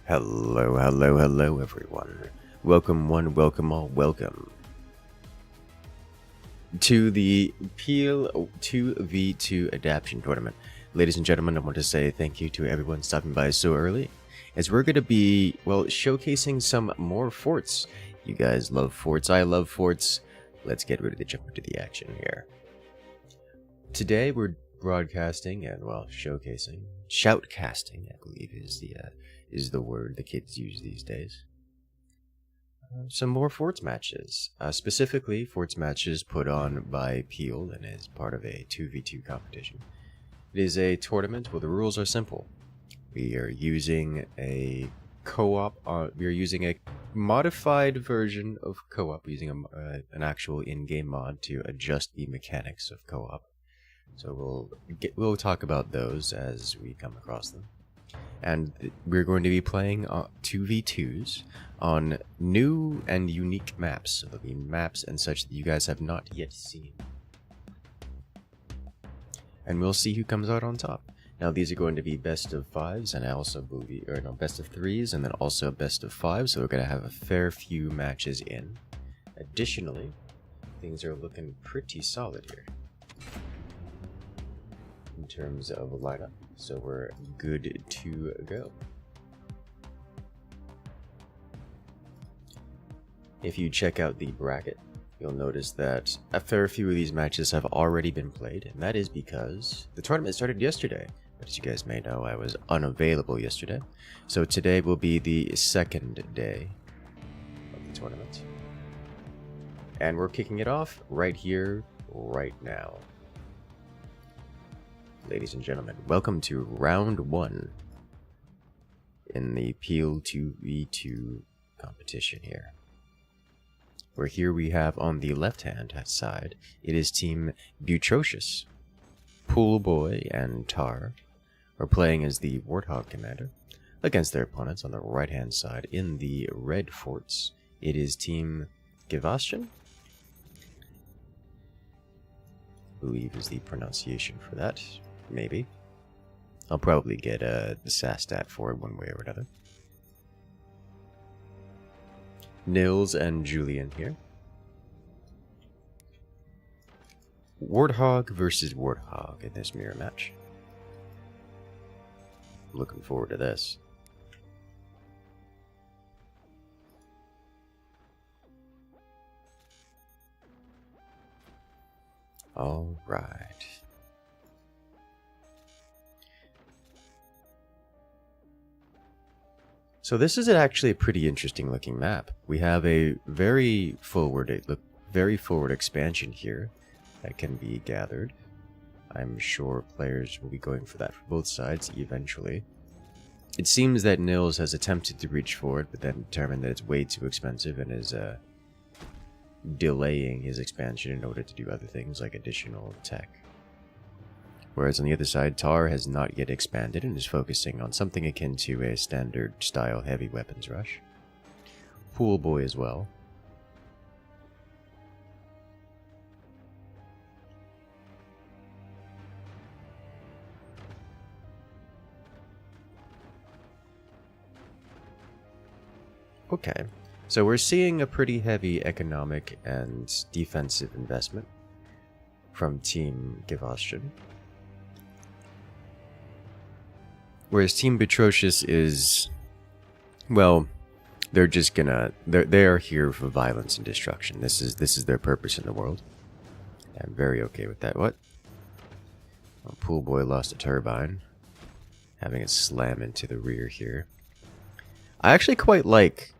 Hello, hello, hello everyone. Welcome one, welcome all, welcome to the Peel 2v2 Adaption Tournament. Ladies and gentlemen, I want to say thank you to everyone stopping by so early, as we're going to be, well, showcasing some more forts. You guys love forts, I love forts. Let's get ready to jump into the action here. Today we're broadcasting and, well, showcasing, shoutcasting, I believe is the word the kids use these days. Some more forts matches, specifically forts matches put on by Peel and is part of a 2v2 competition. It is a tournament where the rules are simple. We are using a co-op, we are using a modified version of co-op, using an actual in-game mod to adjust the mechanics of co-op. So we'll talk about those as we come across them. And we're going to be playing 2v2s on new and unique maps. So there'll be maps and such that you guys have not yet seen. And we'll see who comes out on top. Now these are going to be best of 5s and I also believe, or no, best of 3s and then also best of 5s. So we're going to have a fair few matches in. Additionally, things are looking pretty solid here in terms of a lineup. So we're good to go. If you check out the bracket, you'll notice that a fair few of these matches have already been played, and that is because the tournament started yesterday. But as you guys may know, I was unavailable yesterday. So today will be the second day of the tournament. And we're kicking it off right here, right now. Ladies and gentlemen, welcome to round 1 in the Peel 2v2 competition here. Where here we have on the left-hand side, it is Team Butrocious. Poolboy and Tar are playing as the Warthog commander against their opponents on the right-hand side. In the red forts, it is Team Gastian, I believe is the pronunciation for that. Maybe. I'll probably get the SAS stat for it one way or another. Nils and Julian here. Warthog versus Warthog in this mirror match. Looking forward to this. All right. So this is actually a pretty interesting looking map. We have a very forward expansion here that can be gathered. I'm sure players will be going for that for both sides eventually. It seems that Nils has attempted to reach for it, but then determined that it's way too expensive and is delaying his expansion in order to do other things like additional tech. Whereas on the other side, Tar has not yet expanded and is focusing on something akin to a standard style heavy weapons rush. Poolboy as well. Okay, so we're seeing a pretty heavy economic and defensive investment from Team Gastian. Whereas Team Butrocious is, well, they're just gonna, they are here for violence and destruction. This is their purpose in the world. I'm very okay with that. What? Oh, Poolboy lost a turbine, having it slam into the rear here. I actually quite like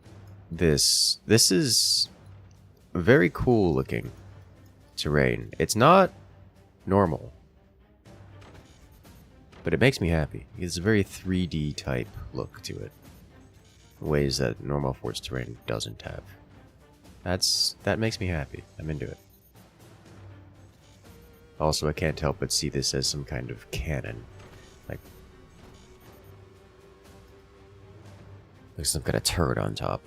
this. This is very cool looking terrain. It's not normal, but it makes me happy. It's a very 3D type look to it. Ways that normal forts terrain doesn't have. That makes me happy. I'm into it. Also, I can't help but see this as some kind of cannon. Like some kind of turret on top.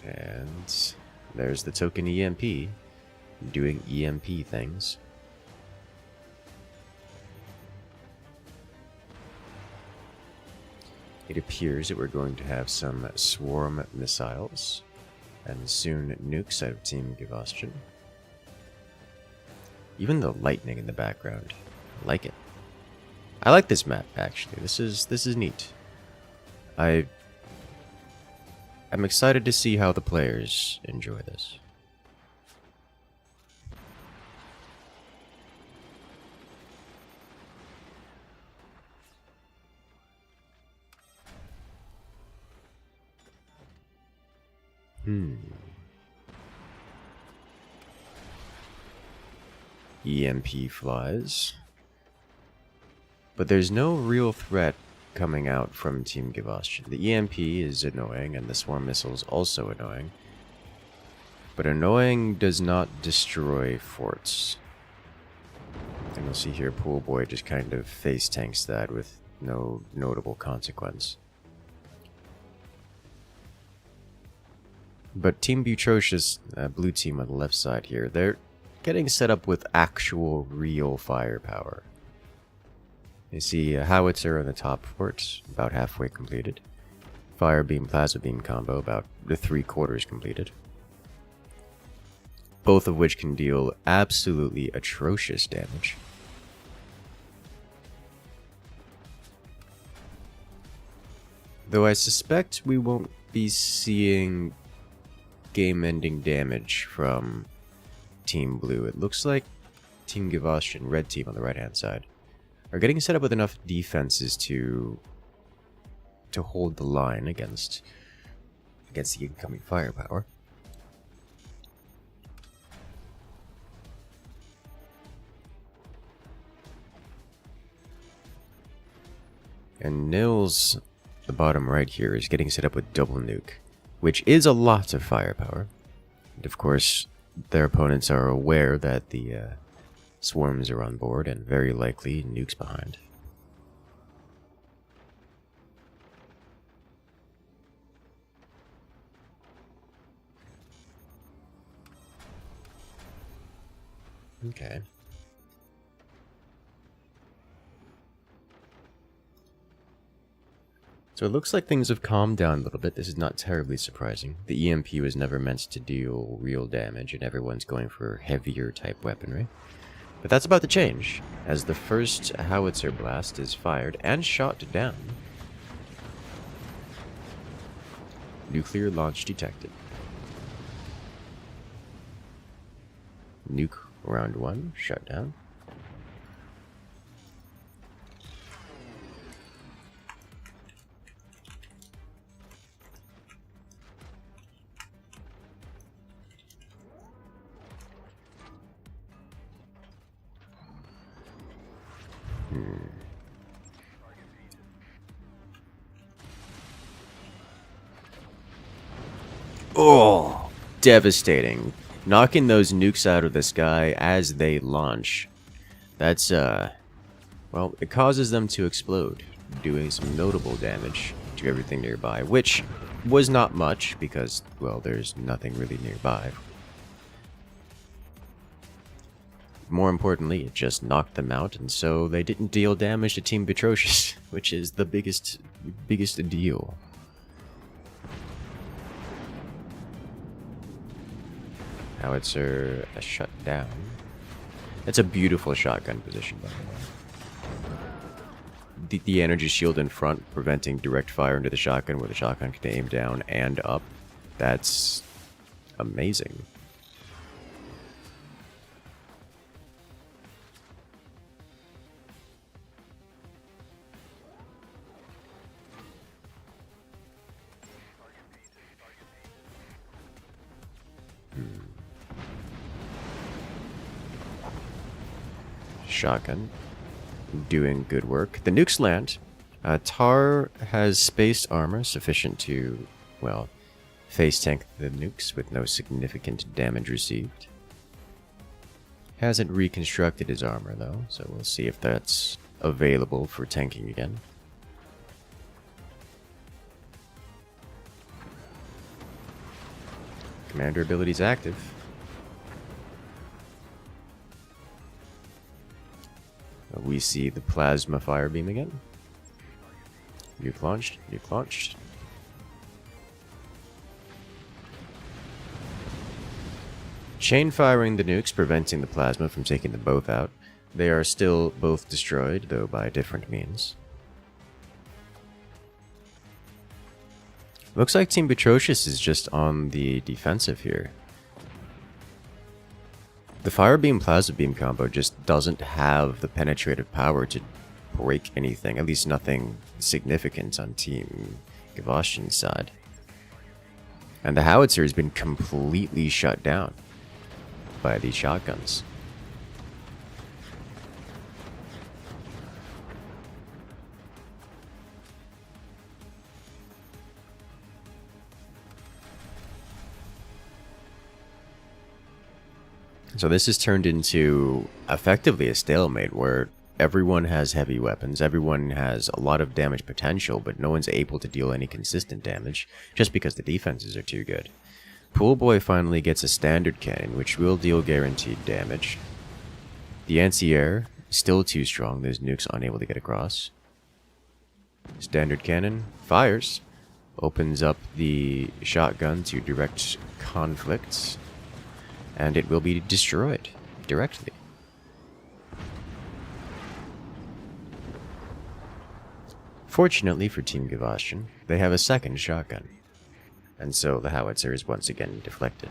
And there's the token EMP. Doing EMP things. It appears that we're going to have some swarm missiles, and soon nukes out of Team Gastian. Even the lightning in the background, I like it. I like this map actually. This is neat. I'm excited to see how the players enjoy this. EMP flies. But there's no real threat coming out from Team Gastian. The EMP is annoying, and the swarm missile is also annoying. But annoying does not destroy forts. And you'll see here, Pool Boy just kind of face tanks that with no notable consequence. But Team Butrocious, blue team on the left side here, they're getting set up with actual, real firepower. You see a Howitzer on the top fort, about halfway completed. Fire beam, plasma beam combo, about the 3/4 completed. Both of which can deal absolutely atrocious damage. Though I suspect we won't be seeing game-ending damage from Team Blue. It looks like Team Gastian, red team on the right-hand side, are getting set up with enough defenses to hold the line against the incoming firepower. And Nils, the bottom right here, is getting set up with double nuke, which is a lot of firepower. And of course, their opponents are aware that the swarms are on board and very likely nukes behind. Okay. So it looks like things have calmed down a little bit. This is not terribly surprising. The EMP was never meant to deal real damage, and everyone's going for heavier type weaponry. But that's about to change, as the first Howitzer blast is fired and shot down. Nuclear launch detected. Nuke round 1, shut down. Oh, devastating. Knocking those nukes out of the sky as they launch. That's, well, it causes them to explode, doing some notable damage to everything nearby, which was not much because, well, there's nothing really nearby. More importantly, it just knocked them out, and so they didn't deal damage to Team Butrocious, which is the biggest deal. Howitzer shut down. That's a beautiful shotgun position, by the way. The energy shield in front, preventing direct fire into the shotgun, where the shotgun can aim down and up. That's amazing. Shotgun doing good work. The nukes land. Tar has space armor sufficient to, well, face tank the nukes with no significant damage received. Hasn't reconstructed his armor though, so we'll see if that's available for tanking again. Commander ability's active. We see the plasma fire beam again. Nuke launched. Nuke launched. Chain firing the nukes, preventing the plasma from taking them both out. They are still both destroyed, though by different means. Looks like Team Atrocious is just on the defensive here. The Fire Beam Plasma Beam combo just doesn't have the penetrative power to break anything, at least nothing significant on Team Gastian's side. And the Howitzer has been completely shut down by these shotguns. So this has turned into effectively a stalemate where everyone has heavy weapons, everyone has a lot of damage potential, but no one's able to deal any consistent damage just because the defenses are too good. Poolboy finally gets a standard cannon, which will deal guaranteed damage. The anti-air, still too strong, those nukes unable to get across. Standard cannon, fires, opens up the shotgun to direct conflicts, and it will be destroyed directly. Fortunately for Team Gastian, they have a second shotgun, and so the Howitzer is once again deflected.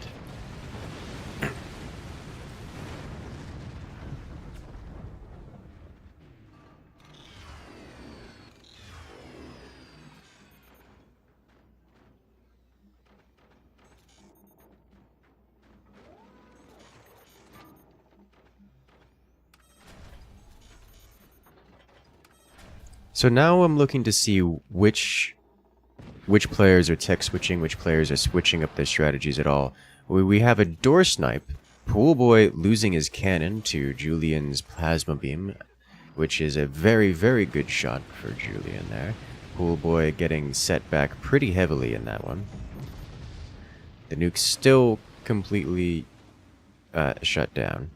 So now I'm looking to see which players are tech switching, which players are switching up their strategies at all. We have a door snipe, Poolboy losing his cannon to Julian's plasma beam, which is a very, very good shot for Julian there. Poolboy getting set back pretty heavily in that one. The nuke's still completely shut down.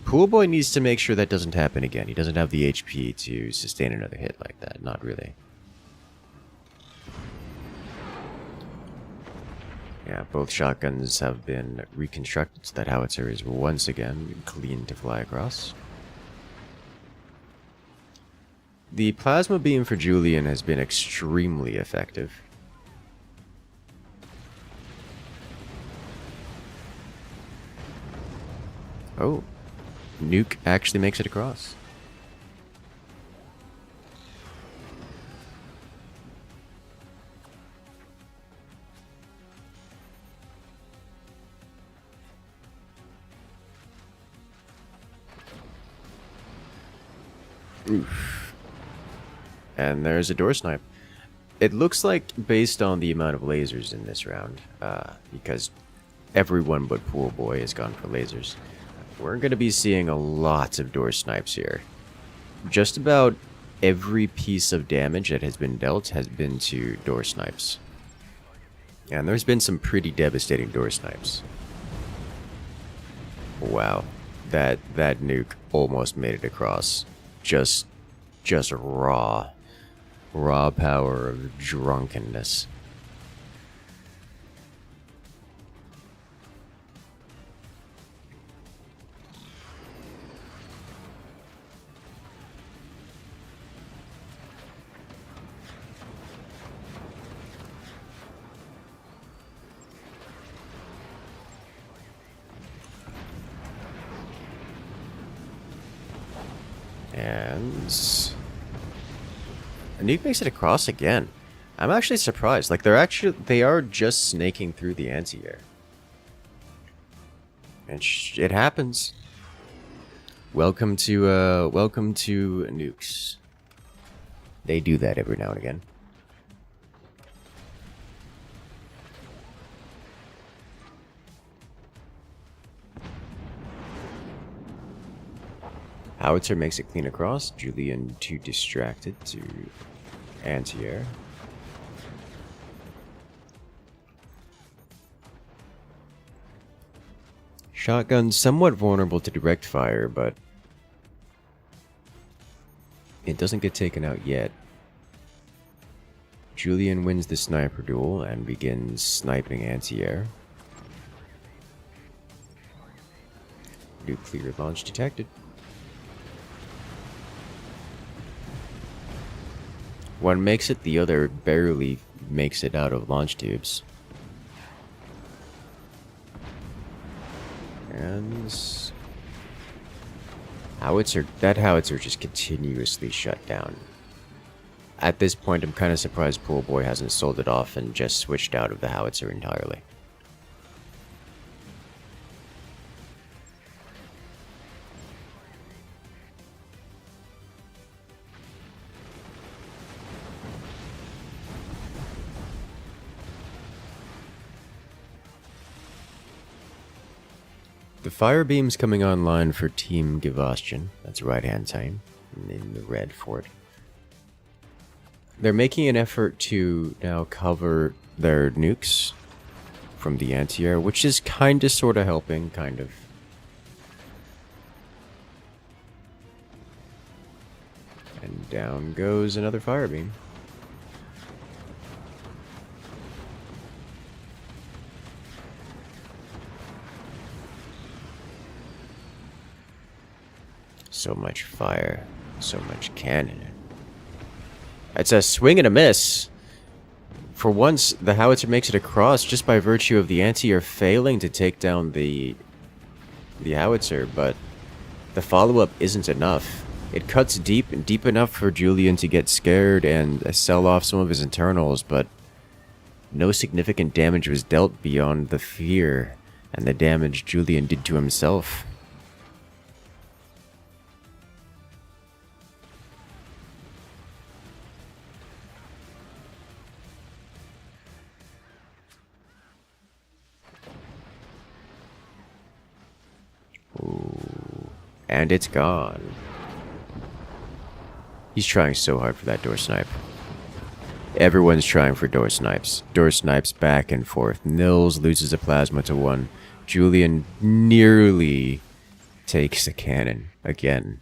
Poolboy needs to make sure that doesn't happen again. He doesn't have the HP to sustain another hit like that. Not really. Yeah, both shotguns have been reconstructed so that Howitzer is once again clean to fly across. The plasma beam for Julian has been extremely effective. Oh, Nuke actually makes it across. Oof. And there's a door snipe. It looks like, based on the amount of lasers in this round, because everyone but Poolboy has gone for lasers, we're going to be seeing a lot of door snipes here. Just about every piece of damage that has been dealt has been to door snipes. And there's been some pretty devastating door snipes. Wow. That nuke almost made it across. Just raw power of drunkenness. And Nuke makes it across again. I'm actually surprised. Like they are just snaking through the anti-air. And it happens. Welcome to nukes. They do that every now and again. Howitzer makes it clean across. Julian too distracted to anti-air. Shotgun somewhat vulnerable to direct fire, but it doesn't get taken out yet. Julian wins the sniper duel and begins sniping anti-air. Nuclear launch detected. One makes it, the other barely makes it out of launch tubes. And Howitzer, that Howitzer just continuously shut down. At this point, I'm kind of surprised Pool Boy hasn't sold it off and just switched out of the Howitzer entirely. The fire beam's coming online for Team Gastian. That's right-hand time in the red fort. They're making an effort to now cover their nukes from the anti-air, which is kind of sort of helping, kind of. And down goes another fire beam. So much fire, so much cannon. It's a swing and a miss. For once, the Howitzer makes it across just by virtue of the anti-air failing to take down the Howitzer, but the follow-up isn't enough. It cuts deep enough for Julian to get scared and sell off some of his internals, but no significant damage was dealt beyond the fear and the damage Julian did to himself. Ooh, and it's gone. He's trying so hard for that door snipe. Everyone's trying for door snipes. Door snipes back and forth. Nils loses a plasma to one. Julian nearly takes a cannon again.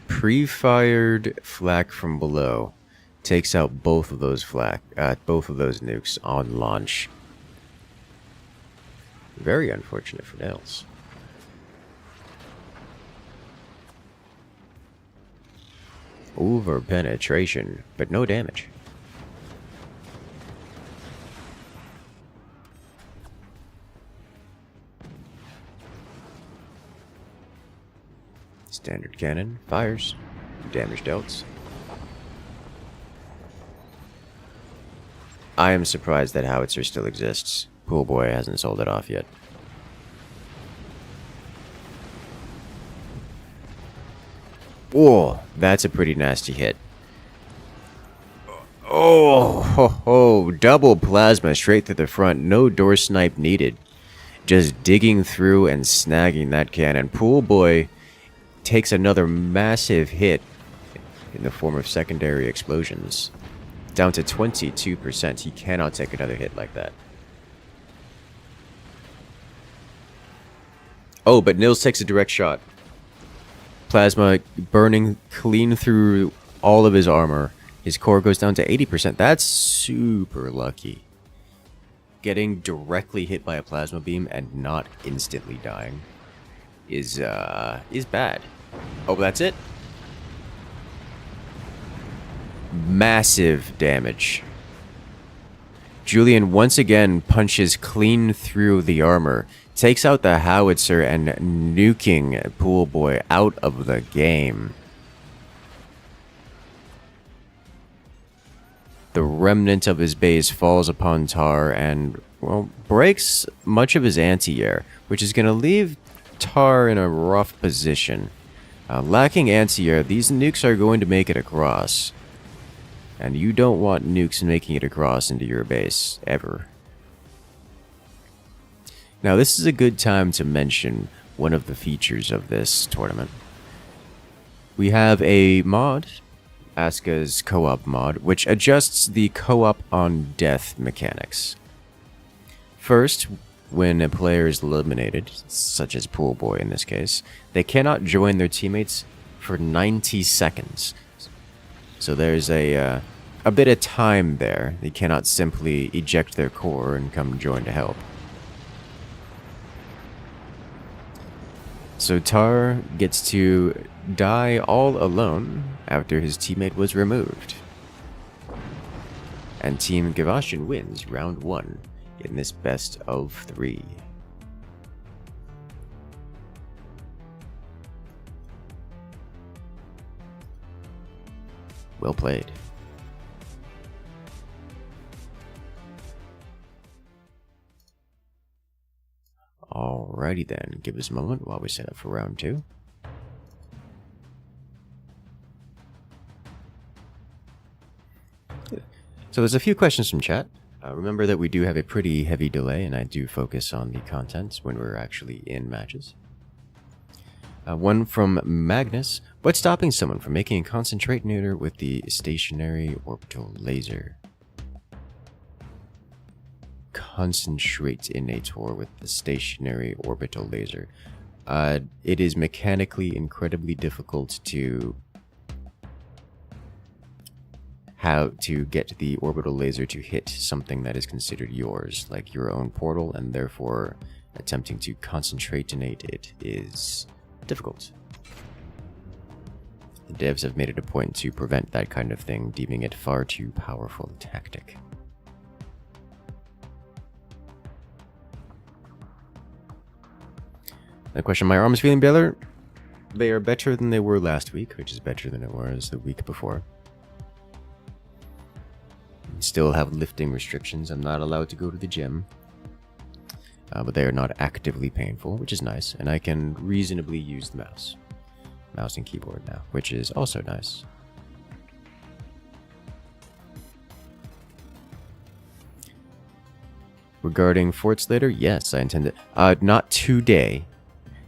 Pre-fired flak from below takes out both of those nukes on launch. Very unfortunate for Nils. Over penetration, but no damage. Standard cannon fires. Damage dealt. I am surprised that Howitzer still exists. Pool Boy hasn't sold it off yet. Oh, that's a pretty nasty hit. Oh, ho, ho, double plasma straight through the front. No door snipe needed. Just digging through and snagging that cannon. Pool Boy takes another massive hit in the form of secondary explosions. Down to 22%. He cannot take another hit like that. Oh, but Nils takes a direct shot. Plasma burning clean through all of his armor. His core goes down to 80%. That's super lucky. Getting directly hit by a plasma beam and not instantly dying is bad. Oh, that's it? Massive damage. Julian once again punches clean through the armor, takes out the Howitzer, and nuking Pool Boy out of the game. The remnant of his base falls upon Tar and, well, breaks much of his anti-air, which is going to leave Tar in a rough position. Lacking anti-air, these nukes are going to make it across. And you don't want nukes making it across into your base, ever. Now, this is a good time to mention one of the features of this tournament. We have a mod, Aska's co-op mod, which adjusts the co-op on death mechanics. First, when a player is eliminated, such as Pool Boy in this case, they cannot join their teammates for 90 seconds. So there's a bit of time there. They cannot simply eject their core and come join to help. So Tar gets to die all alone after his teammate was removed. And Team Gastian wins round 1 in this best of 3. Well played. Alrighty then, give us a moment while we set up for round 2. So there's a few questions from chat. Remember that we do have a pretty heavy delay, and I do focus on the content when we're actually in matches. One from Magnus. What's stopping someone from making a concentrator with the stationary orbital laser? Concentrator with the stationary orbital laser. It is mechanically incredibly difficult to how to get the orbital laser to hit something that is considered yours, like your own portal, and therefore attempting to concentratinate it is difficult. The devs have made it a point to prevent that kind of thing, deeming it far too powerful a tactic. The question, my arms feeling better? They are better than they were last week, which is better than it was the week before. Still have lifting restrictions. I'm not allowed to go to the gym. But they are not actively painful, which is nice. And I can reasonably use the mouse and keyboard now, which is also nice. Regarding Forts later, yes, I intend to. Not today,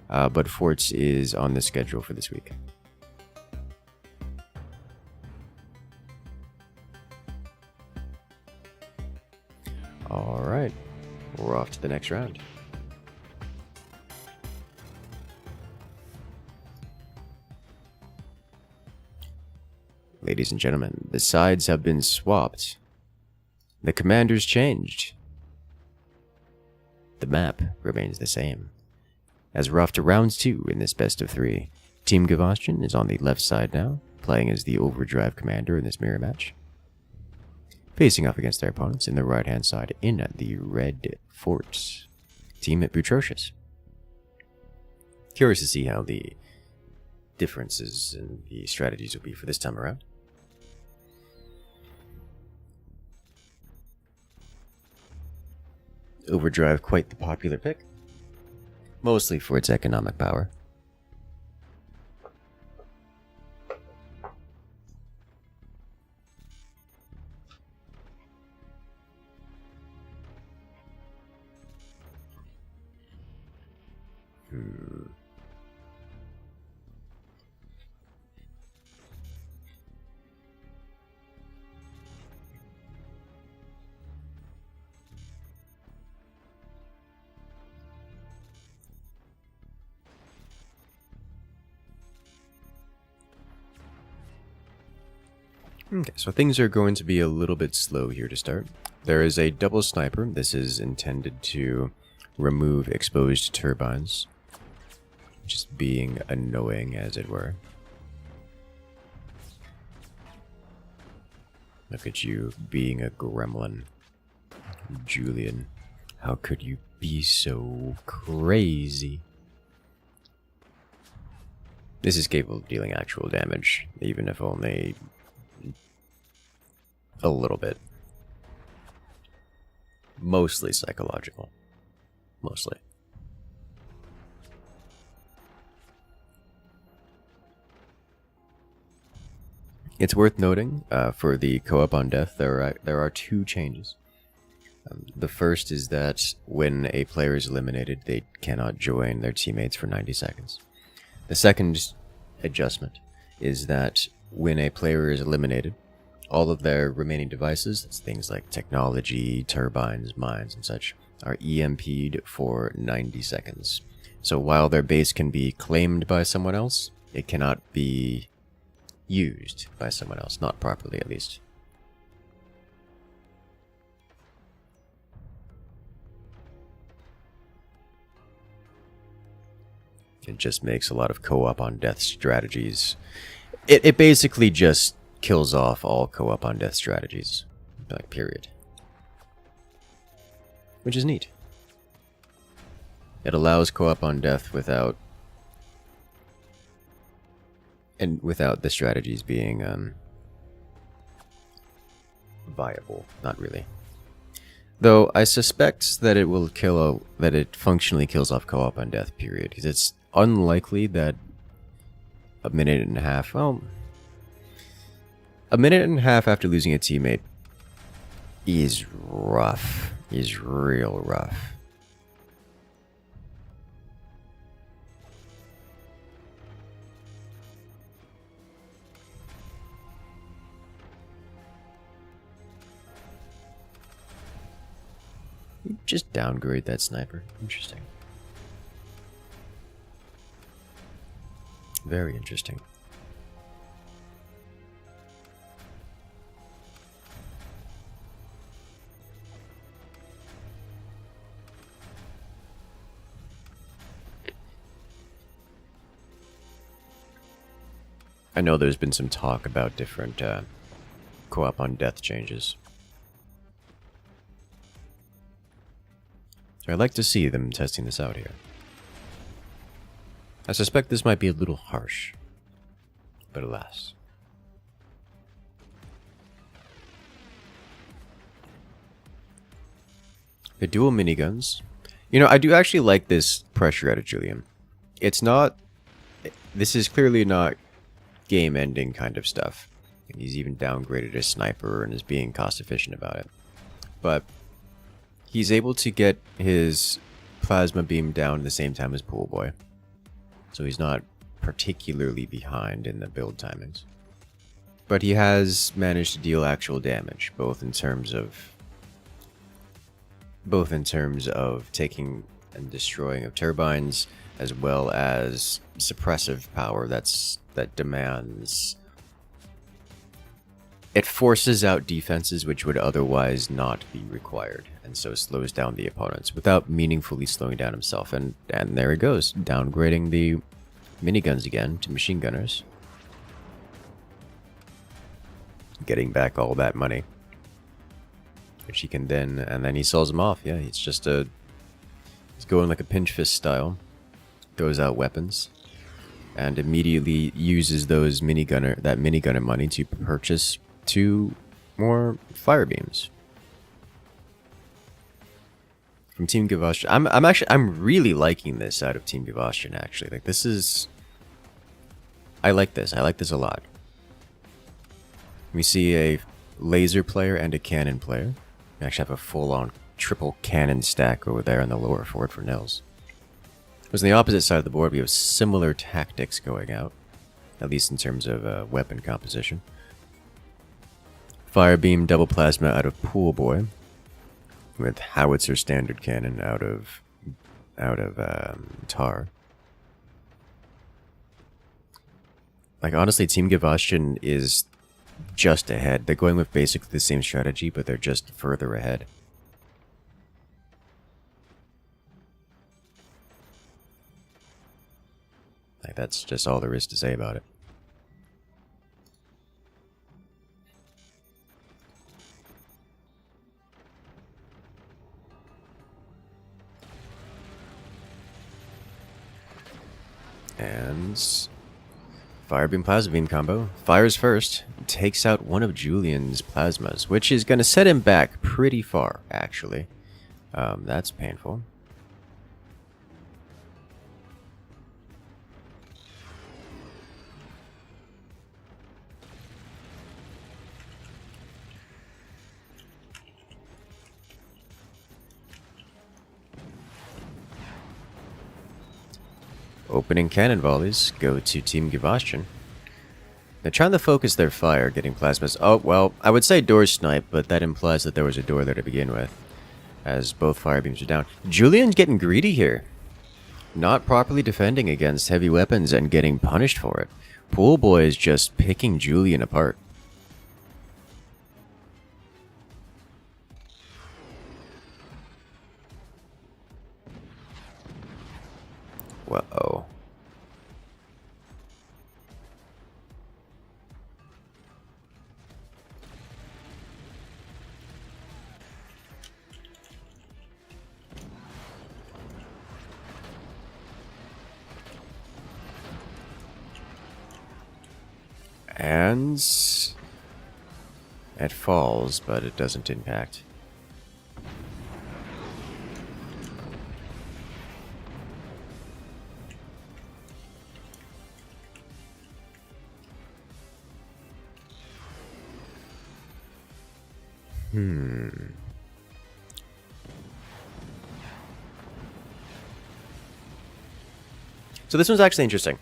but Forts is on the schedule for this week. Alright, we're off to the next round. Ladies and gentlemen, the sides have been swapped. The commanders changed. The map remains the same. As we're off to round 2 in this best of 3, Team Gastian is on the left side now, playing as the overdrive commander in this mirror match. Facing off against their opponents in the right-hand side in the red forts, Team Butrocious. Curious to see how the differences in the strategies will be for this time around. Overdrive, quite the popular pick, mostly for its economic power. Okay, so things are going to be a little bit slow here to start. There is a double sniper. This is intended to remove exposed turbines, just being annoying, as it were. Look at you being a gremlin. Julian, how could you be so crazy? This is capable of dealing actual damage, even if only a little bit. Mostly psychological. Mostly. It's worth noting, for the co-op on death, there are 2 changes. The first is that when a player is eliminated, they cannot join their teammates for 90 seconds. The second adjustment is that when a player is eliminated, all of their remaining devices, that's things like technology, turbines, mines, and such, are EMP'd for 90 seconds. So while their base can be claimed by someone else, it cannot be used by someone else, not properly at least. It just makes a lot of co-op on death strategies. It basically just kills off all co-op on death strategies, like, period. Which is neat. It allows co-op on death without the strategies being viable. Not really. Though I suspect that it will that it functionally kills off co-op on death, period, because it's unlikely that a minute and a half after losing a teammate is rough. Is real rough. Just downgrade that sniper. Interesting. Very interesting. I know there's been some talk about different co-op on death changes. So I'd like to see them testing this out here. I suspect this might be a little harsh, but alas. The dual miniguns. You know, I do actually like this pressure out of Julian. It's not... This is clearly not game-ending kind of stuff. He's even downgraded his sniper and is being cost-efficient about it. But he's able to get his plasma beam down at the same time as Pool Boy. So he's not particularly behind in the build timings. But he has managed to deal actual damage, both in terms of taking and destroying of turbines, as well as suppressive power that demands... It forces out defenses which would otherwise not be required, and so slows down the opponents without meaningfully slowing down himself. And there he goes, downgrading the miniguns again to machine gunners. Getting back all that money. Which he can then... And then he sells them off. Yeah, it's just a... He's going like a pinch fist style. Throws out weapons. And immediately uses those minigunner money to purchase 2 more fire beams. From Team Gastian. I'm really liking this out of Team Gastian, actually. Like, this is... I like this. I like this a lot. We see a laser player and a cannon player. We actually have a full-on triple cannon stack over there on the lower fort for Nils. Whereas on the opposite side of the board, we have similar tactics going out. At least in terms of weapon composition. Firebeam double plasma out of Pool Boy. With Howitzer standard cannon out of Tar. Like, honestly, Team Gastian is just ahead. They're going with basically the same strategy, but they're just further ahead. Like, that's just all there is to say about it. And Firebeam Plasma Beam combo. Fires first, takes out one of Julian's plasmas, which is going to set him back pretty far, actually. That's painful. Opening cannon volleys go to Team Gastian. They're trying to focus their fire, getting plasmas. Oh, well, I would say door snipe, but that implies that there was a door there to begin with, as both fire beams are down. Julian's getting greedy here. not properly defending against heavy weapons and getting punished for it. Pool Boy is just picking Julian apart. Whoa. And it falls, but it doesn't impact. So this one's actually interesting.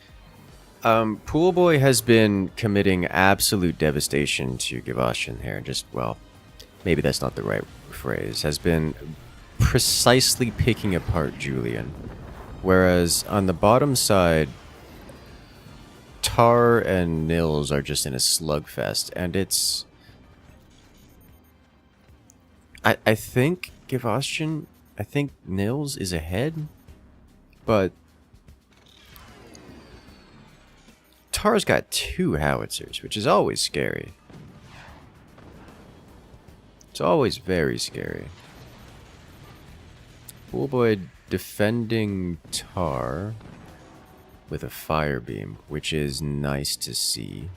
Pool Boy has been committing absolute devastation to Gastian here. Just, well, maybe that's not the right phrase. Has been precisely picking apart Julian. Whereas on the bottom side, Tar and Nils are just in a slugfest. And it's... I think Gastian... I think Nils is ahead. But... Tar's got 2 Howitzers, which is always scary. It's always very scary. Pool Boy defending Tar with a fire beam, which is nice to see.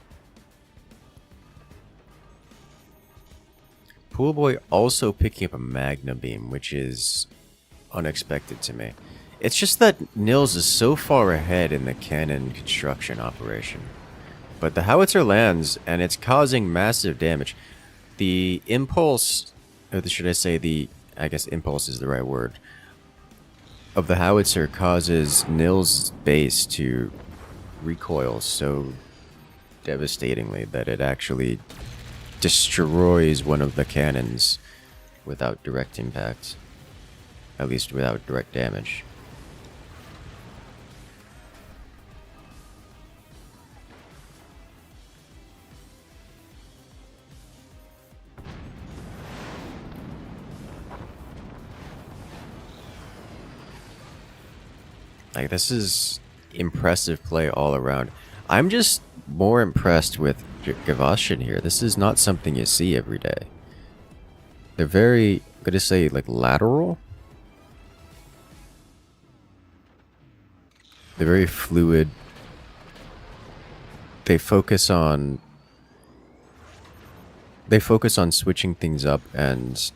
Pool Boy also picking up a Magna beam, which is unexpected to me. It's just that Nils is so far ahead in the cannon construction operation. But the Howitzer lands, and it's causing massive damage. The impulse, or should I say I guess impulse is the right word, of the Howitzer causes Nils' base to recoil so devastatingly that it actually destroys one of the cannons without direct impact. At least without direct damage. Like, this is impressive play all around. I'm just more impressed with Gastian here. This is not something you see every day. They're very, I'm gonna say, like, lateral. They're very fluid. They focus on switching things up and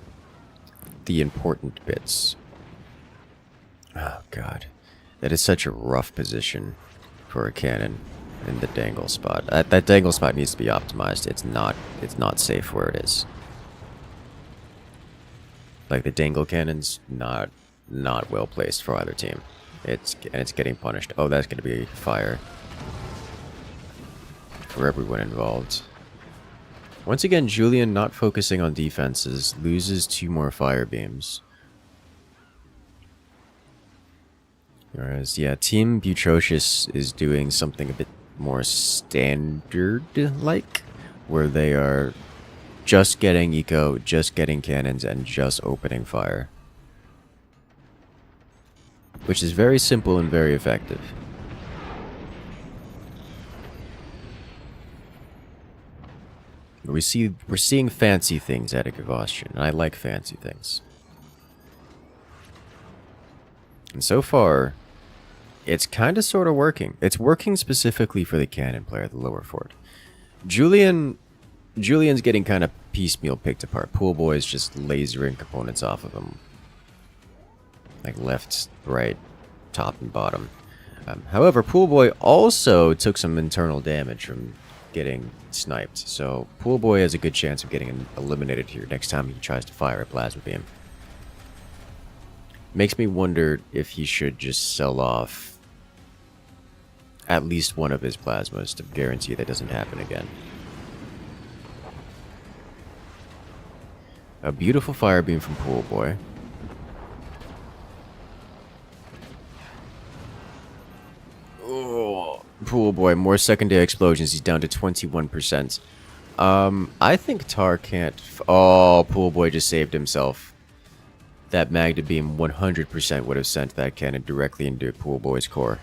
the important bits. Oh, God. That is such a rough position for a cannon in the dangle spot. That dangle spot needs to be optimized. It's not safe where it is. Like, the dangle cannon's not well placed for either team. It's getting punished. Oh, that's going to be fire for everyone involved. Once again, Julian not focusing on defenses, loses 2 more fire beams. Whereas, yeah, Team Butrocious is doing something a bit more standard-like, where they are just getting eco, just getting cannons, and just opening fire. Which is very simple and very effective. We're seeing fancy things out of Gastian, and I like fancy things. And so far, it's kind of sort of working. It's working specifically for the cannon player at the lower fort. Julian's getting kind of piecemeal picked apart. Pool Boy is just lasering components off of him. Like left, right, top, and bottom. However, Pool Boy also took some internal damage from getting sniped. So Pool Boy has a good chance of getting eliminated here next time he tries to fire a plasma beam. Makes me wonder if he should just sell off at least one of his plasmas to guarantee that doesn't happen again. A beautiful fire beam from Pool Boy. Pool Boy, more secondary explosions. He's down to 21%. I think Tar can't... Oh, Pool Boy just saved himself. That Magda Beam 100% would have sent that cannon directly into Pool Boy's core.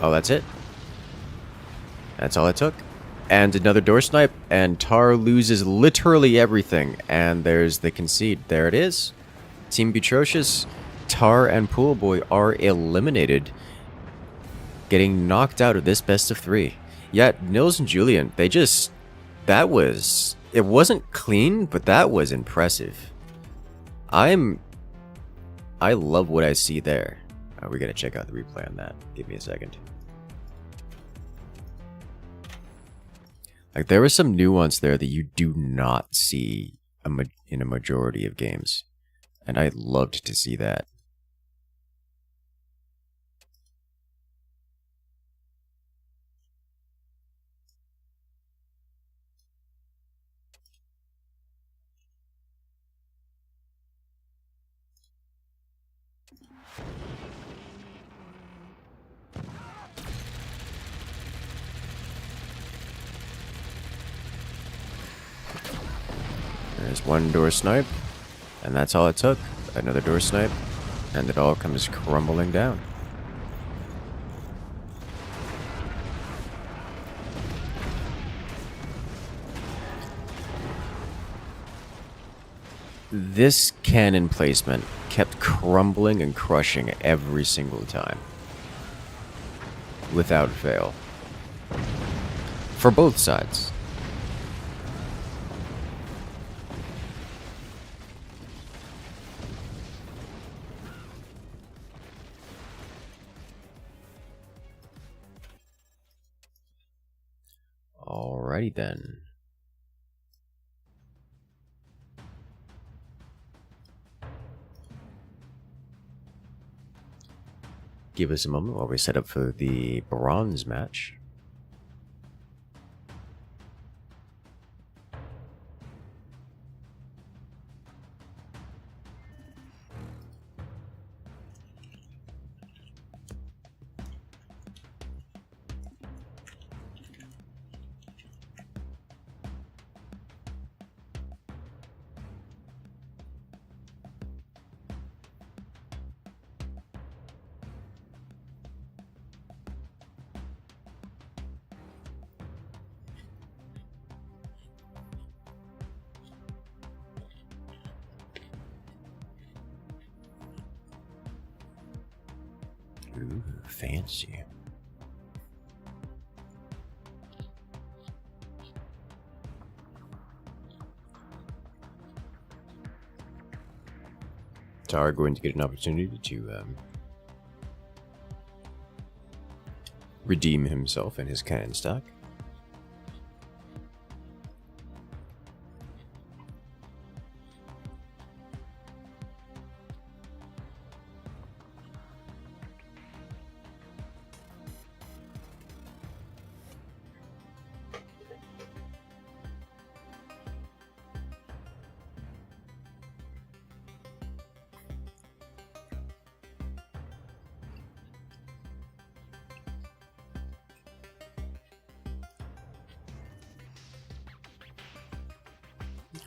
Oh, that's it? That's all it took? And another door snipe, and Tar loses literally everything. And there's the concede. There it is. Team Butrocious, Tar and Pool Boy are eliminated, getting knocked out of this best of 3. Yet, Nils and Julian, they just... That was... It wasn't clean, but that was impressive. I love what I see there. We're gonna check out the replay on that. Give me a second. Like, there was some nuance there that you do not see in a majority of games. And I loved to see that. There's one door snipe, and that's all it took. Another door snipe, and it all comes crumbling down. This cannon placement kept crumbling and crushing every single time. Without fail. For both sides. Alrighty then. Give us a moment while we set up for the bronze match. Ooh, fancy. Tar going to get an opportunity to redeem himself and his cannon stock.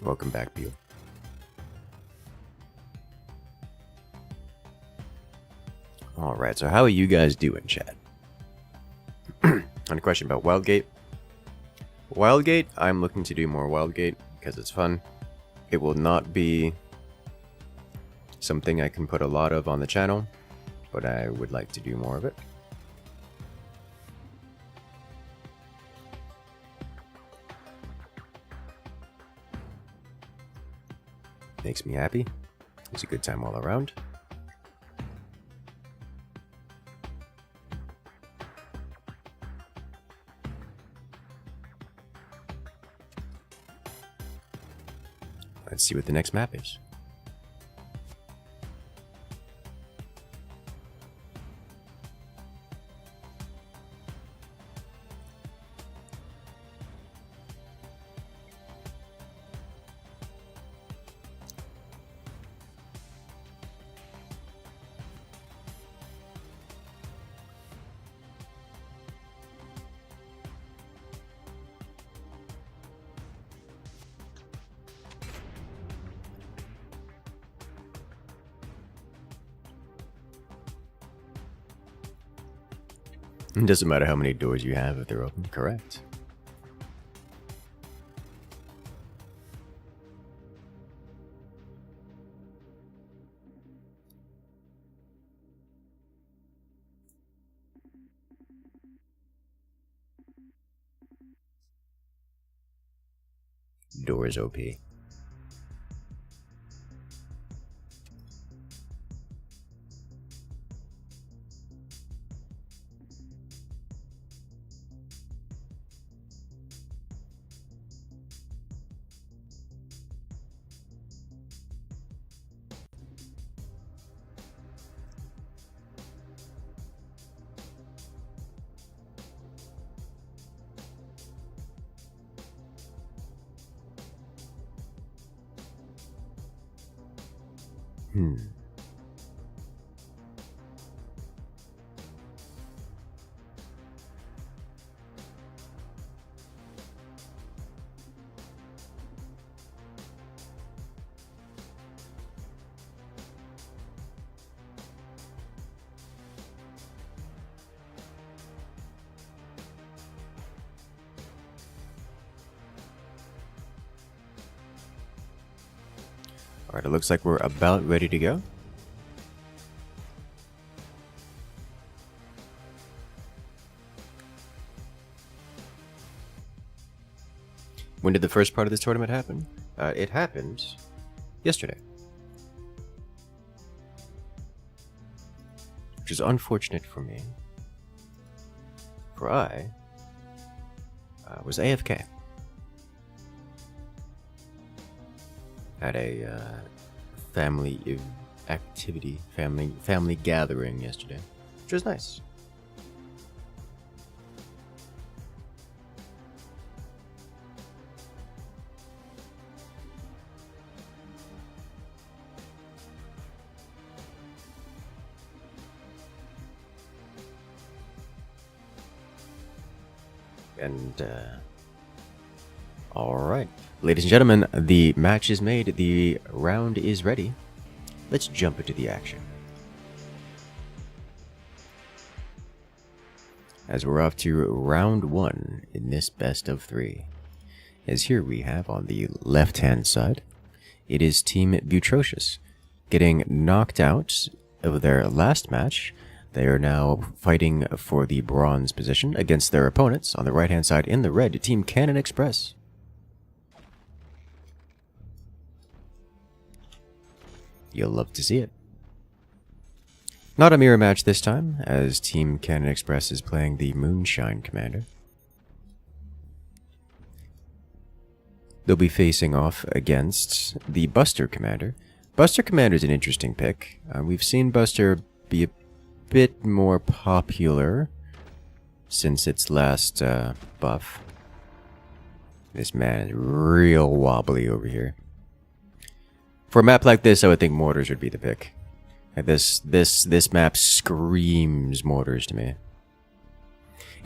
Welcome back, Beal. Alright, so how are you guys doing, chat? On a question about Wildgate. Wildgate, I'm looking to do more Wildgate because it's fun. It will not be something I can put a lot of on the channel, but I would like to do more of it. Makes me happy. It's a good time all around. Let's see what the next map is. It doesn't matter how many doors you have if they're open. Correct. Doors OP. Alright, it looks like we're about ready to go. When did the first part of this tournament happen? It happened yesterday. Which is unfortunate for me. For I was AFK. At a family activity, family gathering yesterday, which was nice. And all right. Ladies and gentlemen, the match is made, the round is ready. Let's jump into the action. As we're off to round 1 in this best of 3. As here we have on the left-hand side, it is Team Butrocious getting knocked out of their last match. They are now fighting for the bronze position against their opponents on the right-hand side in the red, Team Cannon Express. You'll love to see it. Not a mirror match this time, as Team Cannon Express is playing the Moonshine Commander. They'll be facing off against the Buster Commander. Buster Commander is an interesting pick. We've seen Buster be a bit more popular since its last buff. This man is real wobbly over here. For a map like this, I would think Mortars would be the pick. This map screams Mortars to me.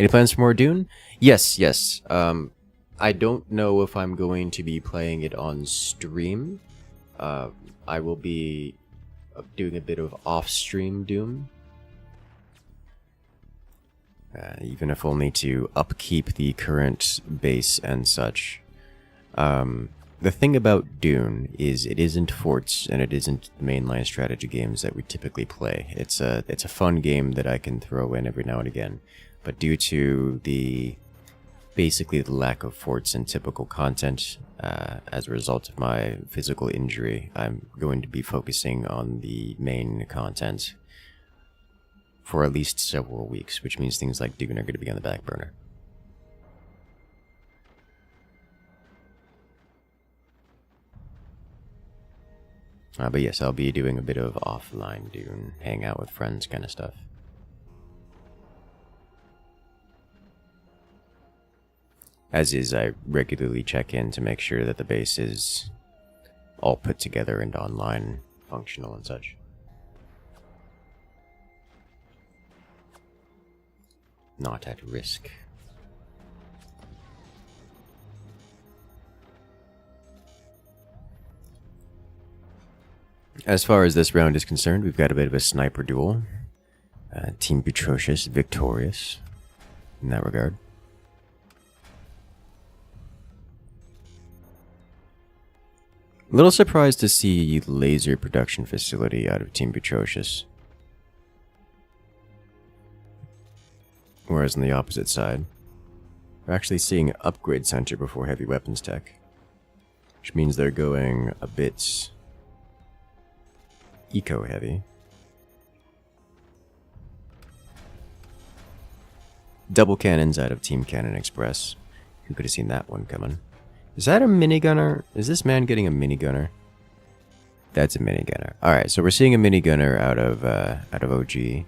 Any plans for more Dune? Yes. I don't know if I'm going to be playing it on stream. I will be doing a bit of off-stream Doom. Even if only to upkeep the current base and such. The thing about Dune is it isn't forts and it isn't mainline strategy games that we typically play. It's a fun game that I can throw in every now and again, but due to basically the lack of forts and typical content as a result of my physical injury, I'm going to be focusing on the main content for at least several weeks, which means things like Dune are going to be on the back burner. But yes, I'll be doing a bit of offline Dune, hang out with friends kind of stuff. As is, I regularly check in to make sure that the base is all put together and online, functional and such. Not at risk. As far as this round is concerned, we've got a bit of a sniper duel. Team Butrocious victorious. in that regard. A little surprised to see laser production facility out of Team Atrocious. Whereas on the opposite side, we're actually seeing upgrade center before heavy weapons tech. Which means they're going a bit eco-heavy. Double cannons out of Team Cannon Express. Who could have seen that one coming? Is that a minigunner? Is this man getting a minigunner? That's a minigunner. Alright, so we're seeing a minigunner out of OG.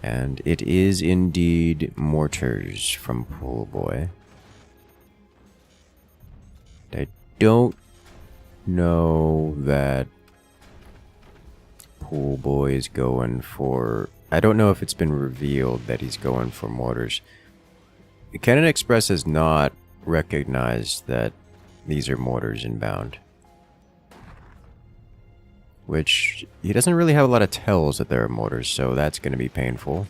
And it is indeed mortars from Pool Boy. I don't know that Pool Boy is going for... I don't know if it's been revealed that he's going for mortars. The Cannon Express has not recognized that these are mortars inbound. Which, he doesn't really have a lot of tells that there are mortars, so that's going to be painful.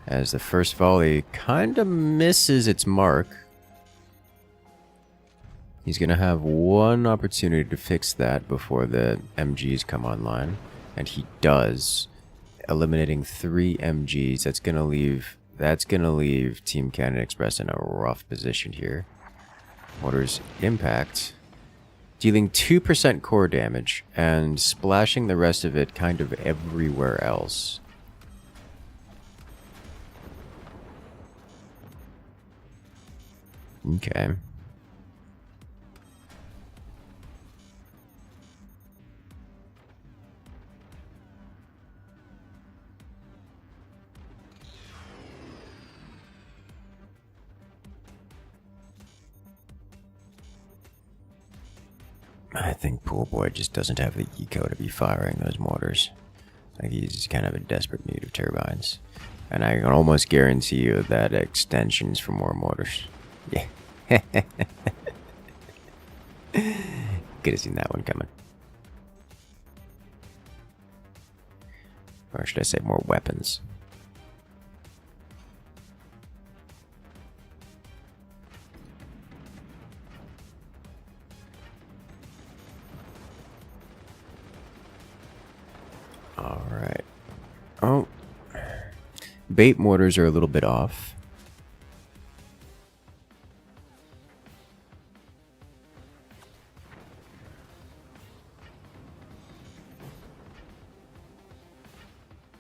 As the first volley kind of misses its mark. He's going to have one opportunity to fix that before the MGs come online. And he does. Eliminating 3 MGs. That's going to leave Team Cannon Express in a rough position here. Mortar's impact. Dealing 2% core damage and splashing the rest of it kind of everywhere else. Okay. I think Pool Boy just doesn't have the eco to be firing those mortars. Like, he's kind of in desperate need of turbines. And I can almost guarantee you that extensions for more mortars. Yeah. Could have seen that one coming. Or should I say more weapons? Alright. Oh. Bait mortars are a little bit off.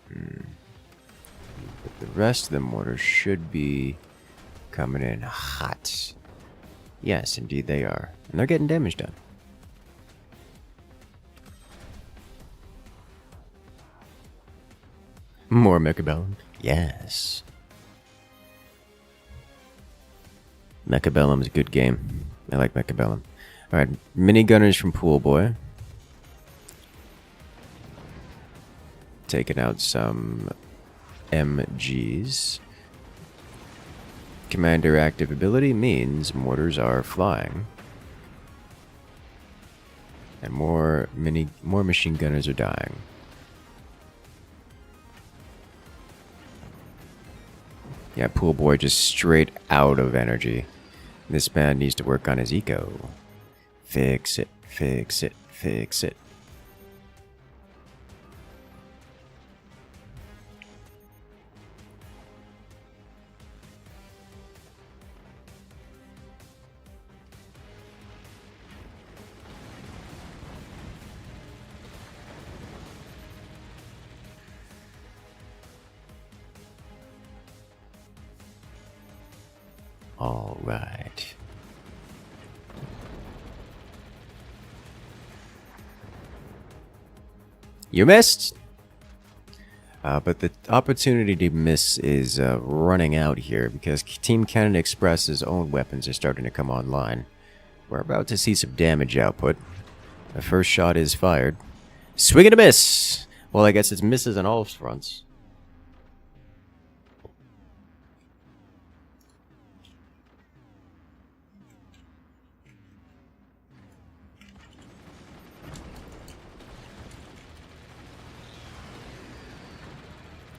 But the rest of the mortars should be coming in hot. Yes, indeed they are. And they're getting damage done. More Mechabellum? Yes. Mechabellum's a good game. I like Mechabellum. Alright, minigunners from Pool Boy. Taking out some MGs. Commander active ability means mortars are flying. And more machine gunners are dying. Yeah, Pool Boy just straight out of energy. This man needs to work on his eco. Fix it, fix it, fix it. All right. You missed! But the opportunity to miss is running out here because Team Cannon Express's own weapons are starting to come online. We're about to see some damage output. The first shot is fired. Swing and a miss! Well, I guess it's misses on all fronts.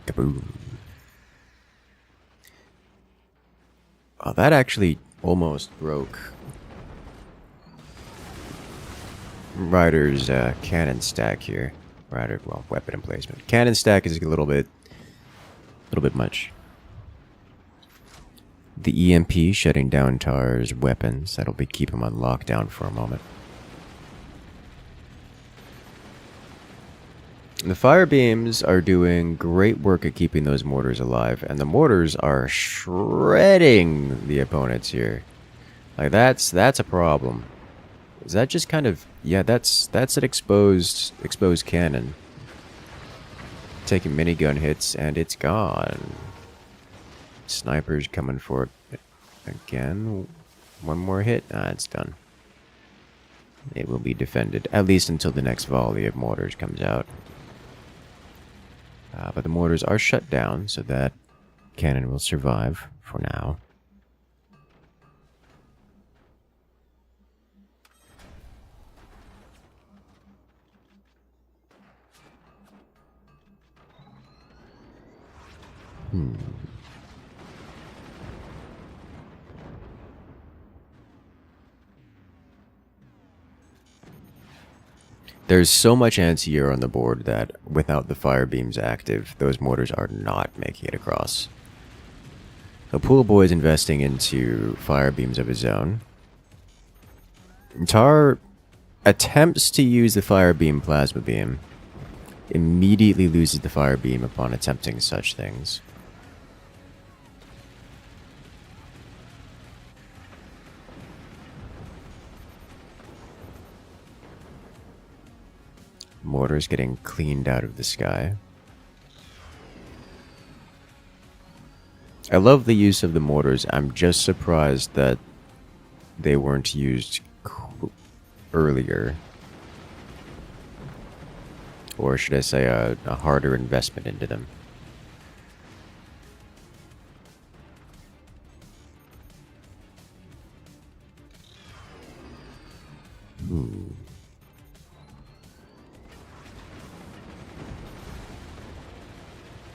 Kaboom. Oh, that actually almost broke Ryder's cannon stack here. Ryder, well, weapon emplacement. Cannon stack is a little bit much. The EMP shutting down Tar's weapons. That'll be keep him on lockdown for a moment. The fire beams are doing great work at keeping those mortars alive, and the mortars are shredding the opponents here. Like that's a problem. Is that just kind of, yeah, that's an exposed cannon. Taking minigun hits and it's gone. Sniper's coming for it again. One more hit. Ah, it's done. It will be defended, at least until the next volley of mortars comes out. But the mortars are shut down, so that cannon will survive for now. There's so much anti-air on the board that without the fire beams active, those mortars are not making it across. So Pool Boy is investing into fire beams of his own. Tar attempts to use the fire beam plasma beam. Immediately loses the fire beam upon attempting such things. Mortars getting cleaned out of the sky. I love the use of the mortars. I'm just surprised that they weren't used earlier. Or should I say a harder investment into them.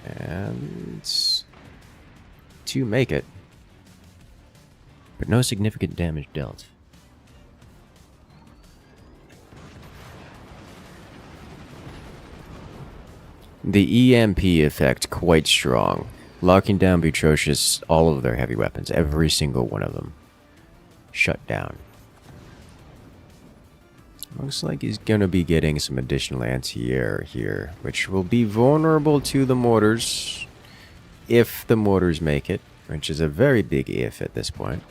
And to make it, but no significant damage dealt. The EMP effect quite strong, locking down Butrocious all of their heavy weapons, every single one of them. Shut down. Looks like he's gonna be getting some additional anti-air here, which will be vulnerable to the mortars, if the mortars make it, which is a very big if at this point.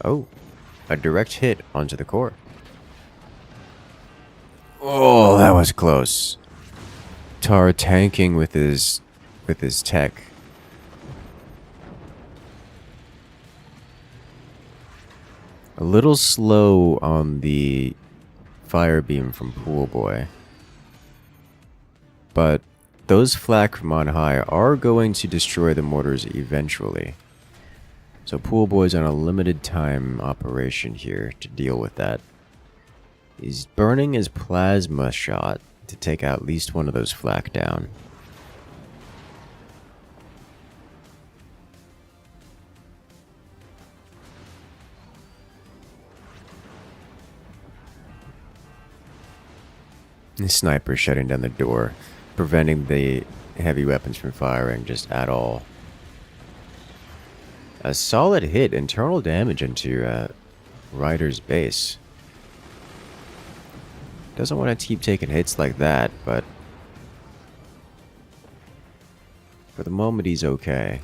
Oh, a direct hit onto the core. Oh, that was close. Tar tanking with his tech. A little slow on the fire beam from Pool Boy. But those flak from on high are going to destroy the mortars eventually. So Pool Boy's on a limited time operation here to deal with that. He's burning his plasma shot to take out at least one of those flak down. The sniper shutting down the door, preventing the heavy weapons from firing just at all. A solid hit, internal damage into Ryder's base. Doesn't want to keep taking hits like that, but for the moment he's okay.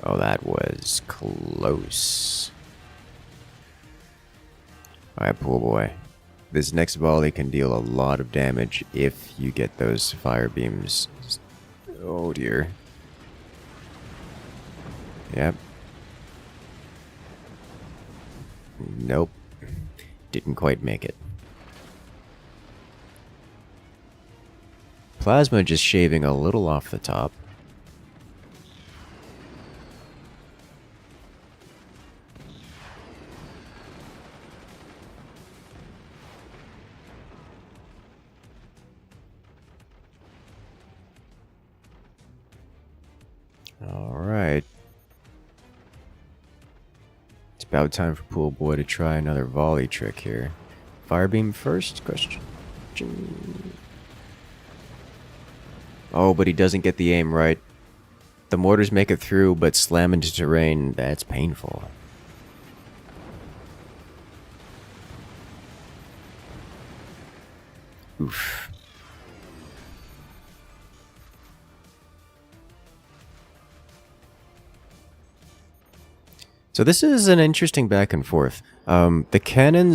Oh, that was close. Alright, Pool Boy. This next volley can deal a lot of damage if you get those fire beams. Oh dear. Yep. Nope. Didn't quite make it. Plasma just shaving a little off the top. About time for Pool Boy to try another volley trick here. Firebeam first? Question. Oh, but he doesn't get the aim right. The mortars make it through, but slam into terrain. That's painful. Oof. So this is an interesting back and forth. The cannon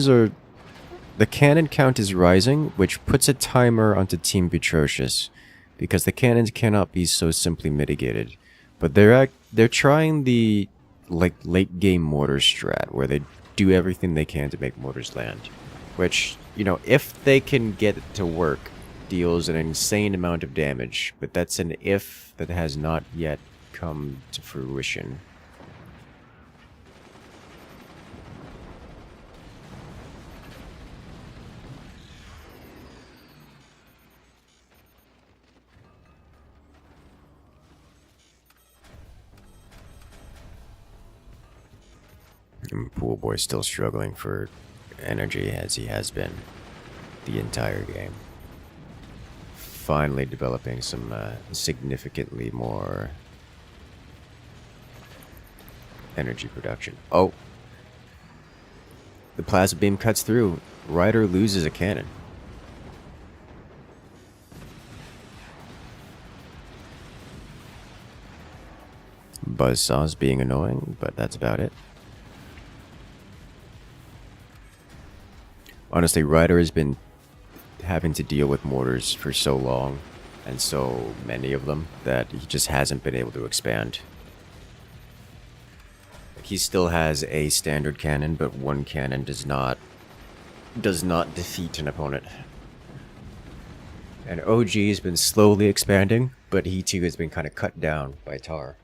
count is rising, which puts a timer onto Team Atrocious, because the cannons cannot be so simply mitigated. But they're trying the late game mortar strat, where they do everything they can to make mortars land, which, you know, if they can get it to work, deals an insane amount of damage. But that's an if that has not yet come to fruition. And Pool Boy's still struggling for energy, as he has been the entire game. Finally developing some significantly more energy production. Oh! The plasma beam cuts through. Ryder loses a cannon. Buzzsaw's being annoying, but that's about it. Honestly, Ryder has been having to deal with mortars for so long, and so many of them, that he just hasn't been able to expand. He still has a standard cannon, but one cannon does not defeat an opponent. And OG has been slowly expanding, but he too has been kind of cut down by Tar.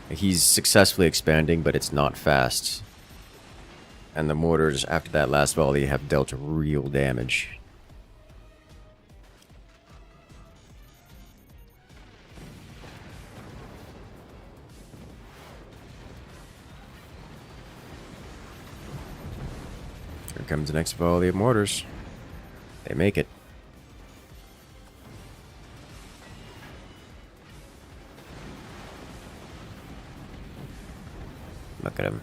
He's successfully expanding, but it's not fast. And the mortars, after that last volley, have dealt real damage. Here comes the next volley of mortars. They make it. Look at him.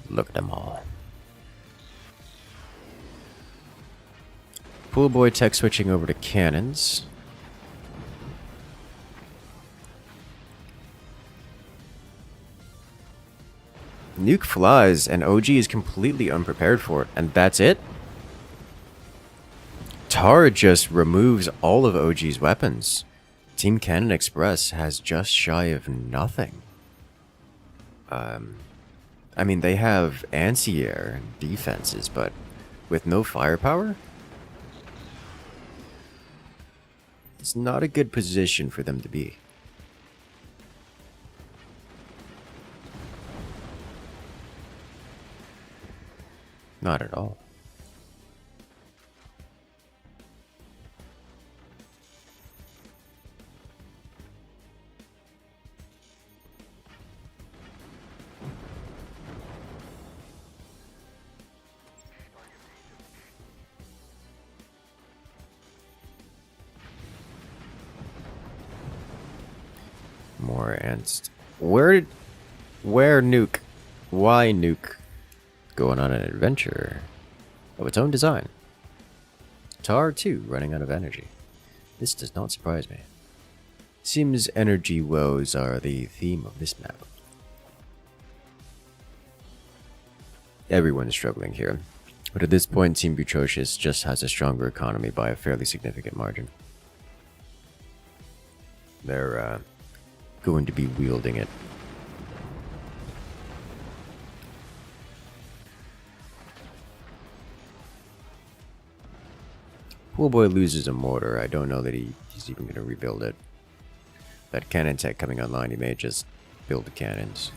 Look at them all. Pool Boy tech switching over to cannons. Nuke flies, and OG is completely unprepared for it, and that's it? Tar just removes all of OG's weapons. Team Cannon Express has just shy of nothing. I mean, they have anti-air defenses, but with no firepower? It's not a good position for them to be. Not at all. More ants. Where Nuke? Why Nuke? Going on an adventure of its own design. Tar 2 running out of energy. This does not surprise me. Seems energy woes are the theme of this map. Everyone's struggling here, but at this point Team Atrocious just has a stronger economy by a fairly significant margin. They're going to be wielding it. Pool Boy loses a mortar. I don't know that he's even going to rebuild it. That cannon tech coming online, he may just build the cannons.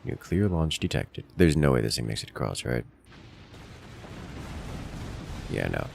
Nuclear launch detected. There's no way this thing makes it across, right? Yeah, no.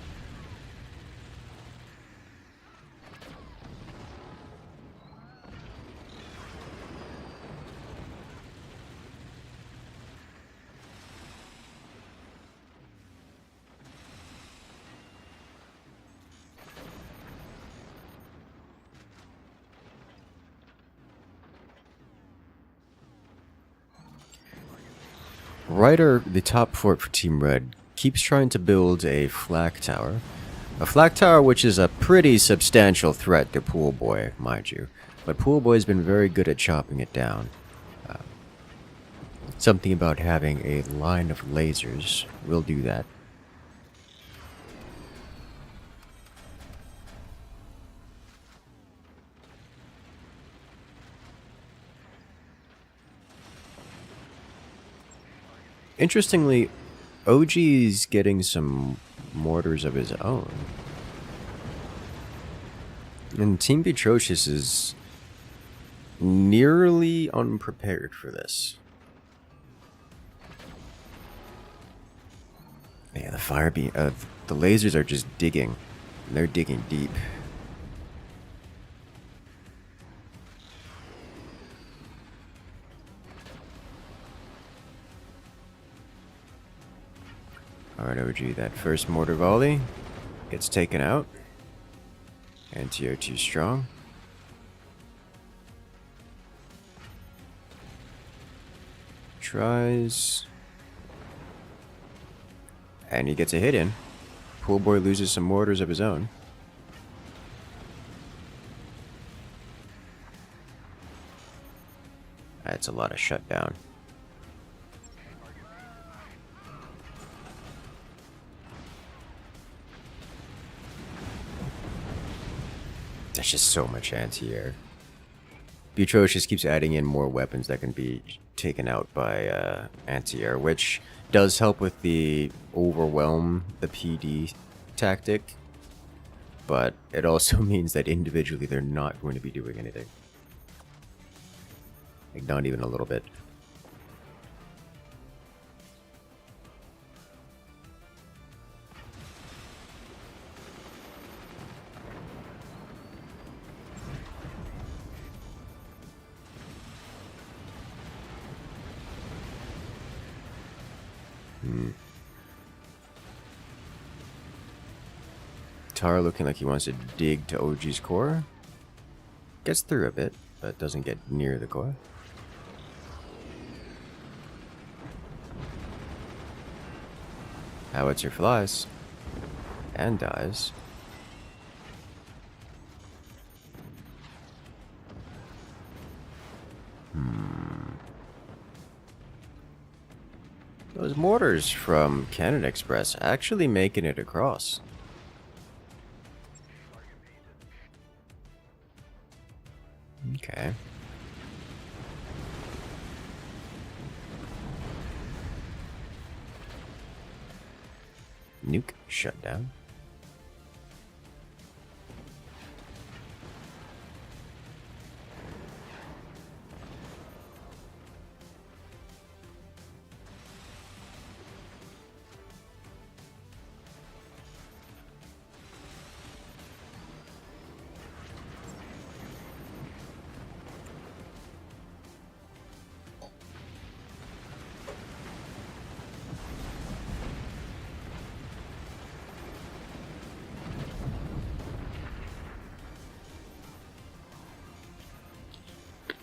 Ryder, the top fort for Team Red, keeps trying to build a flak tower. A flak tower which is a pretty substantial threat to Pool Boy, mind you. But Pool Boy's been very good at chopping it down. Something about having a line of lasers will do that. Interestingly, OG's getting some mortars of his own. And Team Beatrocious is nearly unprepared for this. Yeah, the fire beam, the lasers are just digging. And they're digging deep. Alright, OG, that first mortar volley gets taken out. Anti-air too strong. Tries. And he gets a hit in. Pool Boy loses some mortars of his own. That's a lot of shutdown. That's just so much anti-air. Beatrocious keeps adding in more weapons that can be taken out by anti-air, which does help with the overwhelm the PD tactic, but it also means that individually they're not going to be doing anything. Like, not even a little bit. Tar looking like he wants to dig to OG's core. Gets through a bit, but doesn't get near the core. Howitzer flies. And dies. Those mortars from Canada Express actually making it across. Okay. Nuke shut down.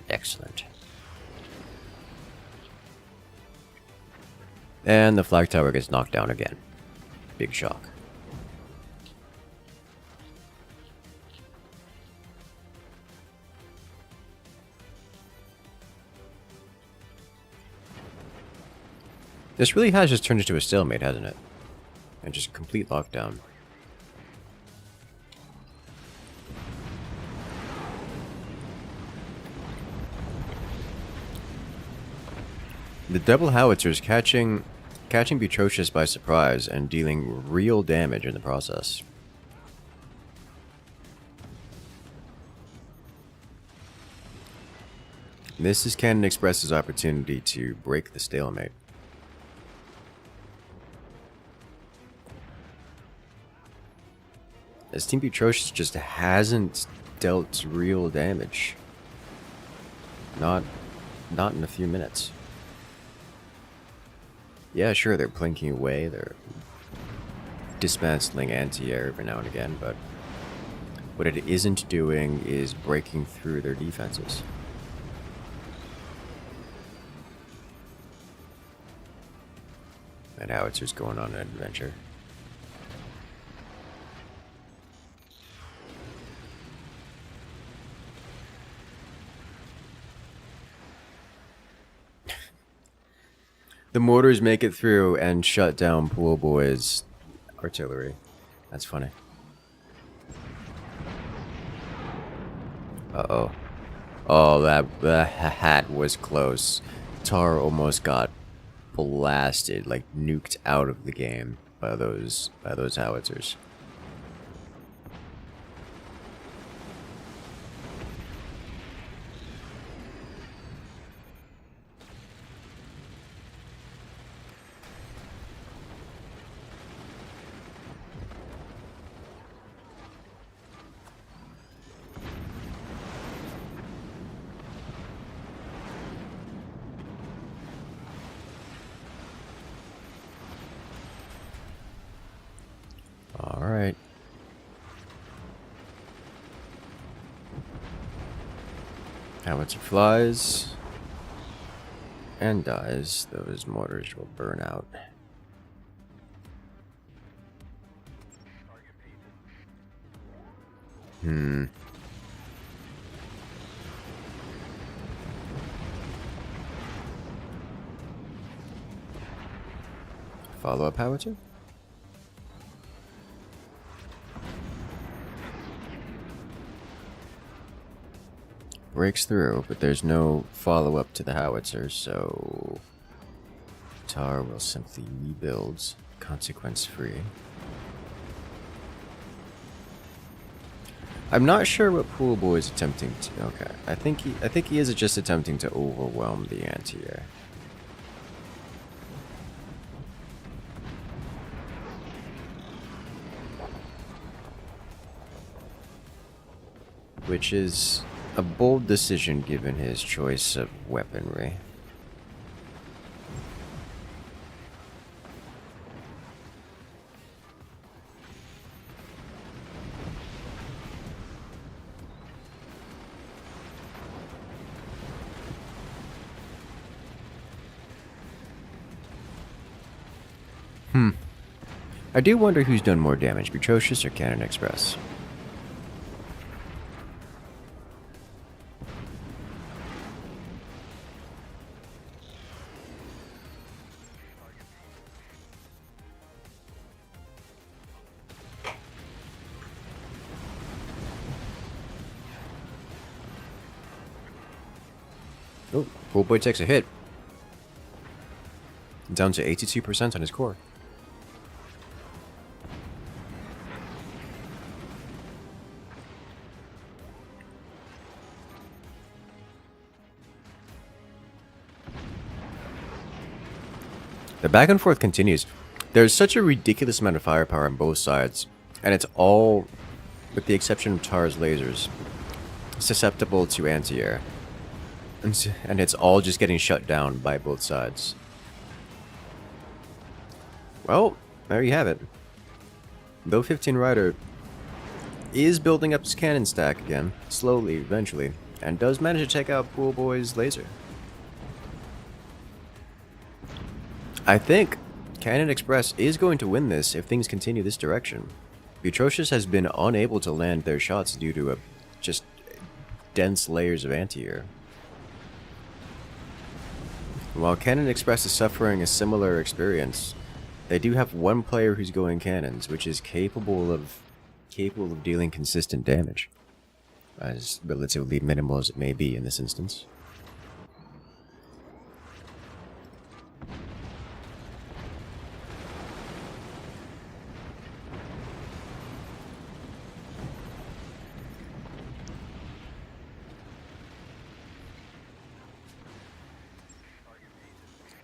Excellent. And the flag tower gets knocked down again. Big shock. This really has just turned into a stalemate, hasn't it? And just complete lockdown. The double howitzers catching Beatrocious by surprise and dealing real damage in the process. This is Canada Express's opportunity to break the stalemate. As Team Atrocious just hasn't dealt real damage. Not in a few minutes. Yeah, sure, they're plinking away, they're dismantling anti-air every now and again, but what it isn't doing is breaking through their defenses. And Howitzer's going on an adventure. The mortars make it through and shut down Pool Boy's artillery. That's funny. Uh-oh. Oh, that hat was close. Tar almost got blasted, like nuked out of the game by those howitzers. Alright. Howitzer flies and dies. Those mortars will burn out. Follow-up howitzer? Breaks through, but there's no follow-up to the howitzer, so Tar will simply rebuild, consequence-free. I'm not sure what Pool Boy is attempting to. Okay, I think he is just attempting to overwhelm the anti-air. Which is a bold decision given his choice of weaponry. I do wonder who's done more damage, Atrocious or Cannon Express. Oh, Pool Boy takes a hit. Down to 82% on his core. The back and forth continues. There's such a ridiculous amount of firepower on both sides, and it's all, with the exception of Tar's lasers, susceptible to anti-air. And it's all just getting shut down by both sides. Well, there you have it. Though 15 Rider is building up his cannon stack again, slowly, eventually, and does manage to take out Pool Boy's laser. I think Cannon Express is going to win this if things continue this direction. Atrocious has been unable to land their shots due to just dense layers of anti-air. While Cannon Express is suffering a similar experience, they do have one player who's going cannons, which is capable of dealing consistent damage, as relatively minimal as it may be in this instance.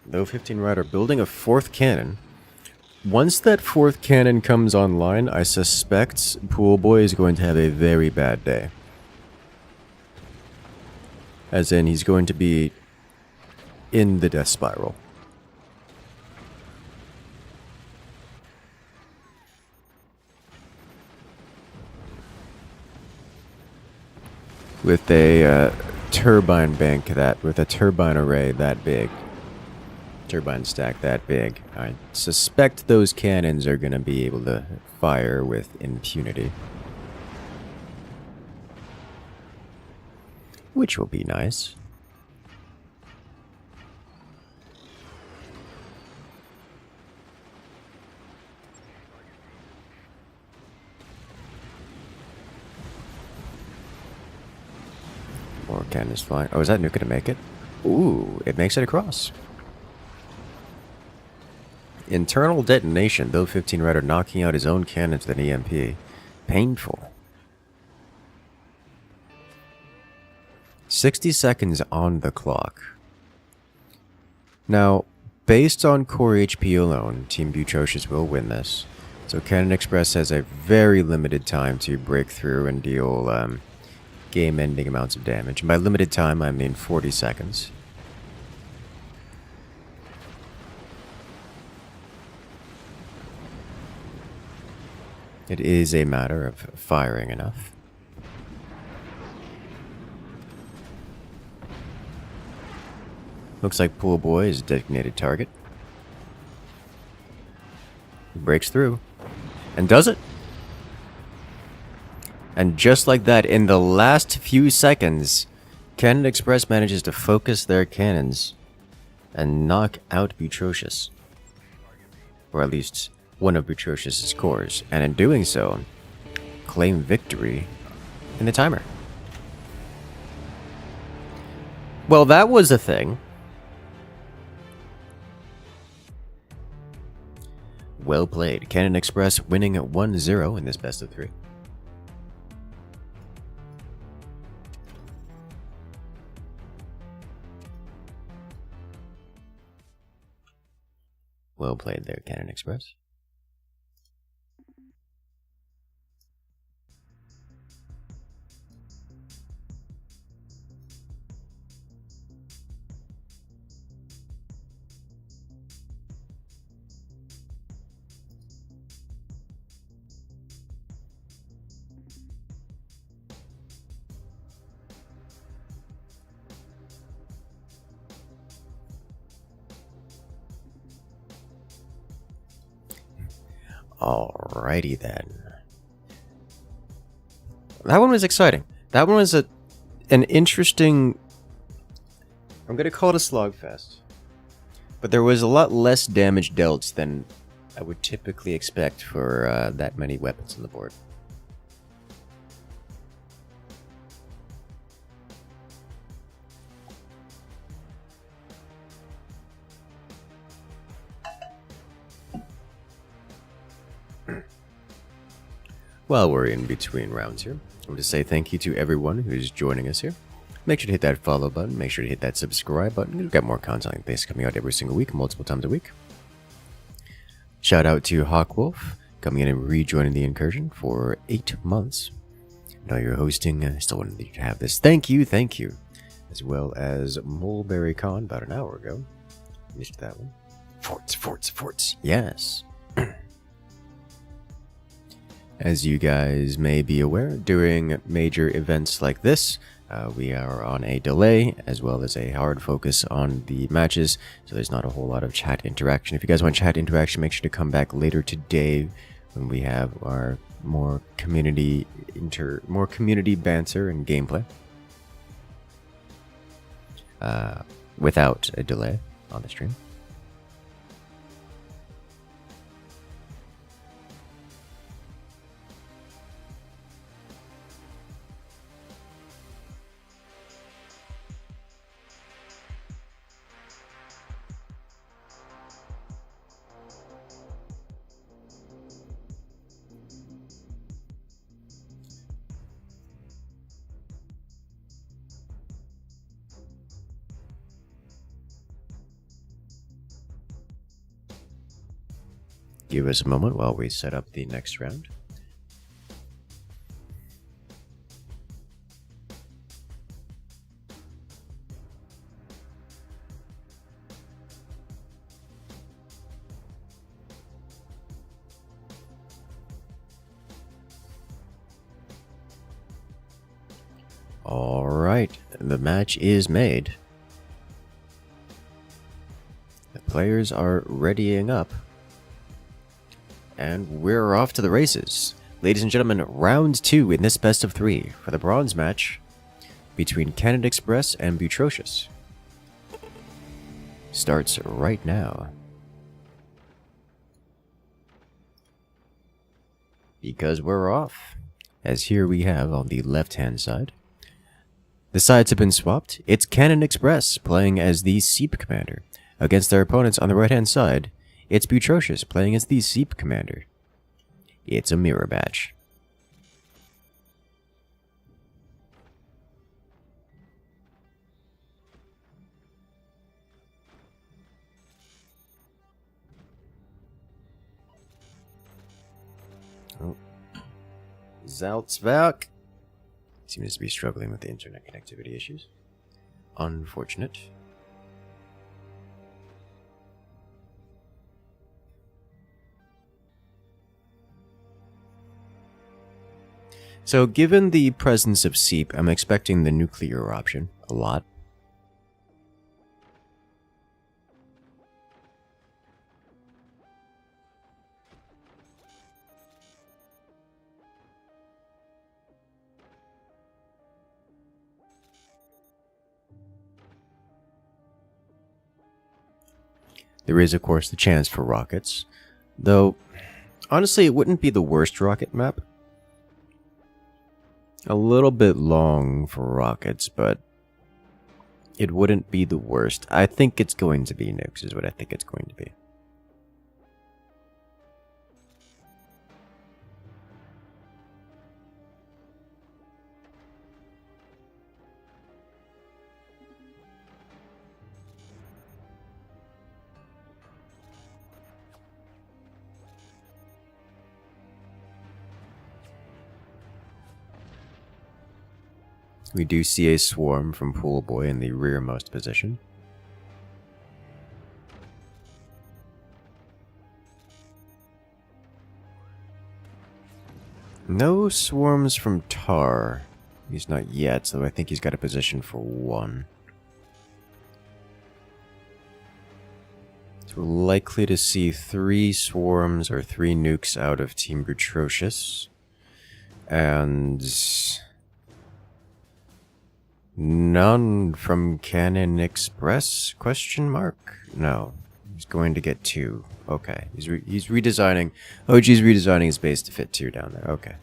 Though 15 Rider building a fourth cannon, Once that 4th cannon comes online, I suspect Pool Boy is going to have a very bad day. As in, he's going to be in the death spiral. With a turbine bank with a turbine array that big. Turbine stack that big. I suspect those cannons are going to be able to fire with impunity. Which will be nice. More cannons flying. Oh, is that Nuke gonna make it? Ooh, it makes it across. Internal detonation, though 15 Rider knocking out his own cannons with an EMP. Painful. 60 seconds on the clock. Now, based on core HP alone, Team Butrocious will win this. So Cannon Express has a very limited time to break through and deal game-ending amounts of damage. And by limited time, I mean 40 seconds. It is a matter of firing enough. Looks like Pool Boy is a designated target. He breaks through. And does it? And just like that, in the last few seconds, Cannon Express manages to focus their cannons and knock out Butrocious. Or at least one of Butrocious' cores. And in doing so, claim victory in the timer. Well, that was a thing. Well played. Cannon Express winning at 1-0 in this best of 3. Well played there, Cannon Express. Alrighty then. That one was exciting. That one was an interesting... I'm gonna call it a slogfest. But there was a lot less damage dealt than I would typically expect for that many weapons on the board. While we're in between rounds here, I want to say thank you to everyone who's joining us here. Make sure to hit that follow button, make sure to hit that subscribe button. We've got more content like this coming out every single week, multiple times a week. Shout out to Hawkwolf, coming in and rejoining the incursion for 8 months. Now you're hosting, I still wanted to have this. Thank you. As well as Mulberry Con about an hour ago. Missed that one. Forts. Yes. As you guys may be aware, during major events like this, we are on a delay, as well as a hard focus on the matches, so there's not a whole lot of chat interaction. If you guys want chat interaction, make sure to come back later today when we have our more community banter and gameplay. Without a delay on the stream. Give us a moment while we set up the next round. Alright, the match is made. The players are readying up. And we're off to the races. Ladies and gentlemen, round 2 in this best of 3 for the bronze match between Cannon Express and Butrocious. Starts right now. Because we're off. As here we have on the left-hand side. The sides have been swapped. It's Cannon Express playing as the Seep Commander. Against their opponents on the right-hand side, it's Butrocious playing as the Seep Commander. It's a mirror match. Oh. Zaltzvak seems to be struggling with the internet connectivity issues. Unfortunate. So, given the presence of Seep, I'm expecting the nuclear option a lot. There is, of course, the chance for rockets, though, honestly, it wouldn't be the worst rocket map. A little bit long for rockets, but it wouldn't be the worst. I think it's going to be nukes, is what I think it's going to be. We do see a swarm from Pool Boy in the rearmost position. No swarms from Tar. He's not yet, so I think he's got a position for 1. So we're likely to see 3 swarms or 3 nukes out of Team Butrocious. And none from Cannon Express? Question mark? No. He's going to get 2. Okay. He's redesigning. OG's redesigning his base to fit 2 down there. Okay.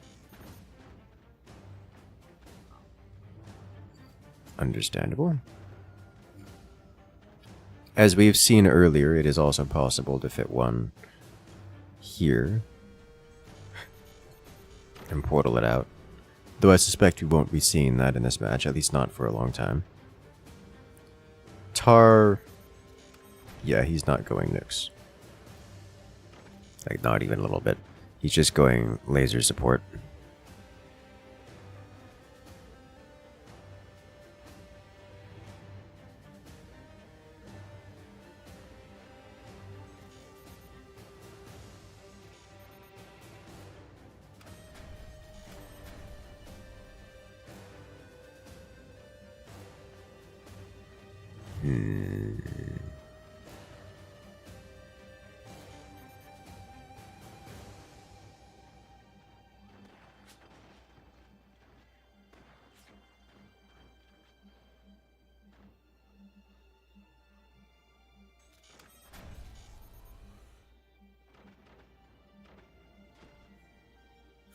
Understandable. As we've seen earlier, it is also possible to fit 1 here and portal it out. Though I suspect we won't be seeing that in this match, at least not for a long time. Tar... yeah, he's not going nukes. Like, not even a little bit. He's just going laser support.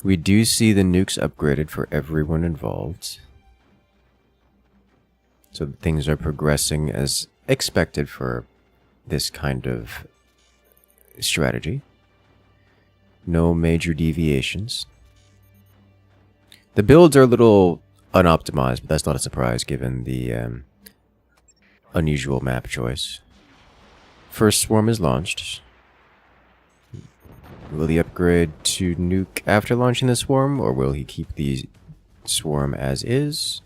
We do see the nukes upgraded for everyone involved. So things are progressing as expected for this kind of strategy. No major deviations. The builds are a little unoptimized, but that's not a surprise given the unusual map choice. First swarm is launched. Will he upgrade to Nuke after launching the swarm, or will he keep the swarm as is?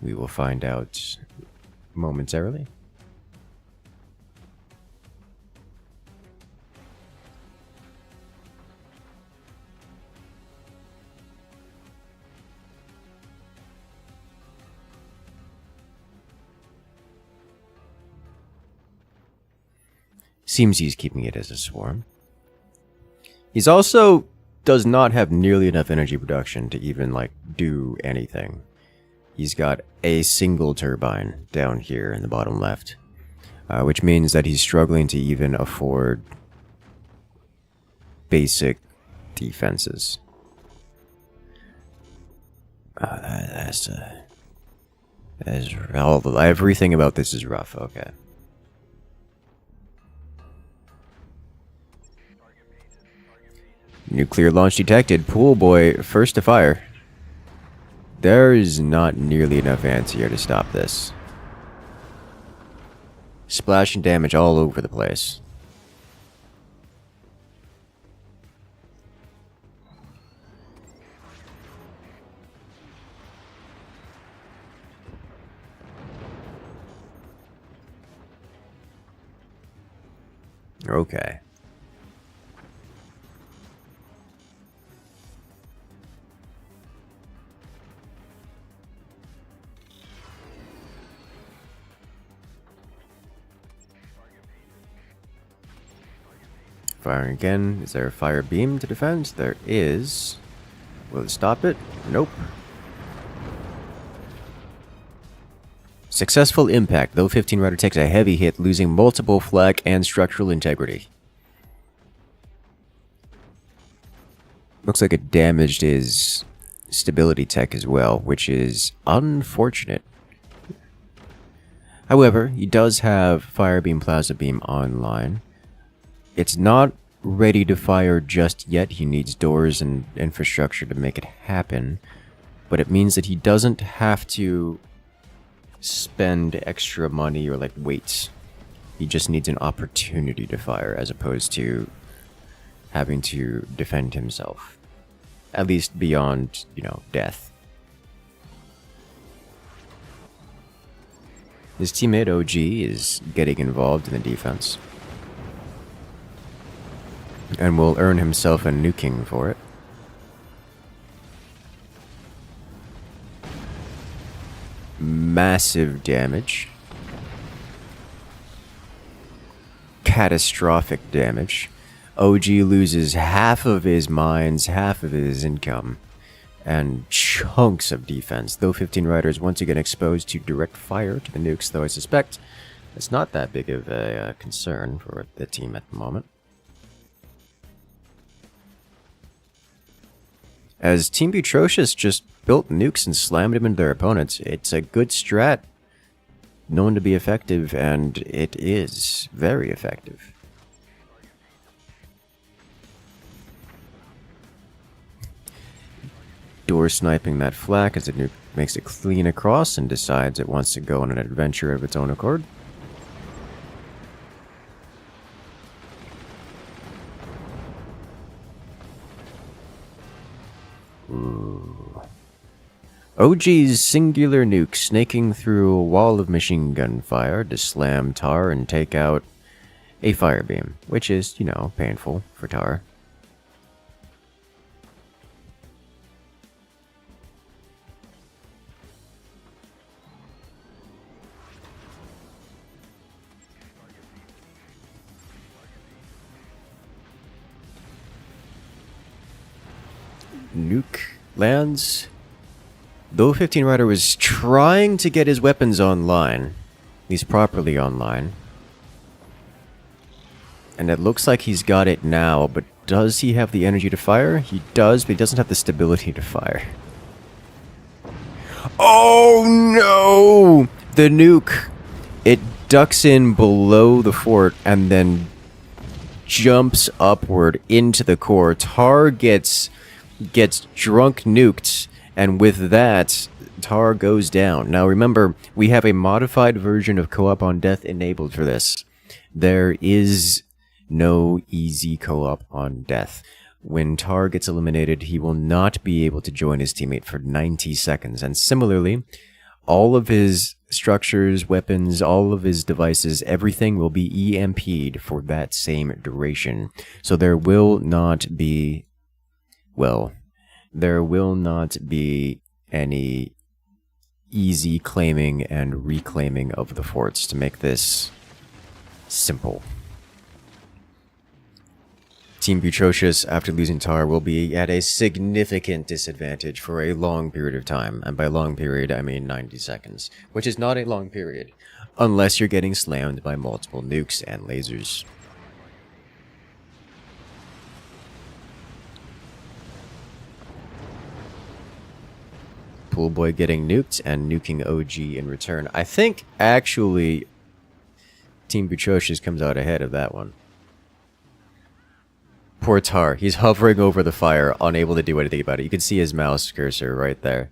We will find out momentarily. Seems he's keeping it as a swarm. He's also does not have nearly enough energy production to even, like, do anything. He's got a single turbine down here in the bottom left, which means that he's struggling to even afford basic defenses. Everything about this is rough. Okay. Nuclear launch detected. Pool boy first to fire. There is not nearly enough ants here to stop this. Splashing damage all over the place. Okay. Firing again. Is there a fire beam to defend? There is. Will it stop it? Nope. Successful impact, though 15 Rider takes a heavy hit, losing multiple flak and structural integrity. Looks like it damaged his stability tech as well, which is unfortunate. However, he does have Fire Beam, Plasma Beam online. It's not ready to fire just yet. He needs doors and infrastructure to make it happen. But it means that he doesn't have to spend extra money or, like, wait. He just needs an opportunity to fire as opposed to having to defend himself. At least beyond, you know, death. His teammate OG is getting involved in the defense. And will earn himself a nuking for it. Massive damage. Catastrophic damage. OG loses half of his mines, half of his income, and chunks of defense. Though 15 Riders once again exposed to direct fire to the nukes, though I suspect it's not that big of a concern for the team at the moment. As Team Butrocious just built nukes and slammed them into their opponents, it's a good strat, known to be effective, and it is very effective. Door sniping that flak as the nuke makes it clean across and decides it wants to go on an adventure of its own accord. Ooh. OG's singular nuke snaking through a wall of machine gun fire to slam Tar and take out a fire beam, which is, you know, painful for Tar. Nuke lands. Though 15 Rider was trying to get his weapons online, he's properly online. And it looks like he's got it now, but does he have the energy to fire? He does, but he doesn't have the stability to fire. Oh no! The nuke! It ducks in below the fort and then jumps upward into the core. Tar gets drunk nuked, and with that, Tar goes down. Now remember, we have a modified version of co-op on death enabled for this. There is no easy co-op on death. When Tar gets eliminated, he will not be able to join his teammate for 90 seconds. And similarly, all of his structures, weapons, all of his devices, everything will be EMP'd for that same duration. So there will not be, well, there will not be any easy claiming and reclaiming of the forts to make this simple. Team Butrocious, after losing Tar, will be at a significant disadvantage for a long period of time. And by long period, I mean 90 seconds, which is not a long period, unless you're getting slammed by multiple nukes and lasers. Pool Boy getting nuked and nuking OG in return. I think, actually, Team Butrocious comes out ahead of that one. Poor Tar. He's hovering over the fire, unable to do anything about it. You can see his mouse cursor right there.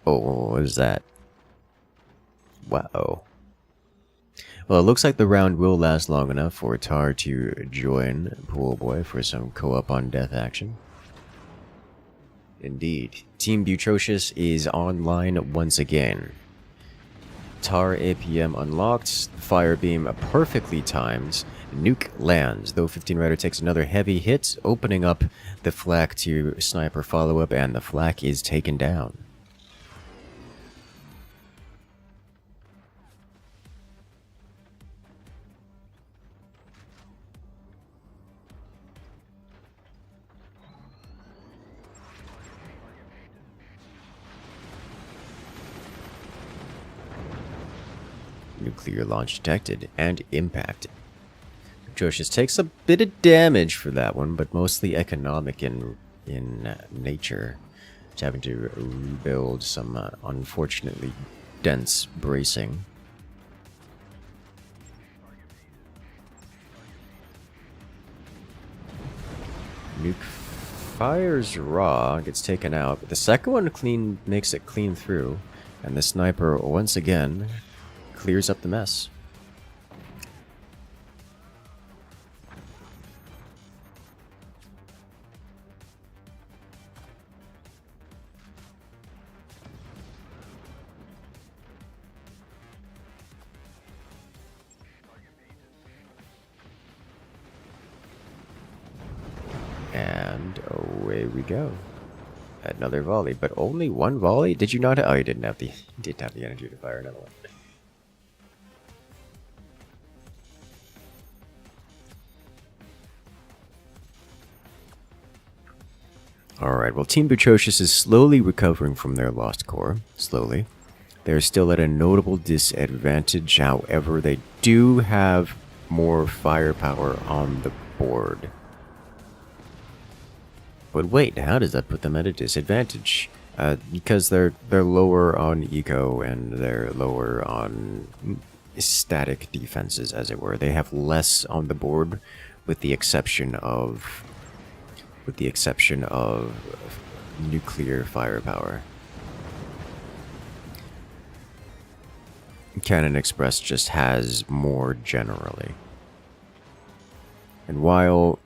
Oh, what is that? Wow. Well, it looks like the round will last long enough for Tar to join Pool Boy for some co-op on death action. Indeed. Team Butrocious is online once again. Tar APM unlocked, Fire Beam perfectly timed, Nuke lands, though 15 Rider takes another heavy hit, opening up the flak to sniper follow-up, and the flak is taken down. Nuclear launch detected and impacted. Butrocious takes a bit of damage for that one, but mostly economic in nature. It's having to rebuild some unfortunately dense bracing. Nuke fires raw, gets taken out, but the second one makes it clean through, and the sniper once again clears up the mess. And away we go. Another volley, but only one volley? Did you not? Oh, you didn't have the energy to fire another one. Alright, well, Team Butrocious is slowly recovering from their lost core. Slowly. They're still at a notable disadvantage, however, they do have more firepower on the board. But wait, how does that put them at a disadvantage? Because they're lower on eco and they're lower on static defenses, as it were. They have less on the board, with the exception of nuclear firepower. Cannon Express just has more generally. And while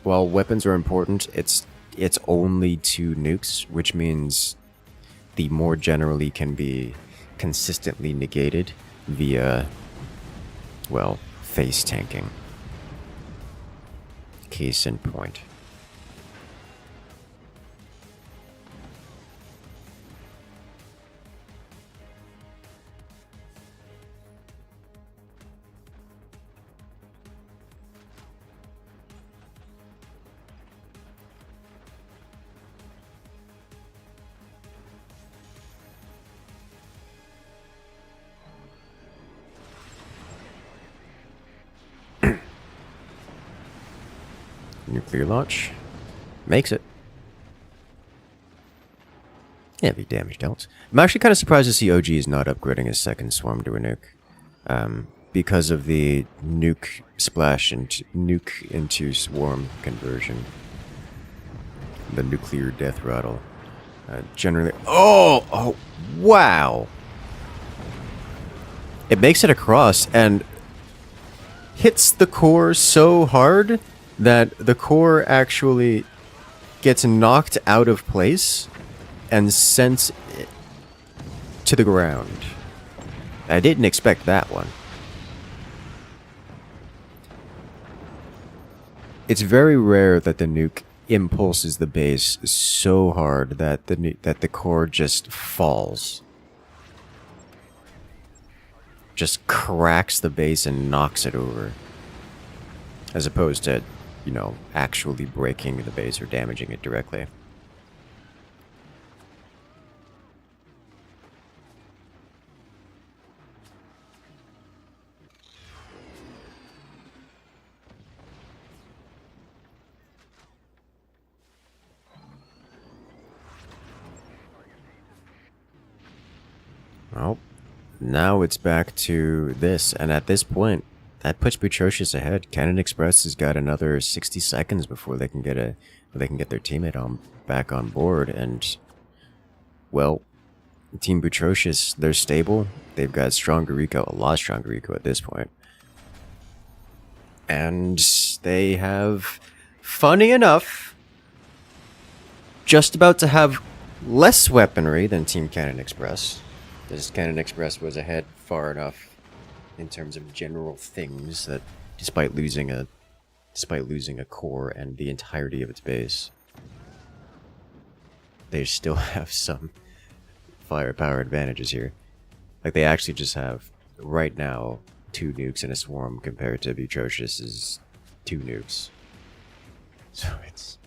weapons are important, it's only 2 nukes, which means the more generally can be consistently negated via, well, face tanking. Case in point. Nuclear launch. Makes it. Heavy damage dealt. I'm actually kind of surprised to see OG is not upgrading his second swarm to a nuke. Because of the nuke splash and nuke into swarm conversion. The nuclear death rattle. Generally... Oh, wow! It makes it across and hits the core so hard that the core actually gets knocked out of place and sent to the ground. I didn't expect that one. It's very rare that the nuke impulses the base so hard that the core just falls. Just cracks the base and knocks it over. As opposed to, you know, actually breaking the base or damaging it directly. Well, now it's back to this, and at this point, that puts Butrocious ahead. Cannon Express has got another 60 seconds before they can get their teammate back on board, and well, Team Butrocious, they're stable. They've got stronger eco, a lot stronger eco at this point, and they have, funny enough, just about to have less weaponry than Team Cannon Express. This Cannon Express was ahead far enough in terms of general things that despite losing a core and the entirety of its base, they still have some firepower advantages here. Like, they actually just have, right now, 2 nukes in a swarm compared to Butrocious's 2 nukes. So it's...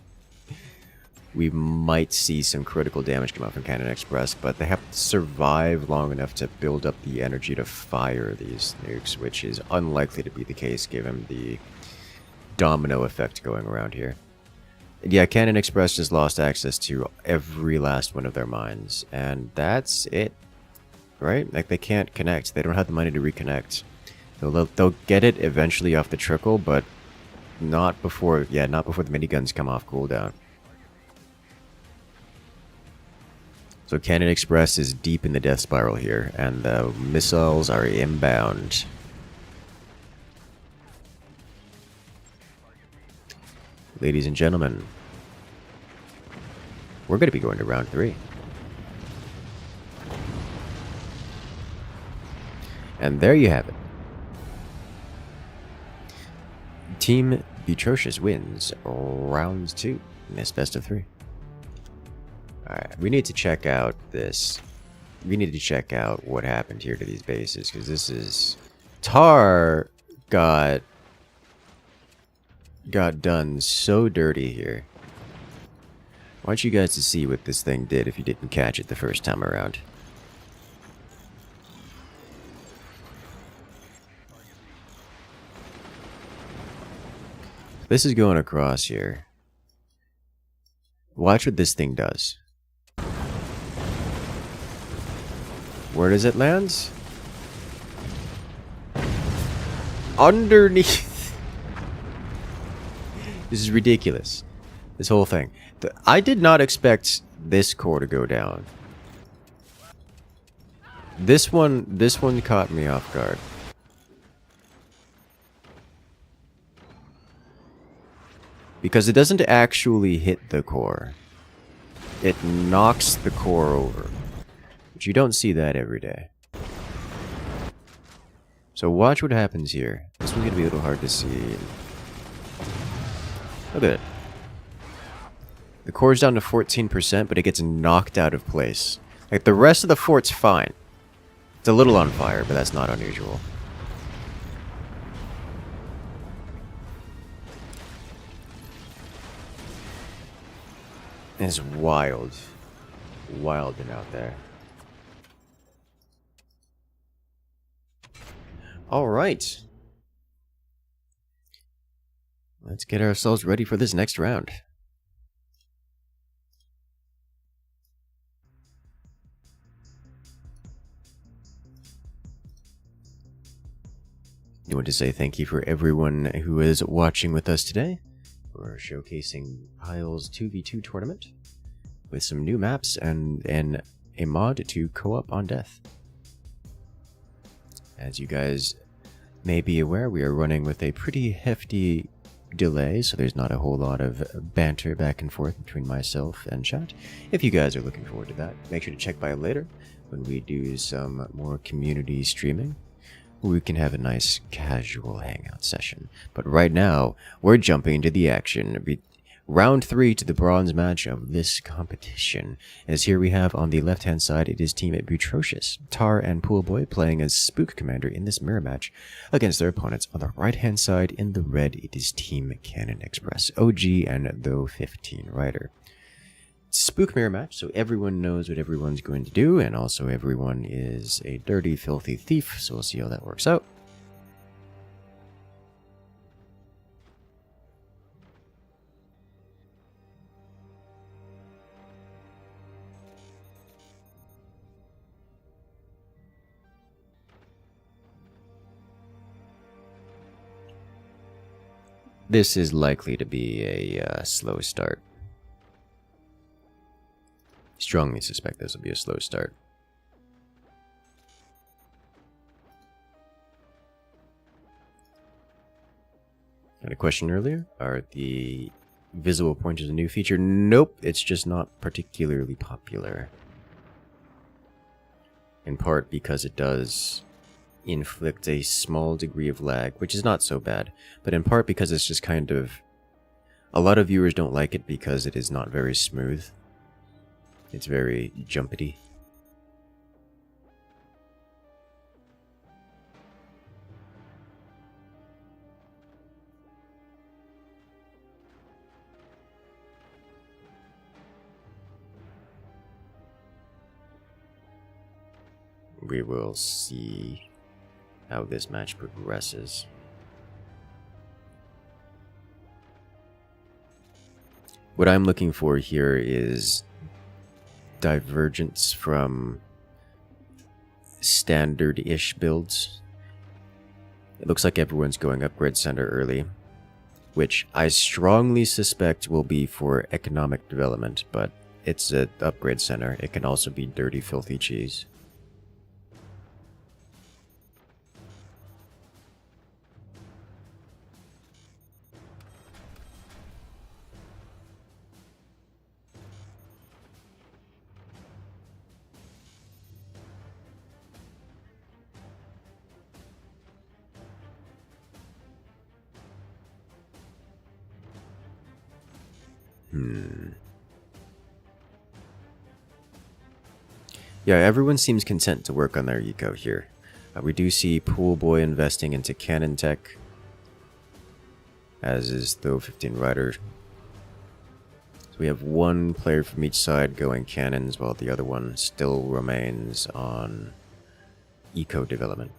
we might see some critical damage come out from Cannon Express, but they have to survive long enough to build up the energy to fire these nukes, which is unlikely to be the case given the domino effect going around here. Yeah, Cannon Express just lost access to every last one of their mines, and that's it, right? Like, they can't connect. They don't have the money to reconnect. They'll get it eventually off the trickle, but not before, not before the miniguns come off cooldown. So Cannon Express is deep in the death spiral here, and the missiles are inbound. Ladies and gentlemen, we're going to be going to round 3. And there you have it. Team Butrocious wins round 2 in this best of 3. Alright, we need to check out this. We need to check out what happened here to these bases, because this is... Tar got done so dirty here. I want you guys to see what this thing did if you didn't catch it the first time around. This is going across here. Watch what this thing does. Where does it land? Underneath. This is ridiculous. This whole thing. I did not expect this core to go down. This one caught me off guard. Because it doesn't actually hit the core. It knocks the core over. But you don't see that every day. So watch what happens here. This one's gonna be a little hard to see. Look at it. The core's down to 14%, but it gets knocked out of place. Like, the rest of the fort's fine. It's a little on fire, but that's not unusual. It's wild. Wilding out there. Alright. Let's get ourselves ready for this next round. I want to say thank you for everyone who is watching with us today. We're showcasing Pile's 2v2 tournament with some new maps and a mod to co-op on death. As you guys may be aware, we are running with a pretty hefty delay, so there's not a whole lot of banter back and forth between myself and chat. If you guys are looking forward to that, make sure to check by later when we do some more community streaming. We can have a nice casual hangout session. But right now, we're jumping into the action. Round 3 to the bronze match of this competition. As here we have on the left-hand side, it is Team Butrocious, Tar and Poolboy playing as Spook Commander in this mirror match against their opponents. On the right-hand side, in the red, it is Team Cannon Express, OG and Though 15 Rider. Spook mirror match, so everyone knows what everyone's going to do, and also everyone is a dirty, filthy thief, so we'll see how that works out. This is likely to be a slow start. Strongly suspect this will be a slow start. Had a question earlier. Are the visible pointers a new feature? Nope, it's just not particularly popular. In part because it does inflict a small degree of lag, which is not so bad, but in part because it's just kind of... A lot of viewers don't like it because it is not very smooth. It's very jumpity. We will see how this match progresses. What I'm looking for here is divergence from standard-ish builds. It looks like everyone's going upgrade center early, which I strongly suspect will be for economic development, but it's an upgrade center. It can also be dirty, filthy cheese. Yeah, everyone seems content to work on their eco here. We do see Poolboy investing into cannon tech, as is Though 15 Rider. So we have one player from each side going cannons, while the other one still remains on eco development.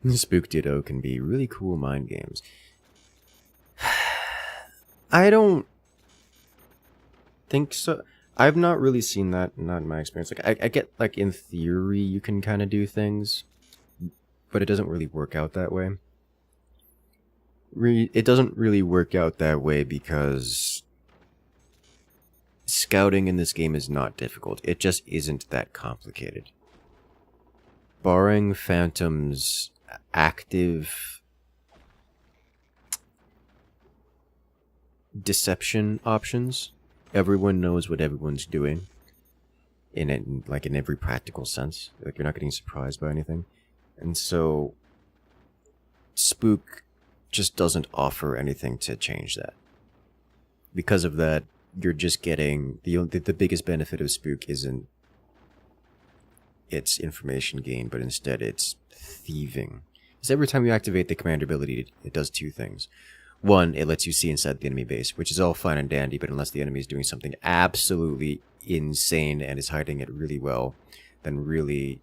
Spook Ditto can be really cool mind games. I don't think so. I've not really seen that, not in my experience. Like, I get, like, in theory, you can kind of do things, but it doesn't really work out that way. It doesn't really work out that way because scouting in this game is not difficult. It just isn't that complicated. Barring Phantom's active deception options, everyone knows what everyone's doing in it, like in every practical sense. Like, you're not getting surprised by anything. And so Spook just doesn't offer anything to change that. Because of that, you're just getting the biggest benefit of Spook isn't its information gain, but instead it's thieving. Because every time you activate the command ability, it does two things. One, it lets you see inside the enemy base, which is all fine and dandy, but unless the enemy is doing something absolutely insane and is hiding it really well, then really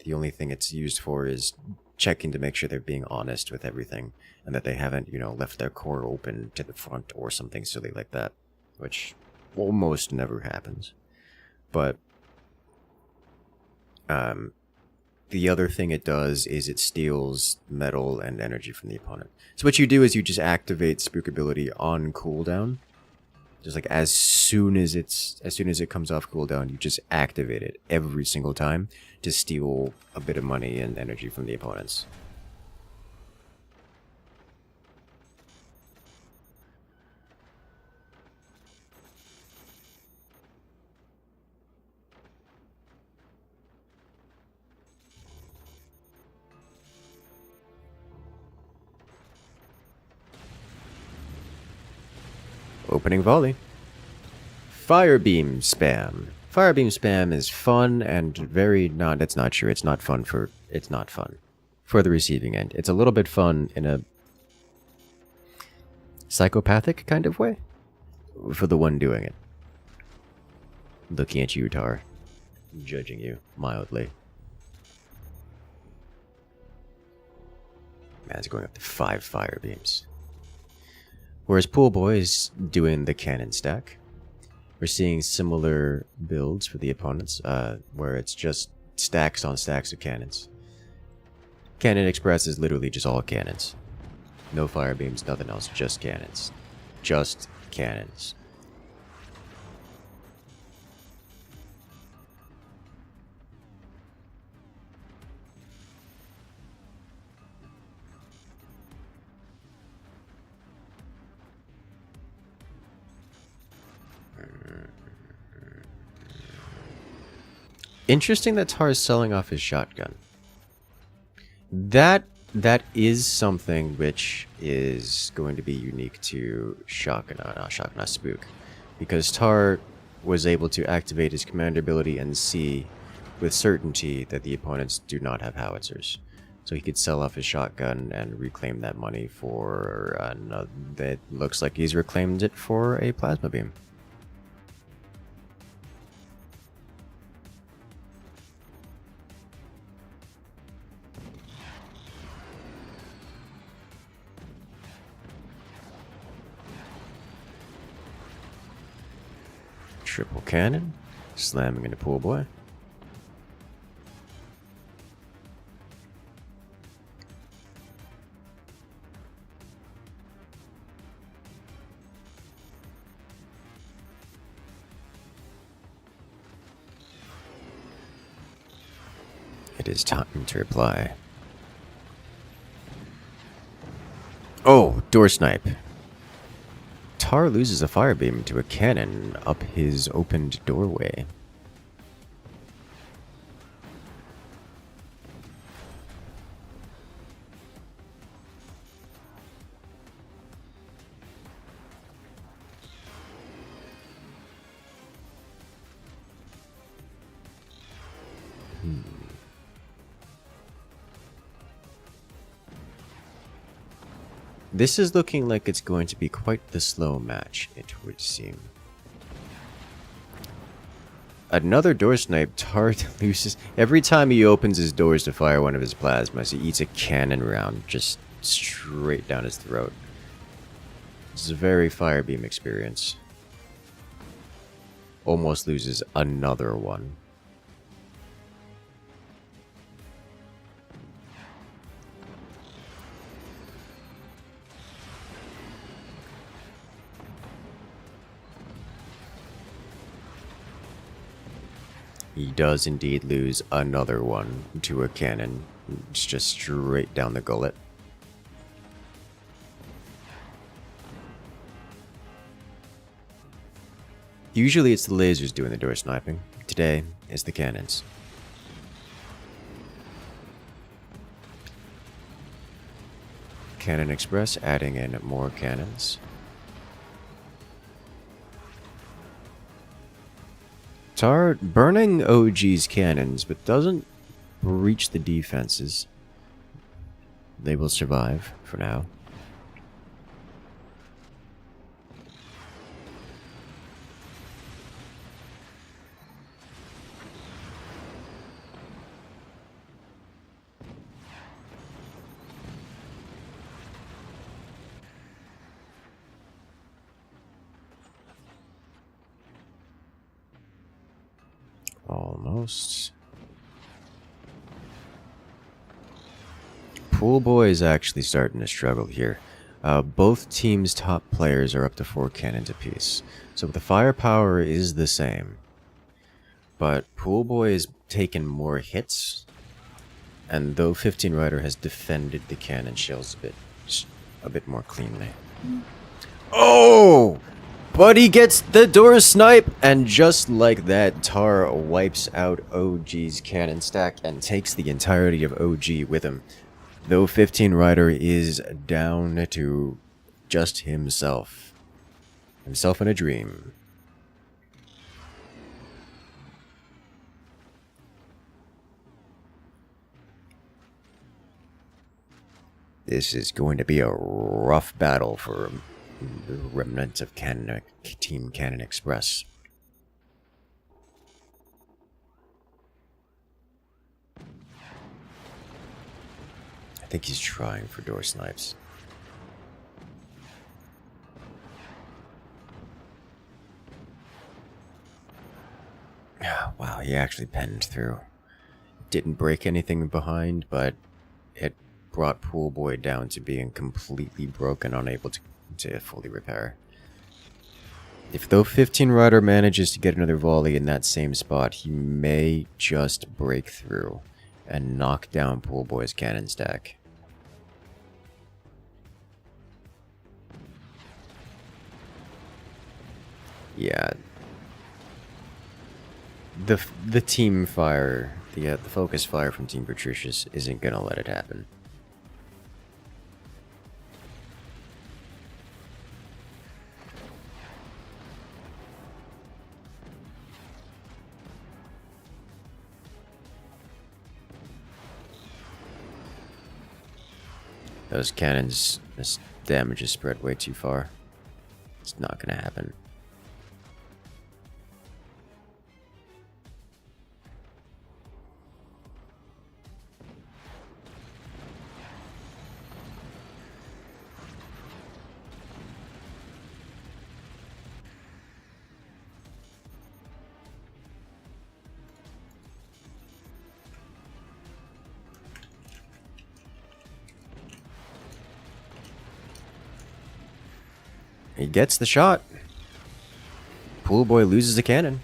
the only thing it's used for is checking to make sure they're being honest with everything and that they haven't, you know, left their core open to the front or something silly like that, which almost never happens. But the other thing it does is it steals metal and energy from the opponent. So what you do is you just activate Spook ability on cooldown. Just like as soon as it comes off cooldown, you just activate it every single time to steal a bit of money and energy from the opponents. Opening volley. Firebeam spam. Firebeam spam is fun and very not. That's not true. It's not fun for. It's not fun for the receiving end. It's a little bit fun in a psychopathic kind of way for the one doing it. Looking at you, Tar, judging you mildly. Man's going up to 5 fire beams. Whereas Pool Boy is doing the cannon stack. We're seeing similar builds for the opponents, where it's just stacks on stacks of cannons. Cannon Express is literally just all cannons. No fire beams, nothing else, just cannons. Just cannons. Interesting that Tar is selling off his shotgun. That is something which is going to be unique to Spook. Because Tar was able to activate his commander ability and see with certainty that the opponents do not have howitzers. So he could sell off his shotgun and reclaim that money for that looks like he's reclaimed it for a plasma beam. Triple cannon, slamming into Pool Boy. It is time to reply. Oh, door snipe. Tar loses a fire beam to a cannon up his opened doorway. This is looking like it's going to be quite the slow match, it would seem. Another door snipe. Tar loses. Every time he opens his doors to fire one of his plasmas, he eats a cannon round just straight down his throat. This is a very firebeam experience. Almost loses another one. He does indeed lose another one to a cannon. It's just straight down the gullet. Usually it's the lasers doing the door sniping. Today, it's the cannons. Cannon Express adding in more cannons. Tar burning OG's cannons, but doesn't breach the defenses. They will survive for now. Almost. Pool Boy is actually starting to struggle here. Both teams' top players are up to 4 cannons apiece, so the firepower is the same. But Pool Boy is taking more hits, and though 15 Rider has defended the cannon shells a bit more cleanly. Oh! But he gets the door snipe, and just like that, Tar wipes out OG's cannon stack and takes the entirety of OG with him. Though 15 Rider is down to just himself. Himself in a dream. This is going to be a rough battle for the remnants of Team Cannon Express. I think he's trying for door snipes. Wow, he actually penned through. Didn't break anything behind, but it brought Pool Boy down to being completely broken, unable to fully repair. If though 15 Rider manages to get another volley in that same spot, he may just break through and knock down Pool Boy's cannon stack. Yeah. The team fire, the focus fire from Team Patricius isn't gonna let it happen. Those cannons, this damage is spread way too far. It's not gonna happen. He gets the shot. Pool Boy loses a cannon.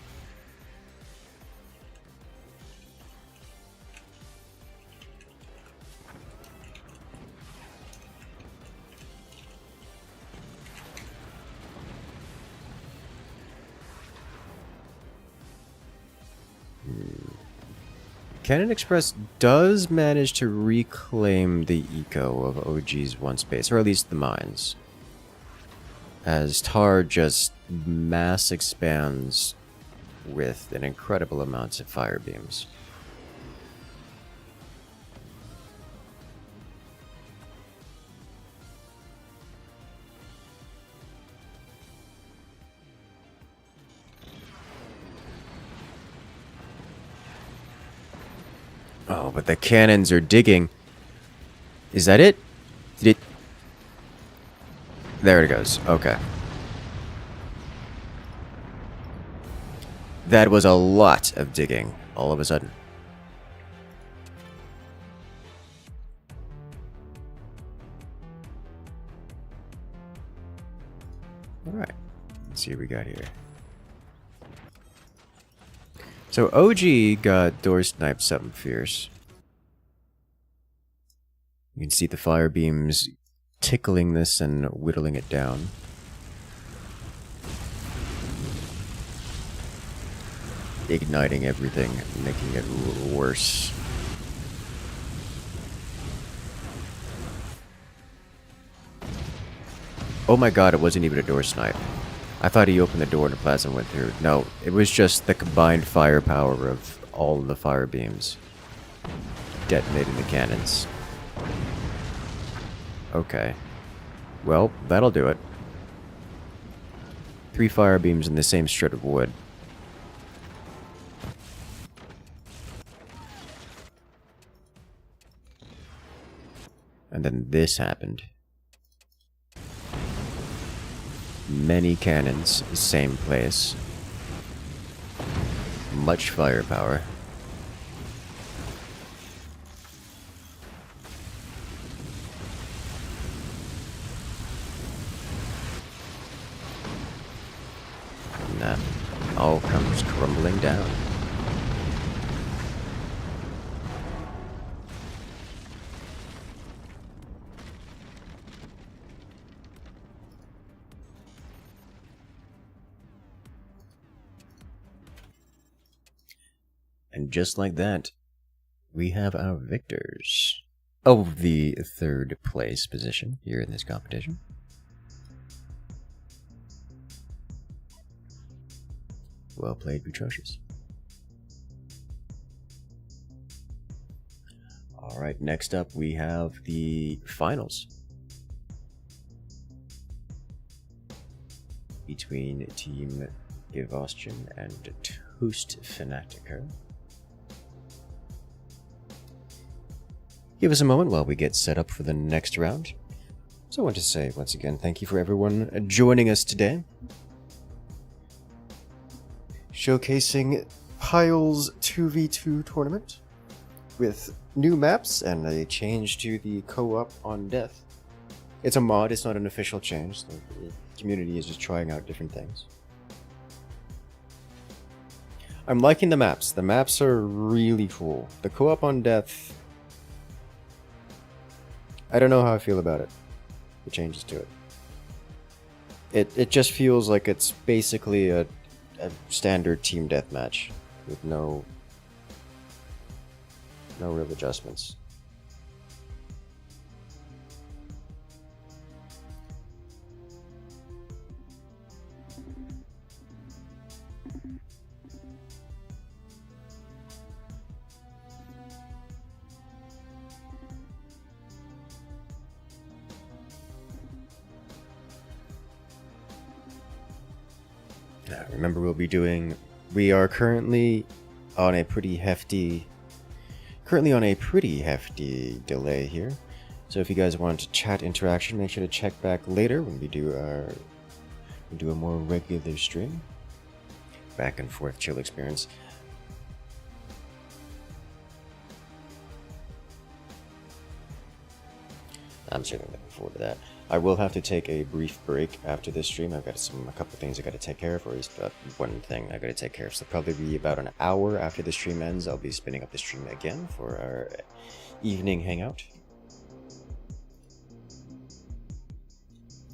Cannon Express does manage to reclaim the eco of OG's one space, or at least the mines, as Tar just mass expands with an incredible amount of fire beams. Oh, but the cannons are digging. Is that it? Did it... There it goes. Okay. That was a lot of digging, all of a sudden. Alright. Let's see what we got here. So OG got door sniped something fierce. You can see the fire beams tickling this and whittling it down. Igniting everything, making it worse. Oh my god, it wasn't even a door snipe. I thought he opened the door and the plasma went through. No, it was just the combined firepower of all the fire beams detonating the cannons. Okay. Well, that'll do it. 3 fire beams in the same strip of wood. And then this happened. Many cannons, same place. Much firepower. And that all comes crumbling down. And just like that, we have our victors of the 3rd place position here in this competition. Well played, Butrocious. Alright, next up we have the finals between Team Gastian and Toast Fanatiker. Give us a moment while we get set up for the next round. So I want to say once again, thank you for everyone joining us today. Showcasing Pyle's 2v2 tournament with new maps and a change to the co-op on death. It's a mod, it's not an official change. The community is just trying out different things. I'm liking the maps. The maps are really cool. The co-op on death, I don't know how I feel about it. The changes to it. It just feels like it's basically a standard team deathmatch with no real adjustments. Remember, we are currently on a pretty hefty delay here. So if you guys want chat interaction, make sure to check back later when we do a more regular stream. Back and forth chill experience. I'm certainly looking forward to that. I will have to take a brief break after this stream. I've got a couple things I got to take care of, or at least one thing I got to take care of. So probably be about an hour after the stream ends. I'll be spinning up the stream again for our evening hangout.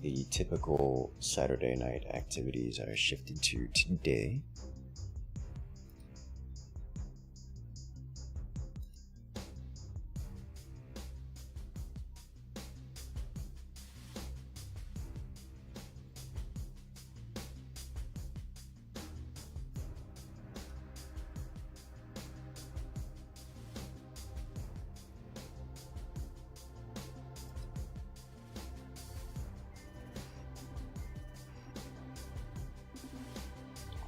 The typical Saturday night activities are shifted to today.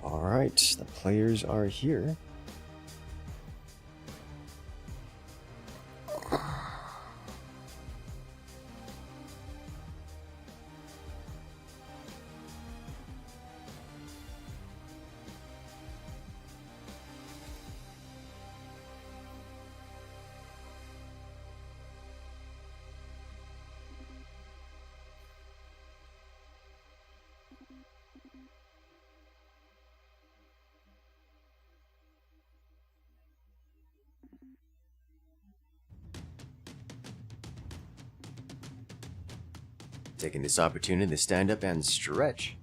Alright, the players are here. Taking this opportunity to stand up and stretch.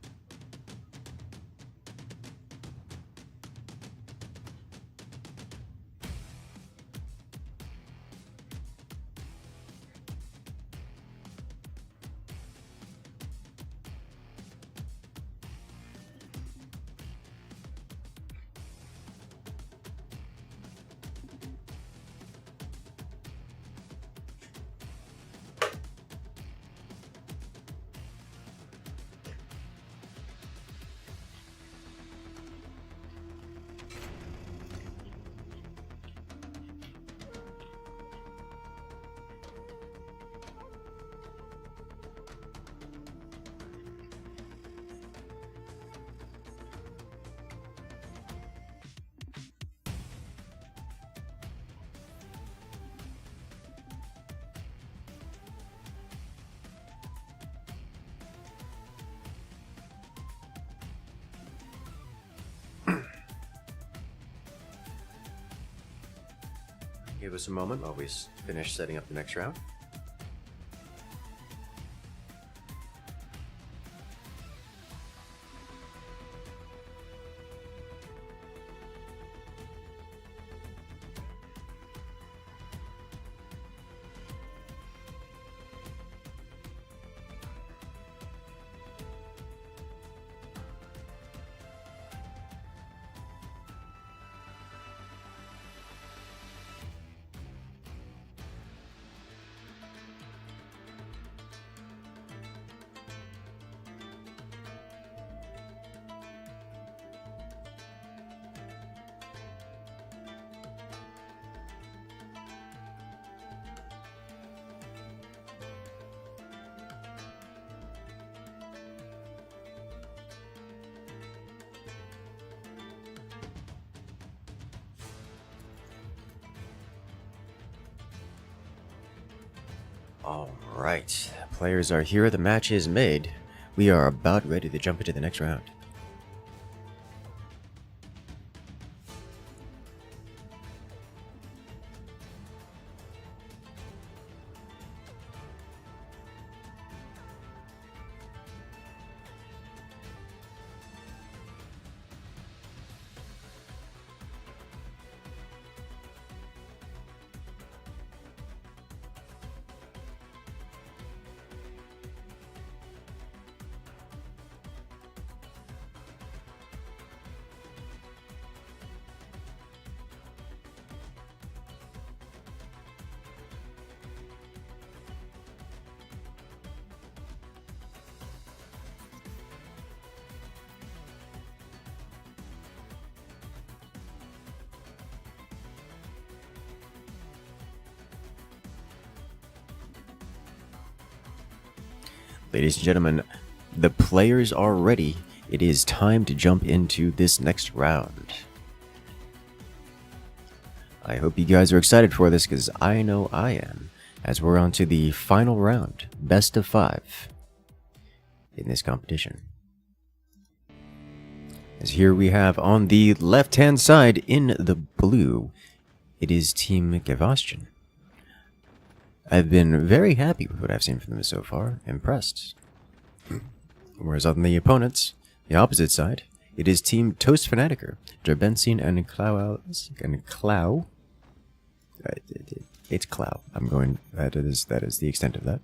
Give us a moment while we finish setting up the next round. Alright, players are here, the match is made. We are about ready to jump into the next round. Ladies and gentlemen, the players are ready. It is time to jump into this next round. I hope you guys are excited for this, because I know I am, as we're on to the final round, best of 5 in this competition. As here we have on the left-hand side in the blue, it is Team Gastian. I've been very happy with what I've seen from them so far, impressed. Whereas on the opponents, the opposite side, it is Team Toast Fanatiker, Derbensian and Clow. It's Clow. I'm going. That is the extent of that.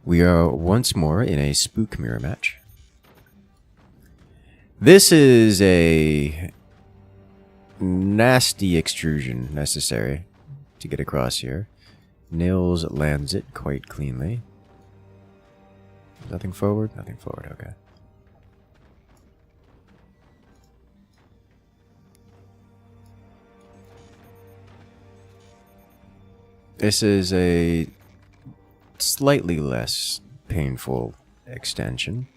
We are once more in a spook mirror match. This is a nasty extrusion necessary to get across here. Nails lands it quite cleanly. Nothing forward? Nothing forward, okay. This is a slightly less painful extension.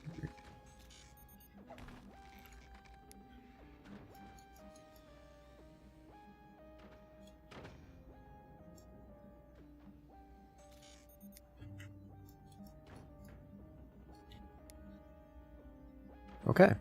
Okay.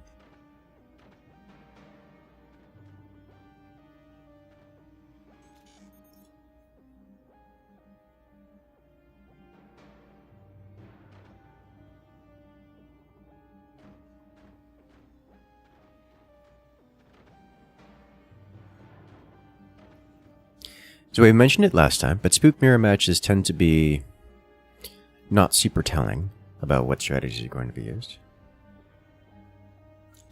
So we mentioned it last time, but Spook Mirror matches tend to be not super telling about what strategies are going to be used.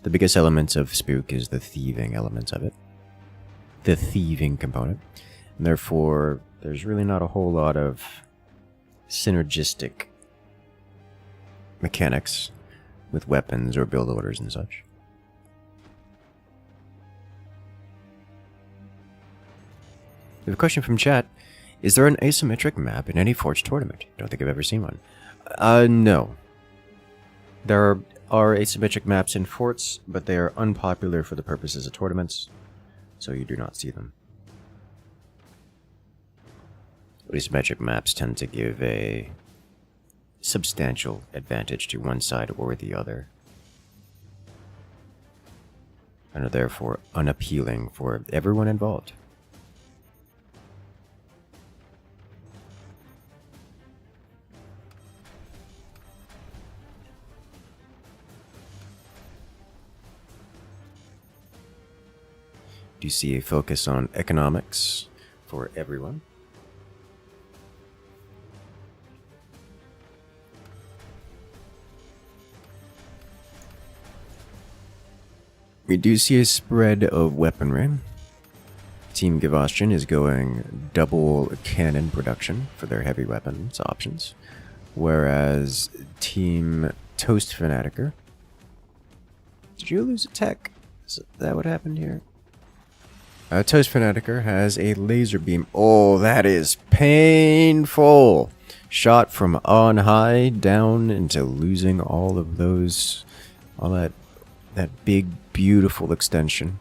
The biggest element of Spook is the thieving element of it. The thieving component. And therefore, there's really not a whole lot of synergistic mechanics with weapons or build orders and such. We have a question from chat. Is there an asymmetric map in any Forged tournament? Don't think I've ever seen one. No. There are asymmetric maps in forts, but they are unpopular for the purposes of tournaments, so you do not see them. Asymmetric maps tend to give a substantial advantage to one side or the other, and are therefore unappealing for everyone involved. Do you see a focus on economics for everyone? We do see a spread of weaponry. Team Gastian is going double cannon production for their heavy weapons options, whereas Team Toast Fanatiker... Did you lose a tech? Is that what happened here? Toast Fanatiker has a laser beam. Oh, that is painful! Shot from on high down into losing all of those... all that big, beautiful extension.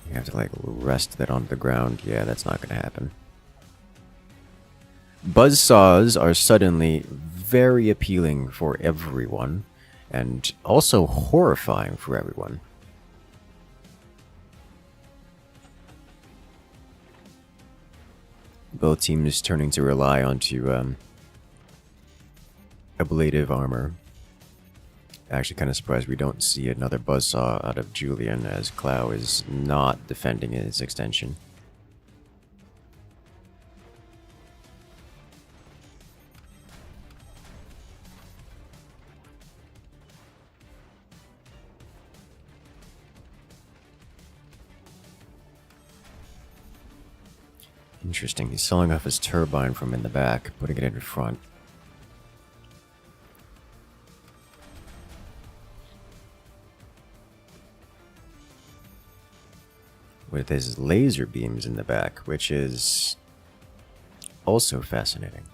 You have to, like, rest that onto the ground. Yeah, that's not going to happen. Buzzsaws are suddenly very appealing for everyone, and also horrifying for everyone. Both teams turning to rely onto ablative armor. Actually kind of surprised we don't see another buzzsaw out of Julian, as Clow is not defending his extension. Interesting, he's selling off his turbine from in the back, putting it in front. With his laser beams in the back, which is also fascinating.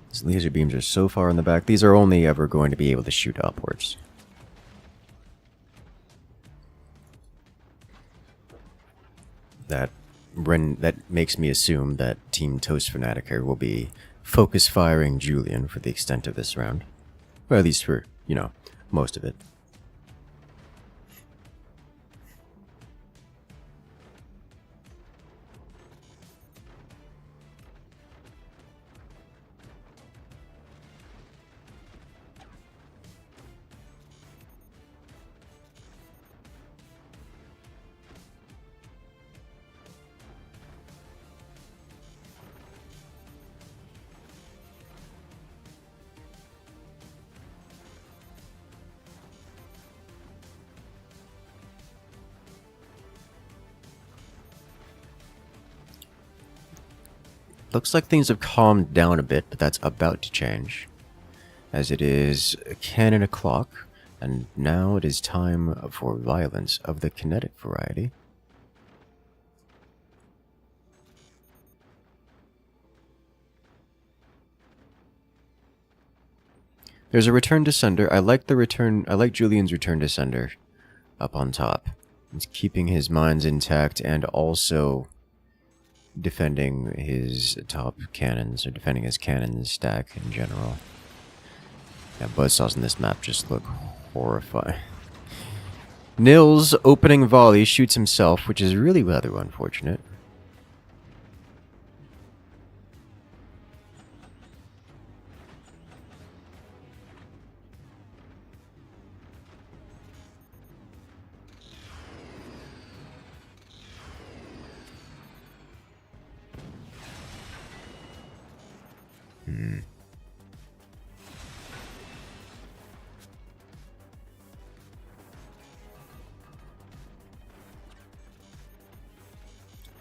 His laser beams are so far in the back, these are only ever going to be able to shoot upwards. That makes me assume that Team Toast Fanatiker will be focus firing Julian for the extent of this round. Or at least for, you know, most of it. Looks like things have calmed down a bit, but that's about to change. As it is cannon o'clock, and now it is time for violence of the kinetic variety. There's a return to sender. I like Julian's return to sender up on top. It's keeping his mines intact and also defending his top cannons, or defending his cannon stack in general. Yeah, buzzsaws in this map just look horrifying. Nils opening volley shoots himself, which is really rather unfortunate.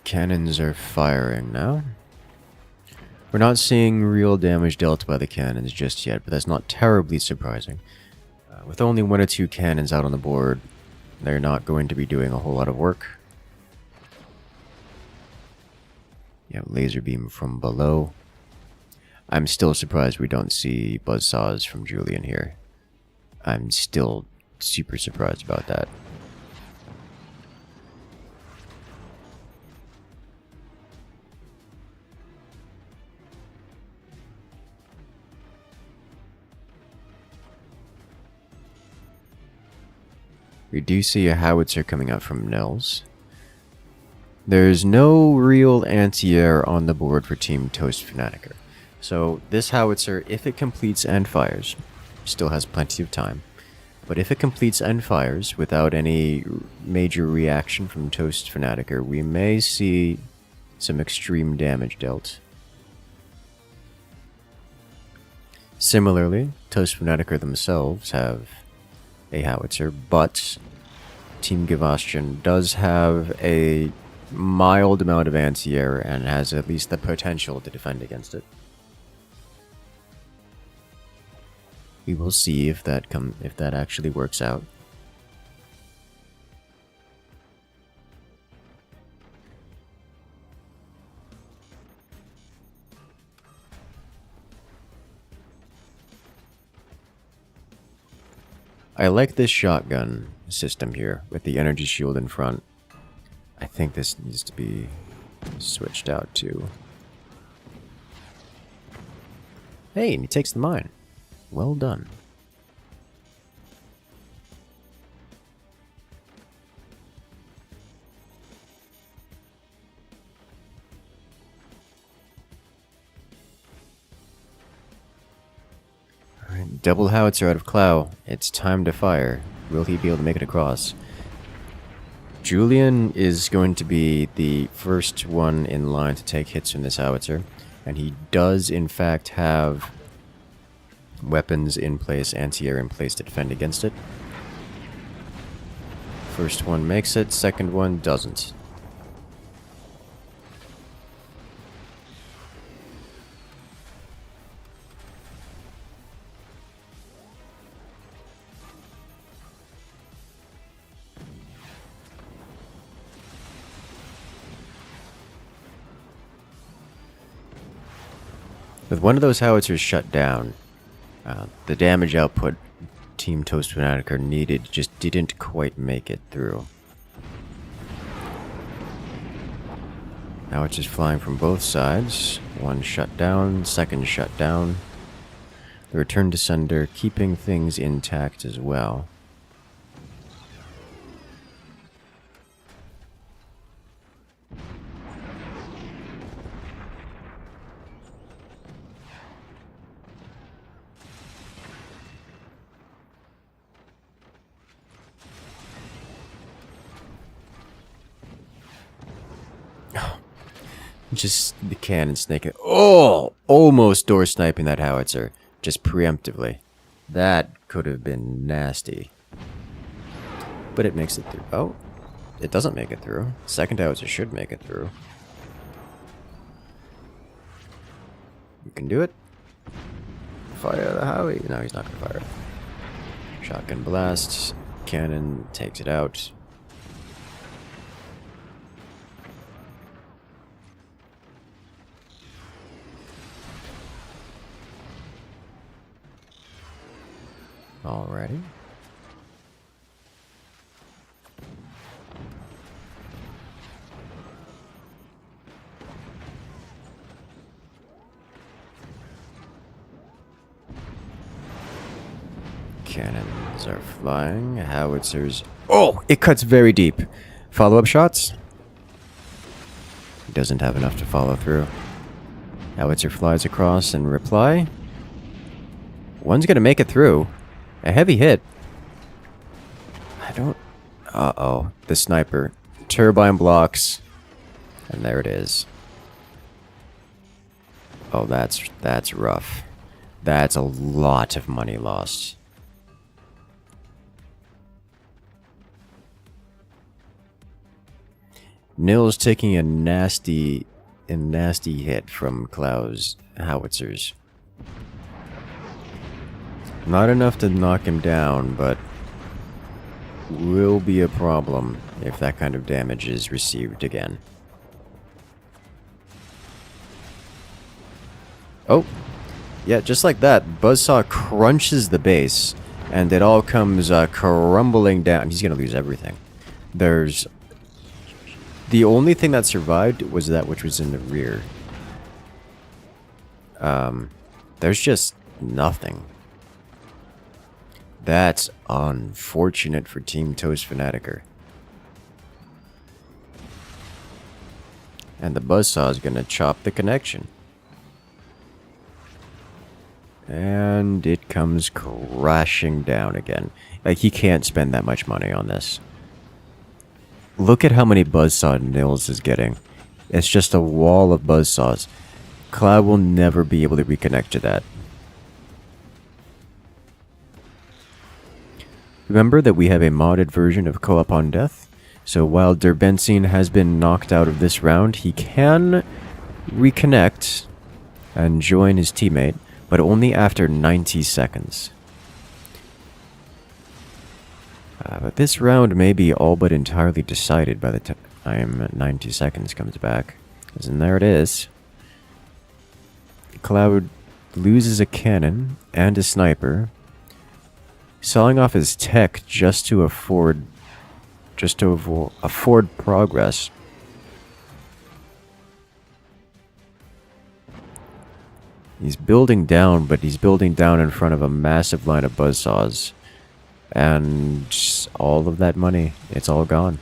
Cannons are firing now. We're not seeing real damage dealt by the cannons just yet, but that's not terribly surprising. With only 1 or 2 cannons out on the board, they're not going to be doing a whole lot of work. Yeah, laser beam from below. I'm still surprised we don't see buzzsaws from Julian here. I'm still super surprised about that. We do see a Howitzer coming out from Nels. There's no real anti-air on the board for Team Toast Fanatiker. So this Howitzer, if it completes and fires, still has plenty of time. But if it completes and fires without any major reaction from Toast Fanatiker, we may see some extreme damage dealt. Similarly, Toast Fanatiker themselves have a Howitzer, but Team Gastian does have a mild amount of anti-air and has at least the potential to defend against it. We will see if that actually works out. I like this shotgun system here with the energy shield in front. I think this needs to be switched out too. Hey, and he takes the mine. Well done. Alright, double howitzer out of Clow. It's time to fire. Will he be able to make it across? Julian is going to be the first one in line to take hits from this howitzer, and he does in fact have weapons in place, anti-air in place to defend against it. First one makes it, second one doesn't. With one of those howitzers shut down, the damage output Team Toast Fanatiker needed just didn't quite make it through. Now it's just flying from both sides. One shut down, second shut down. The return to sender keeping things intact as well. Just the cannon snaking. Oh! Almost door sniping that howitzer. Just preemptively. That could have been nasty. But it makes it through. Oh. It doesn't make it through. Second howitzer should make it through. You can do it. Fire the Howie. No, he's not going to fire it. Shotgun blast. Cannon takes it out. Alrighty. Cannons are flying. Howitzers. Oh! It cuts very deep. Follow-up shots? Doesn't have enough to follow through. Howitzer flies across and reply. One's gonna make it through. A heavy hit. I don't... Uh-oh. The sniper. Turbine blocks. And there it is. Oh, that's rough. That's a lot of money lost. Nils taking a nasty hit from Cloud's Howitzers. Not enough to knock him down, but will be a problem if that kind of damage is received again. Oh, yeah, just like that, Buzzsaw crunches the base, and it all comes crumbling down. He's gonna lose everything. There's... The only thing that survived was that which was in the rear. There's just nothing. That's unfortunate for Team Toast Fanatiker. And the Buzzsaw is gonna chop the connection. And it comes crashing down again. Like, he can't spend that much money on this. Look at how many Buzzsaw Nils is getting. It's just a wall of Buzzsaws. Cloud will never be able to reconnect to that. Remember that we have a modded version of Co-op on Death. So while Derbenzin has been knocked out of this round, he can reconnect and join his teammate, but only after 90 seconds. But this round may be all but entirely decided by the time 90 seconds comes back. And there it is. Cloud loses a cannon and a sniper, selling off his tech just to afford progress. He's building down, but he's building down in front of a massive line of buzzsaws. And all of that money, it's all gone.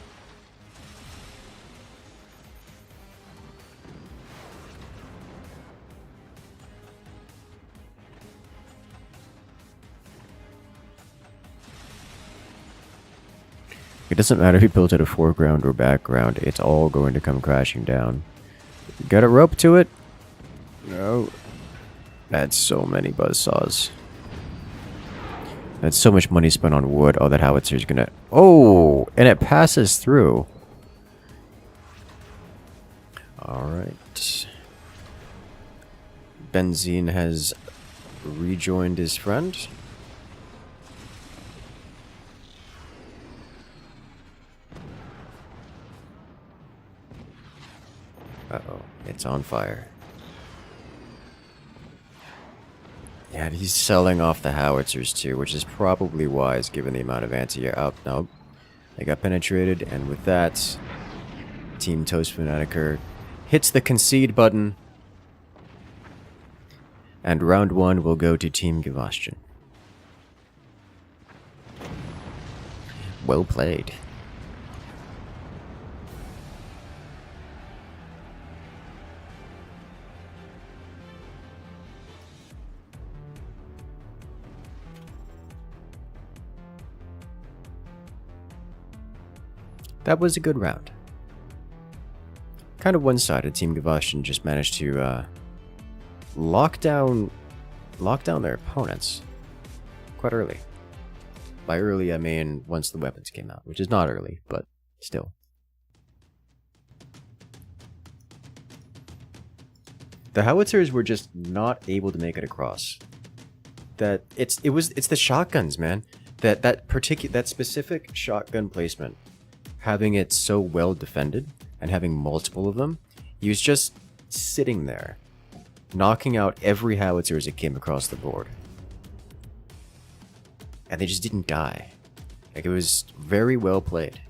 It doesn't matter if you built it a foreground or background, it's all going to come crashing down. Got a rope to it? No. That's so many buzzsaws. That's so much money spent on wood. Oh, that howitzer is gonna... Oh! And it passes through. Alright. Benzine has rejoined his friend. Uh-oh. It's on fire. Yeah, and he's selling off the howitzers too, which is probably wise given the amount of anti-air. Oh, nope. They got penetrated, and with that, Team Toast Fanatiker hits the concede button. And round one will go to Team Gastian. Well played. That was a good round. Kind of one-sided. Team Gastian just managed to lock down their opponents quite early. By early, I mean once the weapons came out, which is not early, but still. The howitzers were just not able to make it across. It's the shotguns, man. That specific shotgun placement, having it so well defended and having multiple of them, he was just sitting there, knocking out every howitzer as it came across the board. And they just didn't die. Like, it was very well played.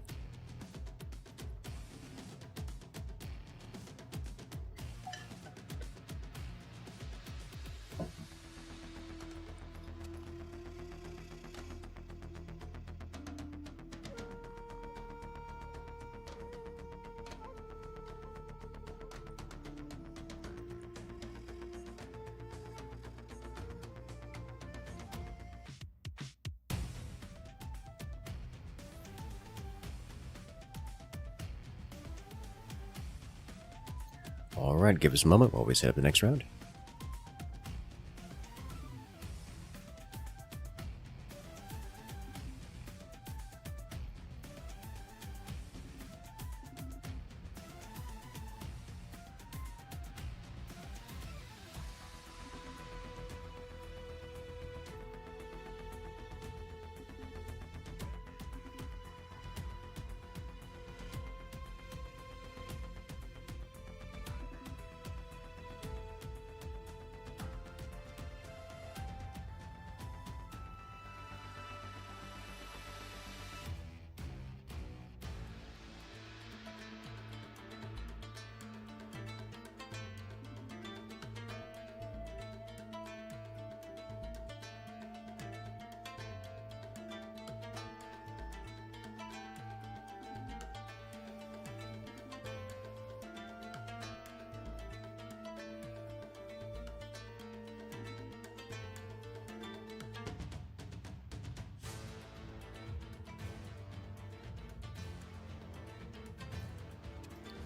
Alright, give us a moment while we set up the next round.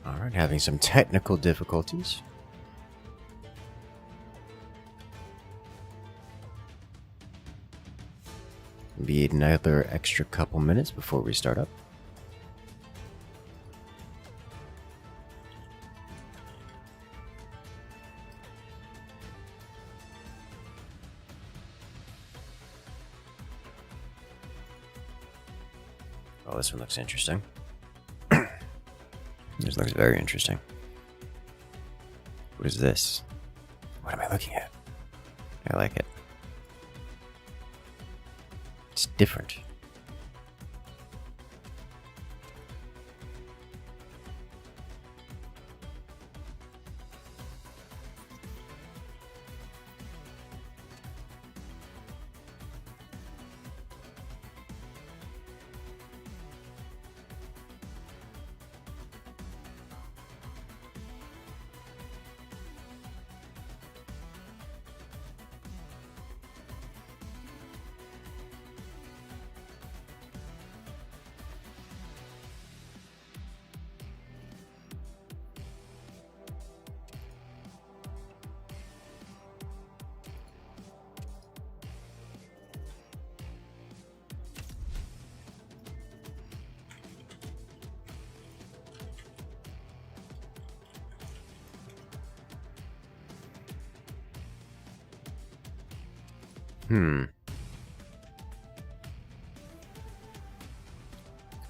Alright, having some technical difficulties. Be another extra couple minutes before we start up. Oh, this one looks interesting. This looks very interesting. What is this? What am I looking at? I like it. It's different.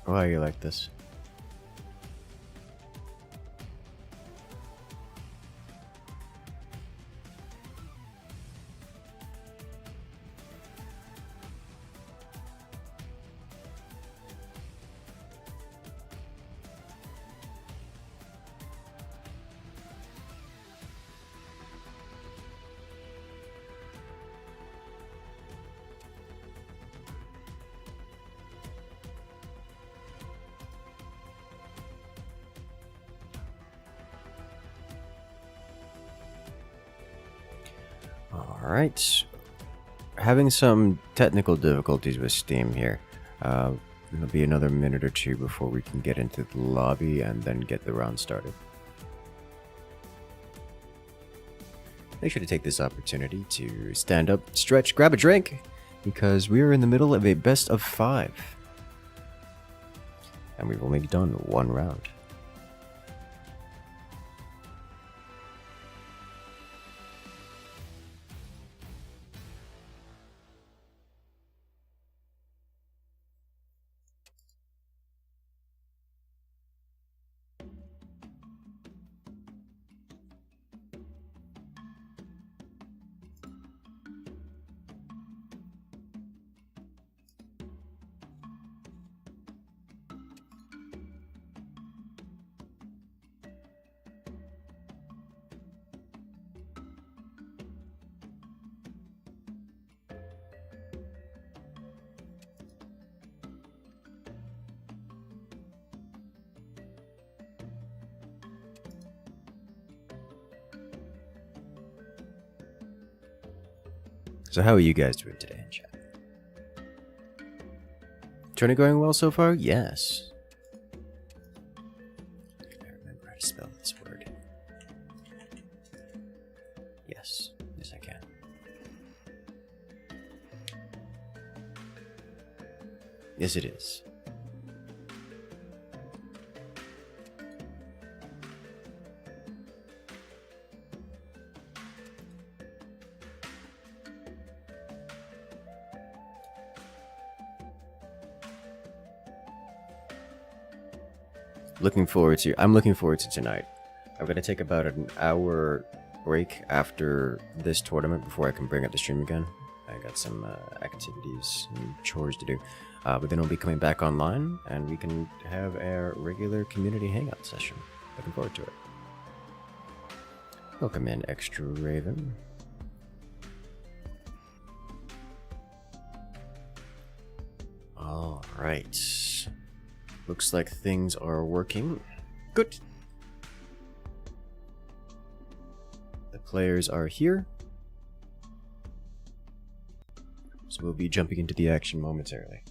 Why are you like this? Alright, having some technical difficulties with Steam here. It'll be another minute or two before we can get into the lobby and then get the round started. Make sure to take this opportunity to stand up, stretch, grab a drink, because we are in the middle of a best of 5. And we've only done one round. So how are you guys doing today in chat? Tourney going well so far? Yes. I remember how to spell this word. Yes. Yes, I can. Yes, it is. I'm looking forward to tonight. I'm going to take about an hour break after this tournament before I can bring up the stream again. I got some activities and chores to do. But then I'll be coming back online and we can have our regular community hangout session. Looking forward to it. Welcome in, Extra Raven. Alright. Looks like things are working. Good. The players are here. So we'll be jumping into the action momentarily.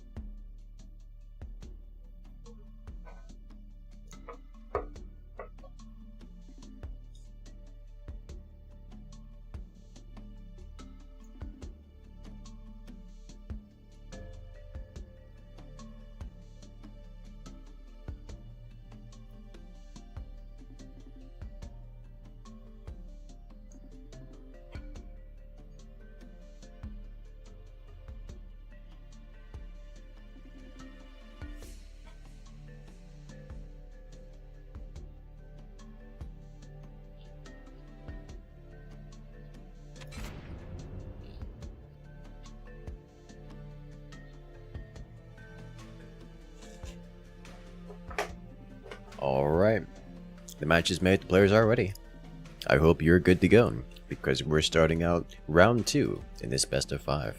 The match is made, the players are ready. I hope you're good to go, because we're starting out round 2 in this best of 5.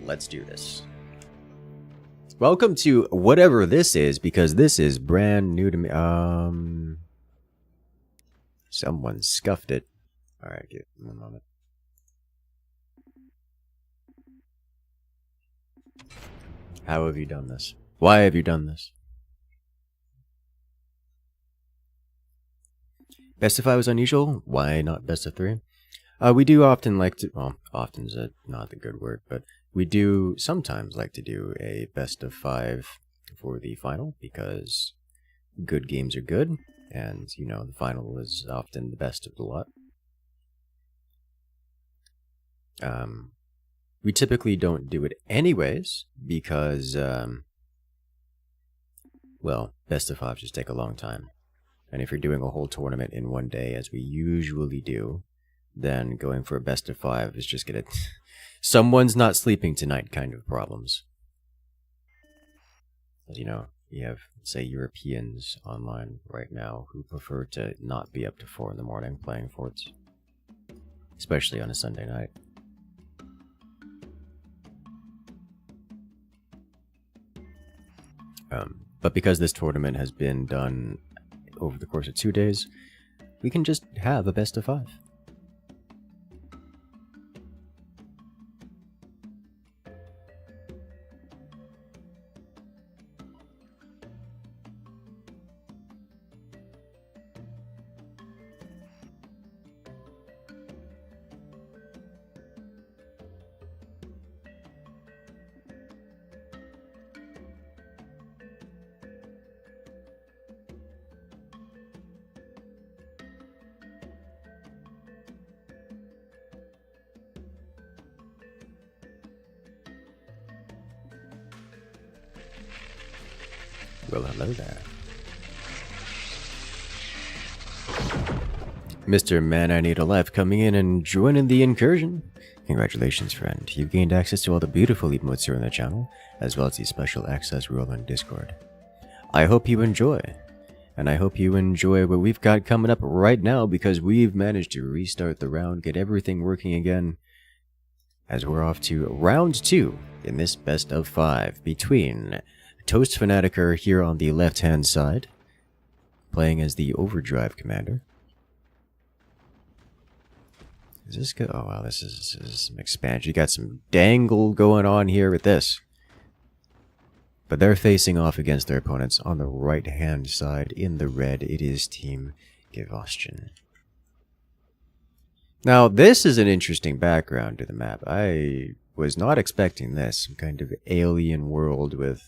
Let's do this. Welcome to whatever this is, because this is brand new to me. Someone scuffed it. Alright, give me one moment. How have you done this? Why have you done this? Best of 5 was unusual. Why not best of 3? We do often like to, well, often's not the good word, but we do sometimes like to do a best of 5 for the final, because good games are good, and, you know, the final is often the best of the lot. We typically don't do it anyways, because, well, best of 5 just take a long time. And if you're doing a whole tournament in one day, as we usually do, then going for a best of 5 is just gonna... someone's not sleeping tonight kind of problems. As you know, you have, say, Europeans online right now who prefer to not be up to 4 in the morning playing forts. Especially on a Sunday night. But because this tournament has been done over the course of 2 days, we can just have a best of 5. Well, hello there. Mr. Man, I Need a Life coming in and joining the incursion. Congratulations, friend. You've gained access to all the beautiful emotes here on the channel, as well as the special access rule on Discord. I hope you enjoy. And I hope you enjoy what we've got coming up right now, because we've managed to restart the round, get everything working again, as we're off to round 2 in this best of 5 between Toast Fanatiker here on the left-hand side, playing as the Overdrive Commander. Is this good? Oh wow, this is some expansion. You got some dangle going on here with this. But they're facing off against their opponents on the right-hand side. In the red, it is Team Gastian. Now, this is an interesting background to the map. I was not expecting this. Some kind of alien world with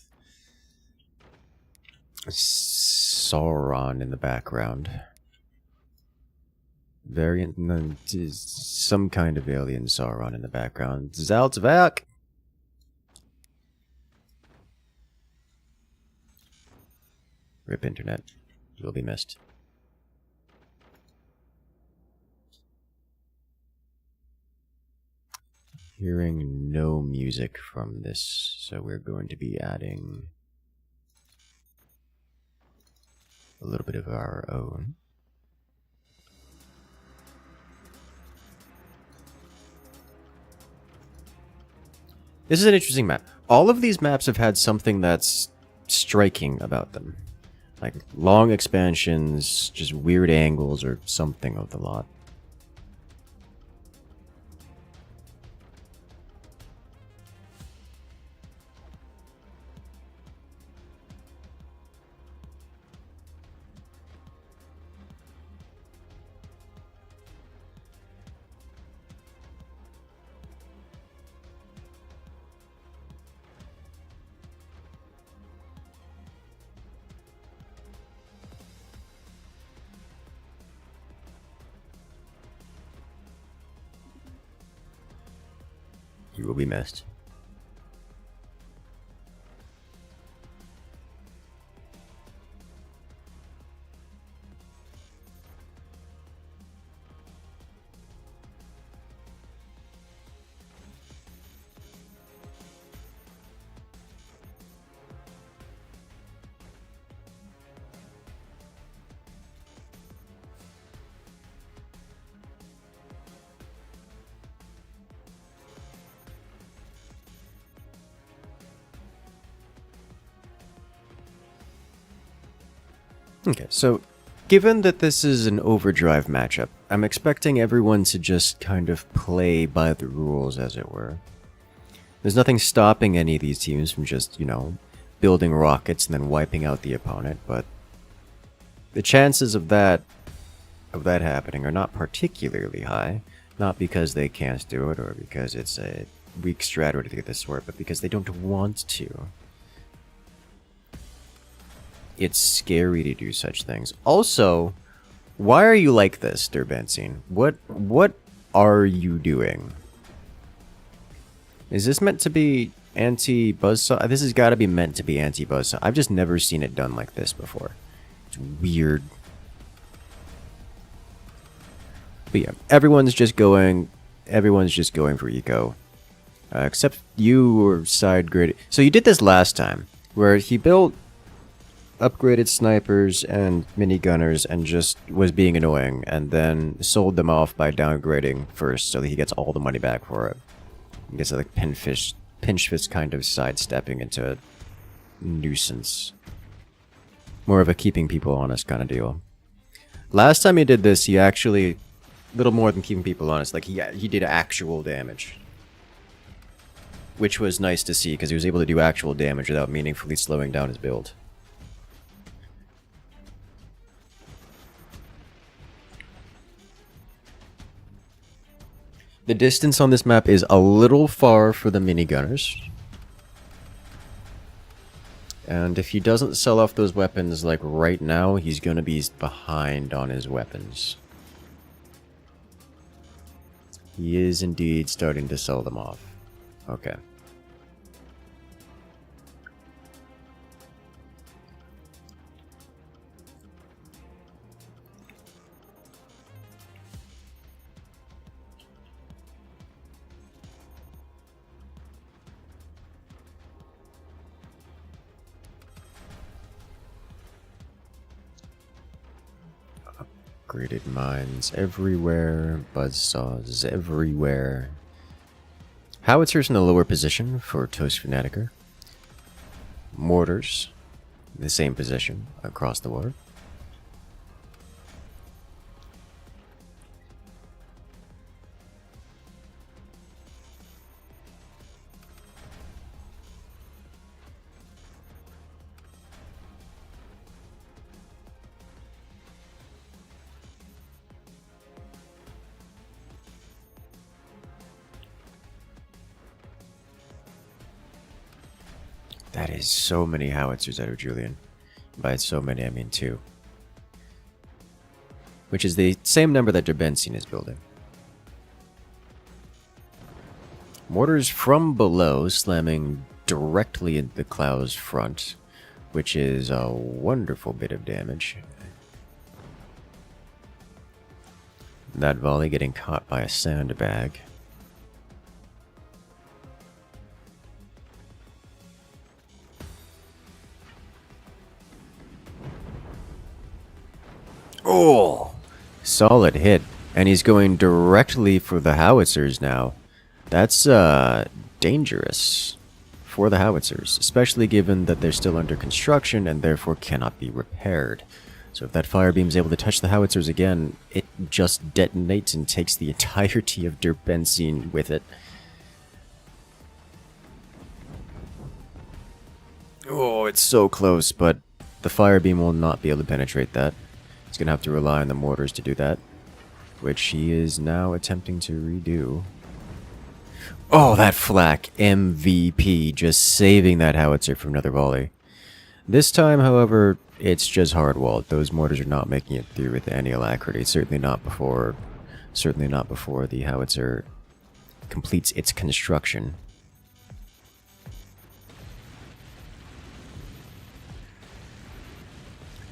Sauron in the background. Some kind of alien Sauron in the background. Zaltzvak! Rip internet. You'll be missed. Hearing no music from this, so we're going to be adding a little bit of our own. This is an interesting map. All of these maps have had something that's striking about them. Like long expansions, just weird angles, or something of the lot. You will be missed. Okay, so given that this is an overdrive matchup, I'm expecting everyone to just kind of play by the rules, as it were. There's nothing stopping any of these teams from just, you know, building rockets and then wiping out the opponent, but the chances of that happening are not particularly high. Not because they can't do it or because it's a weak strat or anything of this sort, but because they don't want to. It's scary to do such things. Also, why are you like this, Derbenzine? What are you doing? Is this meant to be anti-buzzsaw? This has got to be meant to be anti-buzzsaw. I've just never seen it done like this before. It's weird. But yeah, everyone's just going for eco. Except you were side graded. So you did this last time, where he built upgraded snipers and minigunners and just was being annoying, and then sold them off by downgrading first so that he gets all the money back for it. He gets like pinch fist kind of sidestepping into a nuisance. More of a keeping people honest kind of deal. Last time he did this, he actually, little more than keeping people honest, like he did actual damage. Which was nice to see, because he was able to do actual damage without meaningfully slowing down his build. The distance on this map is a little far for the minigunners. And if he doesn't sell off those weapons like right now, he's going to be behind on his weapons. He is indeed starting to sell them off. Okay. Upgraded mines everywhere, buzzsaws everywhere. Howitzers in a lower position for Toast Fanatica. Mortars, the same position across the board. That is so many howitzers out of Julian. By so many, I mean 2. Which is the same number that Derbenzine is building. Mortars from below, slamming directly into the Cloud's front, which is a wonderful bit of damage. That volley getting caught by a sandbag. Oh! Solid hit. And he's going directly for the howitzers now. That's dangerous for the howitzers, especially given that they're still under construction and therefore cannot be repaired. So if that fire beam is able to touch the howitzers again, it just detonates and takes the entirety of Derbenzine with it. Oh, it's so close, but the fire beam will not be able to penetrate that. He's going to have to rely on the mortars to do that, which he is now attempting to redo. Oh, that flak! MVP, just saving that howitzer from another volley. This time, however, it's just hard-walled. Those mortars are not making it through with any alacrity. Certainly not before the howitzer completes its construction.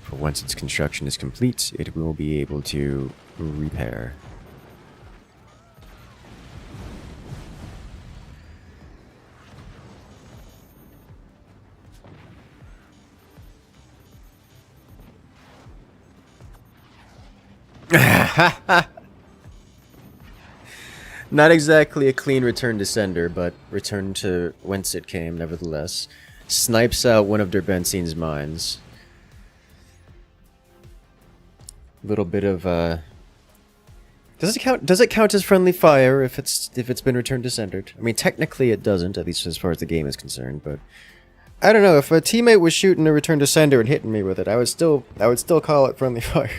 For once its construction is complete, it will be able to repair. Not exactly a clean return to sender, but return to whence it came, nevertheless. Snipes out one of Derbenzine's mines. little bit of does it count as friendly fire if it's been returned to centered? I mean, technically it doesn't, at least as far as the game is concerned, but I don't know, if a teammate was shooting a return to sender and hitting me with it, I would still call it friendly fire.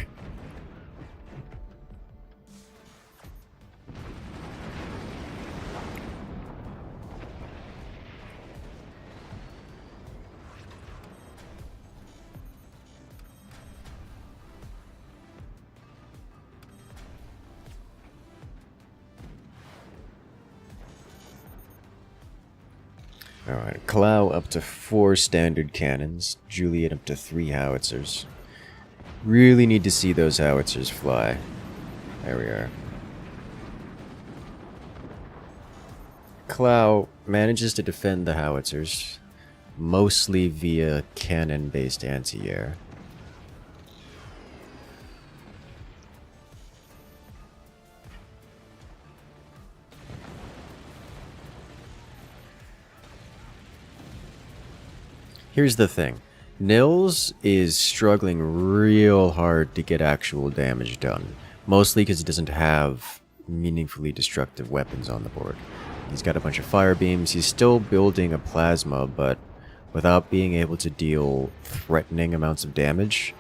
Alright, Clow up to 4 standard cannons, Juliet up to 3 howitzers. Really need to see those howitzers fly. There we are. Clow manages to defend the howitzers, mostly via cannon-based anti-air. Here's the thing. Nils is struggling real hard to get actual damage done. Mostly because he doesn't have meaningfully destructive weapons on the board. He's got a bunch of fire beams. He's still building a plasma, but without being able to deal threatening amounts of damage,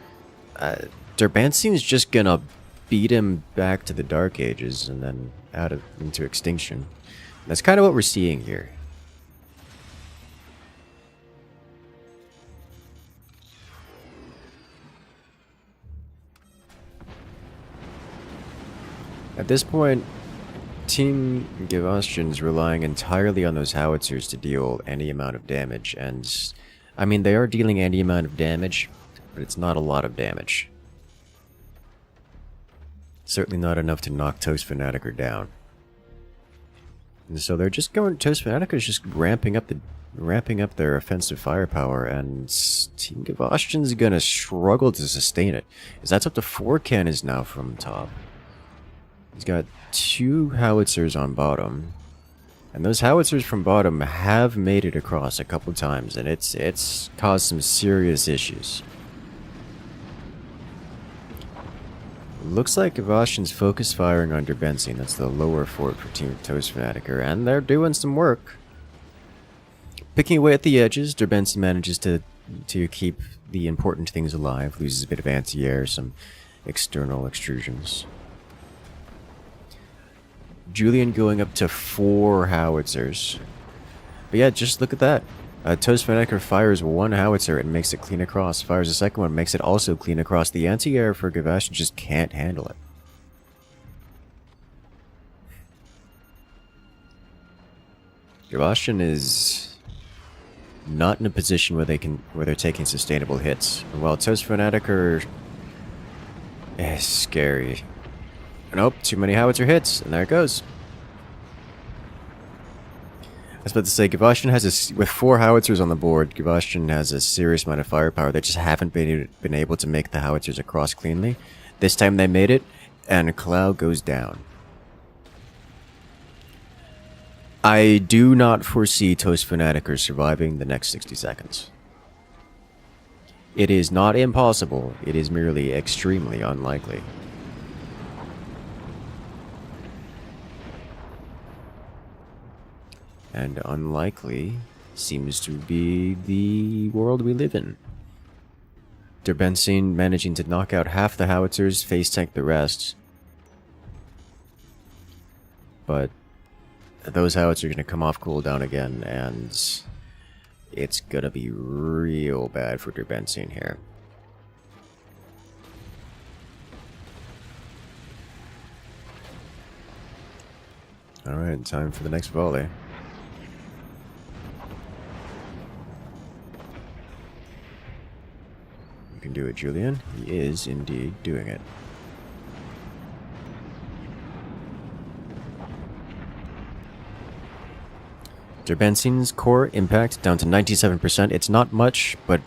Durbansine's just gonna beat him back to the Dark Ages and then into extinction. That's kind of what we're seeing here. At this point, Team Gastian is relying entirely on those howitzers to deal any amount of damage, and I mean, they are dealing any amount of damage, but it's not a lot of damage. Certainly not enough to knock Toast Fanatiker down. And so they're just going, Toast Fanatiker is just ramping up their offensive firepower, and Team Gastian's gonna struggle to sustain it, because that's up to 4 cannons now from top. He's got 2 howitzers on bottom, and those howitzers from bottom have made it across a couple times, and it's caused some serious issues. Looks like Gastian's focus firing on Durbensine. That's the lower fort for Team Toast Fanatiker, and they're doing some work. Picking away at the edges, Durbensine manages to keep the important things alive, loses a bit of anti-air, some external extrusions. Julian going up to 4 howitzers. But yeah, just look at that. Toast Fanatiker fires 1 howitzer and makes it clean across. Fires a second one, makes it also clean across. The anti-air for Gastian just can't handle it. Gastian is not in a position where they're taking sustainable hits. And while Toast Fanatiker is scary. Nope, too many howitzer hits, and there it goes. I was about to say, Gastian has with 4 howitzers on the board, Gastian has a serious amount of firepower. They just haven't been able to make the howitzers across cleanly. This time they made it, and Cloud goes down. I do not foresee Toast Fanatiker surviving the next 60 seconds. It is not impossible, it is merely extremely unlikely. And unlikely seems to be the world we live in. Durbensine managing to knock out half the howitzers, face tank the rest. But those howitzers are going to come off cooldown again, and it's going to be real bad for Durbensine here. Alright, time for the next volley. Can do it, Julian. He is indeed doing it. Durbensine's core impact down to 97%. It's not much, but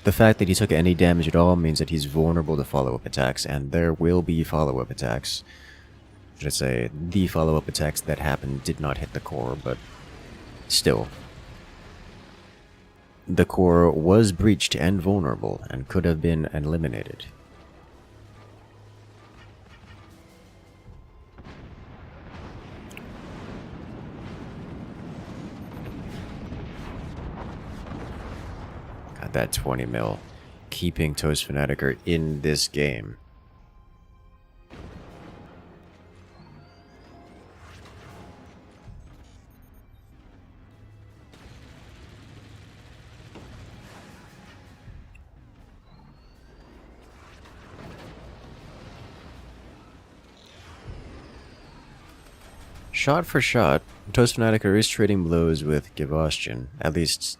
the fact that he took any damage at all means that he's vulnerable to follow-up attacks, and there will be follow-up attacks. Should I say, the follow-up attacks that happened did not hit the core, but still. The core was breached and vulnerable, and could have been eliminated. that 20 mil, keeping Toast Fanatiker in this game. Shot for shot, Toast Fanatiker is trading blows with Gastian, at least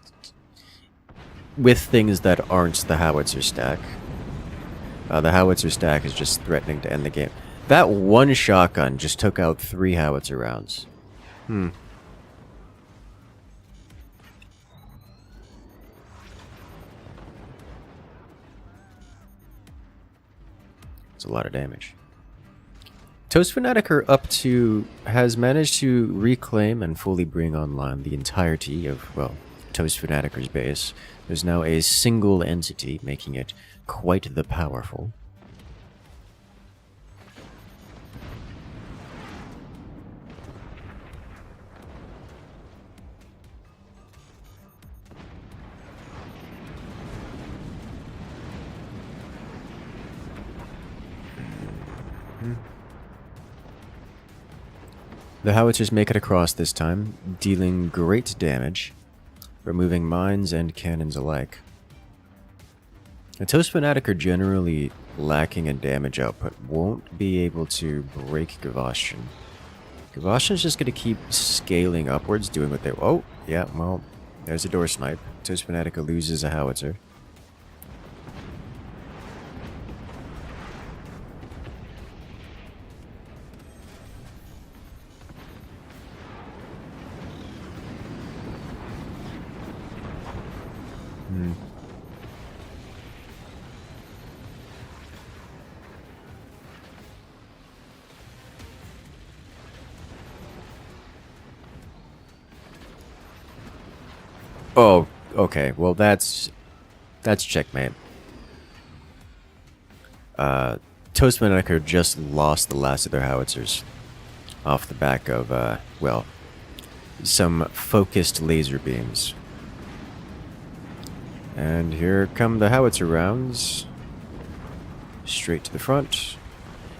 with things that aren't the Howitzer stack. The Howitzer stack is just threatening to end the game. That one shotgun just took out 3 Howitzer rounds. It's a lot of damage. Toast Fanatiker has managed to reclaim and fully bring online the entirety of, well, Toast Fanatiker's base. There's now a single entity, making it quite the powerful. The Howitzers make it across this time, dealing great damage, removing mines and cannons alike. The Toast Fanatiker, generally lacking in damage output, won't be able to break Gastian. Gastian's just going to keep scaling upwards, doing what they... Oh, yeah, well, there's a door snipe. Toast Fanatiker loses a Howitzer. Oh, okay. Well, that's checkmate. Toast Fanatiker just lost the last of their Howitzers off the back of, well, some focused laser beams. And here come the Howitzer rounds. Straight to the front.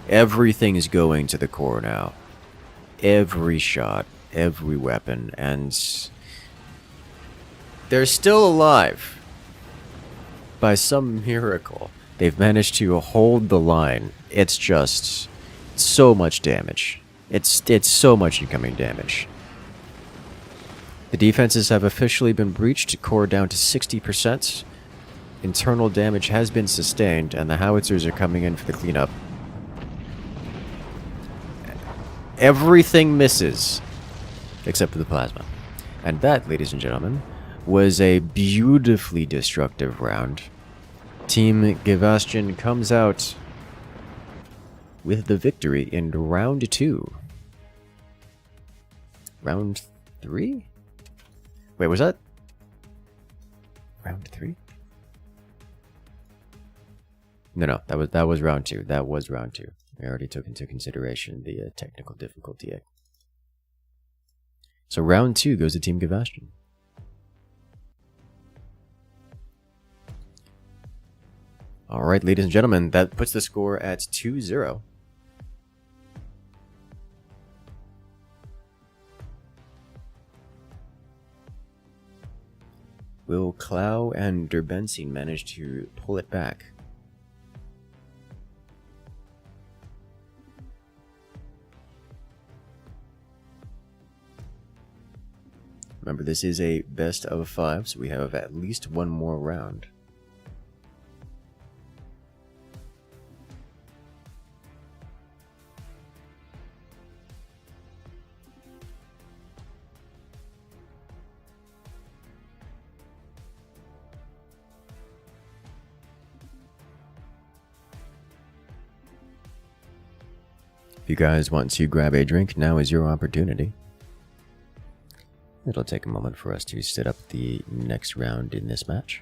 Everything is going to the core now. Every shot, every weapon, and they're still alive. By some miracle, they've managed to hold the line. It's just so much damage. It's so much incoming damage. The defenses have officially been breached, core down to 60%. Internal damage has been sustained, and the Howitzers are coming in for the cleanup. Everything misses, except for the plasma. And that, ladies and gentlemen, was a beautifully destructive round. Team Gastian comes out with the victory in round 2. Round 3? Wait, was that round 3? No, that was round 2. That was round 2. We already took into consideration the technical difficulty. So round 2 goes to Team Gastian. Alright, ladies and gentlemen, that puts the score at 2-0. Will Clow and Derbensine manage to pull it back? Remember, this is a best of 5, so we have at least one more round. If you guys want to grab a drink, now is your opportunity. It'll take a moment for us to set up the next round in this match.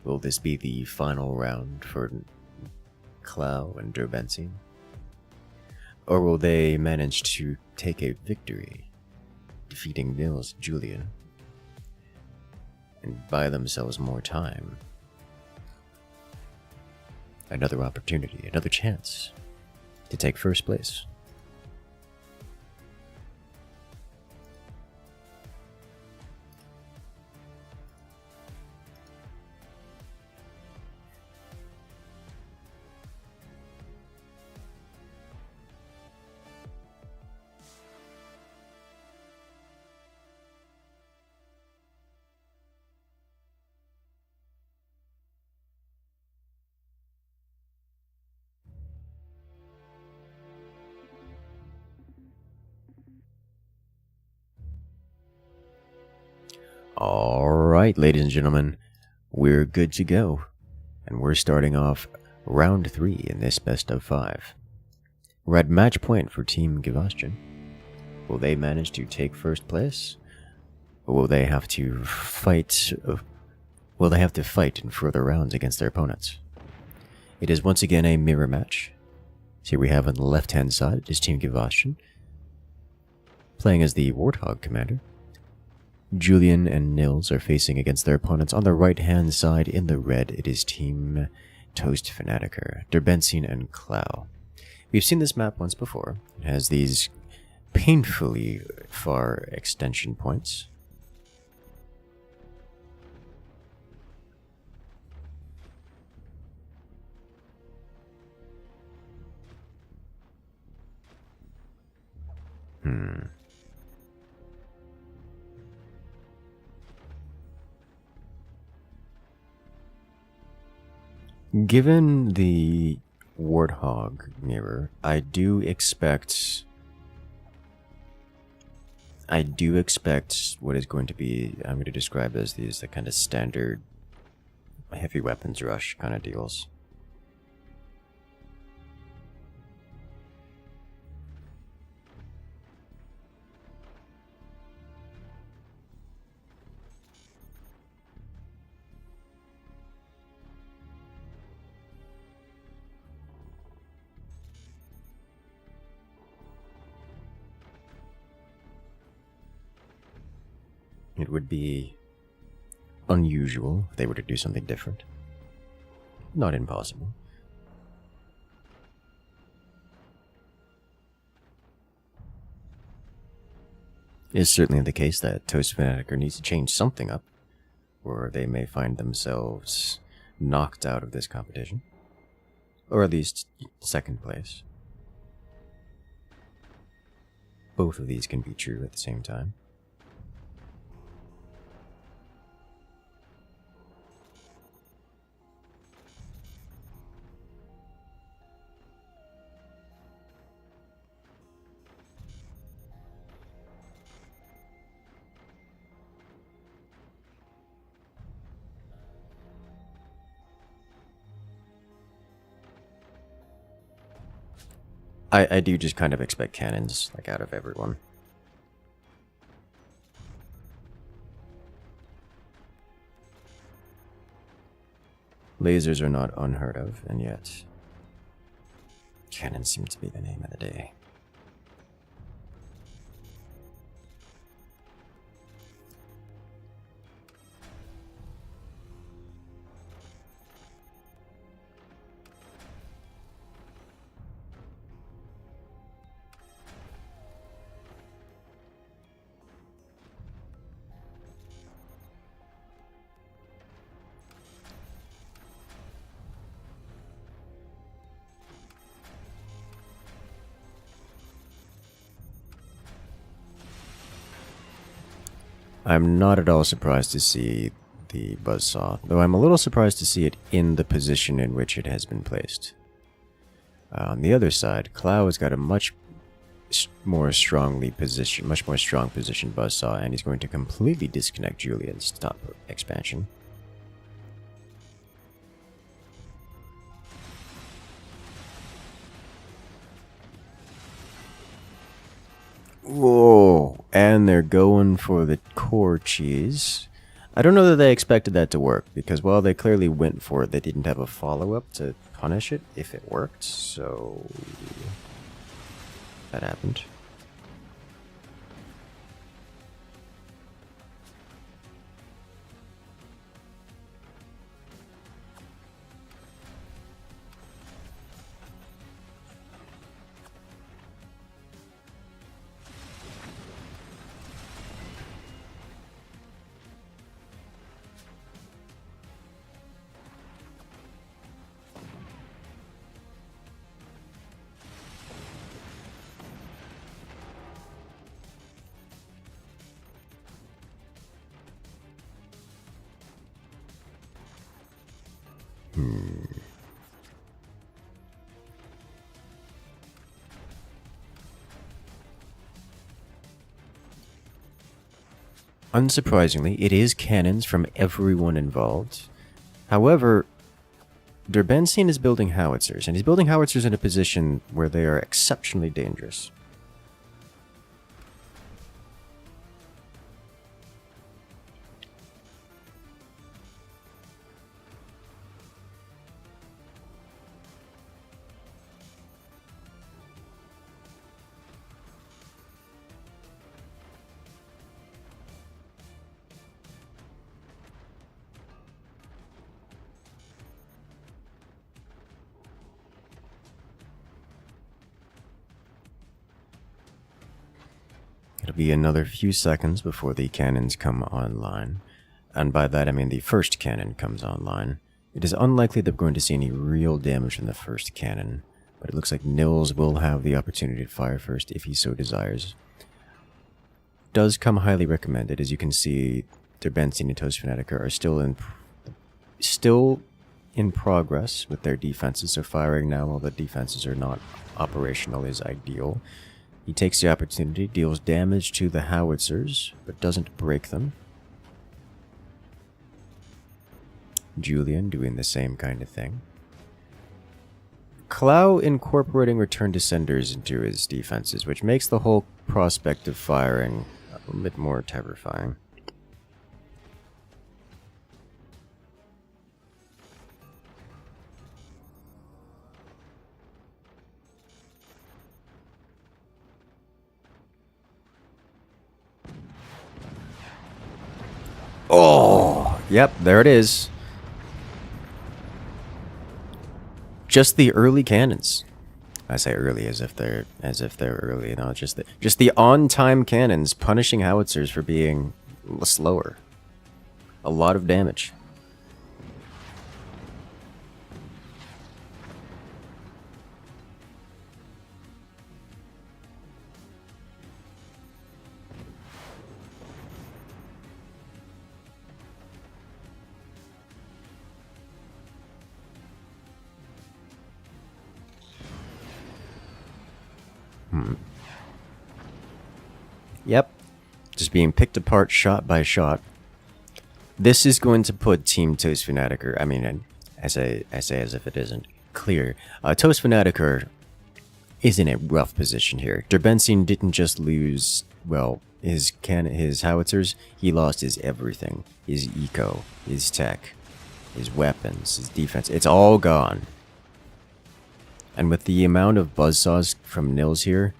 Will this be the final round for Clow and devastation? Or will they manage to take a victory, defeating Nils Julian, and buy themselves more time? Another opportunity, another chance to take first place. Alright, ladies and gentlemen, we're good to go. And we're starting off round 3 in this best of 5. We're at match point for Team Gastian. Will they manage to take first place? Or will they have to fight? Will they have to fight in further rounds against their opponents? It is once again a mirror match. So here we have on the left-hand side is Team Gastian, playing as the Warthog commander. Julian and Nils are facing against their opponents. On the right-hand side, in the red, it is Team Toast Fanatiker, devastation and Clow. We've seen this map once before. It has these painfully far extension points. Given the Warthog mirror, I do expect what is going to be, I'm going to describe as the kind of standard heavy weapons rush kind of deals. It would be unusual if they were to do something different. Not impossible. It is certainly the case that Toast Fanatiker needs to change something up, or they may find themselves knocked out of this competition. Or at least second place. Both of these can be true at the same time. I do just kind of expect cannons, like, out of everyone. Lasers are not unheard of, and yet cannons seem to be the name of the day. I'm not at all surprised to see the buzzsaw, though I'm a little surprised to see it in the position in which it has been placed. On the other side, Clow has got a much more strong position buzzsaw, and he's going to completely disconnect Julian's top expansion. Whoa, and they're going for the core cheese. I don't know that they expected that to work, because while they clearly went for it, they didn't have a follow-up to punish it if it worked, so that happened. Unsurprisingly, it is cannons from everyone involved. However, Derbensian is building howitzers, and he's building howitzers in a position where they are exceptionally dangerous. It'll be another few seconds before the cannons come online. And by that I mean the first cannon comes online. It is unlikely that we're going to see any real damage from the first cannon, but it looks like Nils will have the opportunity to fire first if he so desires. Does come highly recommended. As you can see, Derbensian and Toast Fanatica are still in progress with their defenses, so firing now while the defenses are not operational is ideal. He takes the opportunity, deals damage to the howitzers, but doesn't break them. Julian doing the same kind of thing. Clow incorporating return descenders into his defenses, which makes the whole prospect of firing a little bit more terrifying. Oh, yep, there it is. Just the early cannons. I say early as if they're early, no, just the on-time cannons punishing howitzers for being slower. A lot of damage. Yep. Just being picked apart shot by shot. This is going to put Team Toast Fanatica, I mean, I say as if it isn't clear. Toast Fanatica is in a rough position here. Derbensian didn't just lose, well, his howitzers, he lost his everything. His eco, his tech, his weapons, his defense. It's all gone. And with the amount of buzzsaws from Nils here,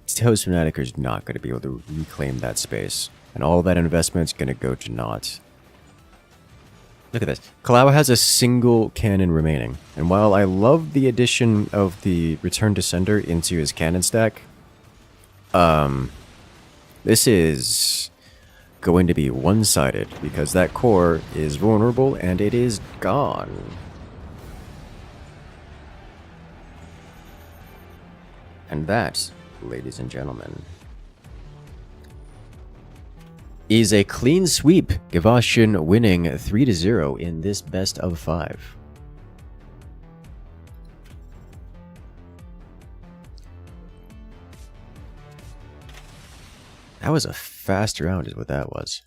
Toast Fanatica is not going to be able to reclaim that space. And all that investment is going to go to naught. Look at this. Kalau has a single cannon remaining. And while I love the addition of the return descender into his cannon stack, this is going to be one-sided because that core is vulnerable and it is gone. And that, ladies and gentlemen, is a clean sweep. Gastian winning 3-0 in this best of 5. That was a fast round is what that was.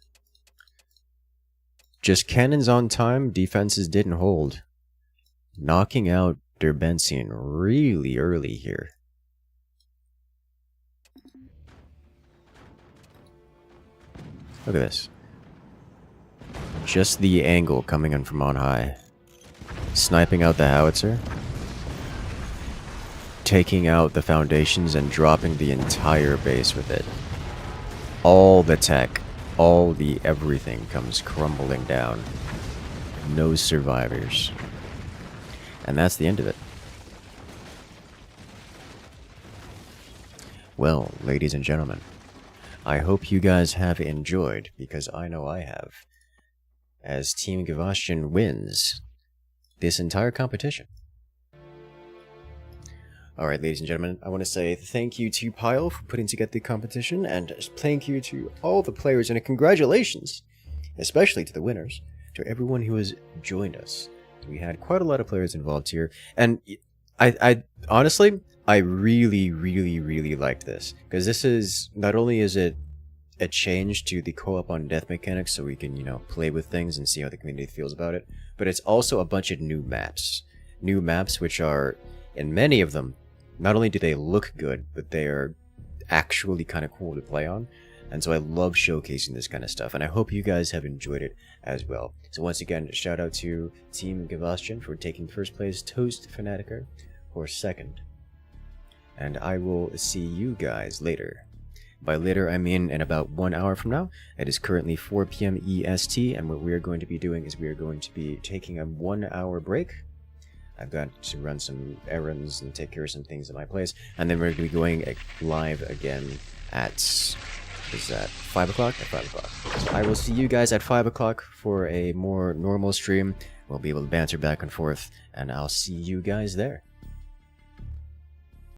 Just cannons on time, defenses didn't hold. Knocking out Derbensian really early here. Look at this. Just the angle coming in from on high. Sniping out the Howitzer. Taking out the foundations and dropping the entire base with it. All the tech, all the everything comes crumbling down. No survivors. And that's the end of it. Well, ladies and gentlemen, I hope you guys have enjoyed, because I know I have, as Team Gastian wins this entire competition. Alright, ladies and gentlemen, I want to say thank you to Pyle for putting together the competition, and thank you to all the players, and congratulations, especially to the winners, to everyone who has joined us. We had quite a lot of players involved here, and I honestly, I really liked this, because this is, not only is it a change to the co-op on death mechanics, so we can, you know, play with things and see how the community feels about it, but it's also a bunch of new maps. New maps which are, in many of them, not only do they look good, but they are actually kind of cool to play on. And so I love showcasing this kind of stuff, and I hope you guys have enjoyed it as well. So once again, shout out to Team Gastian for taking first place, Toast Fanatica for second. And I will see you guys later. By later, I mean in about 1 hour from now. It is currently 4 PM EST, and what we are going to be doing is we are going to be taking a 1 hour break. I've got to run some errands and take care of some things at my place, and then we're going to be going live again at, is that 5 o'clock? At 5 o'clock. So I will see you guys at 5 o'clock for a more normal stream. We'll be able to banter back and forth, and I'll see you guys there.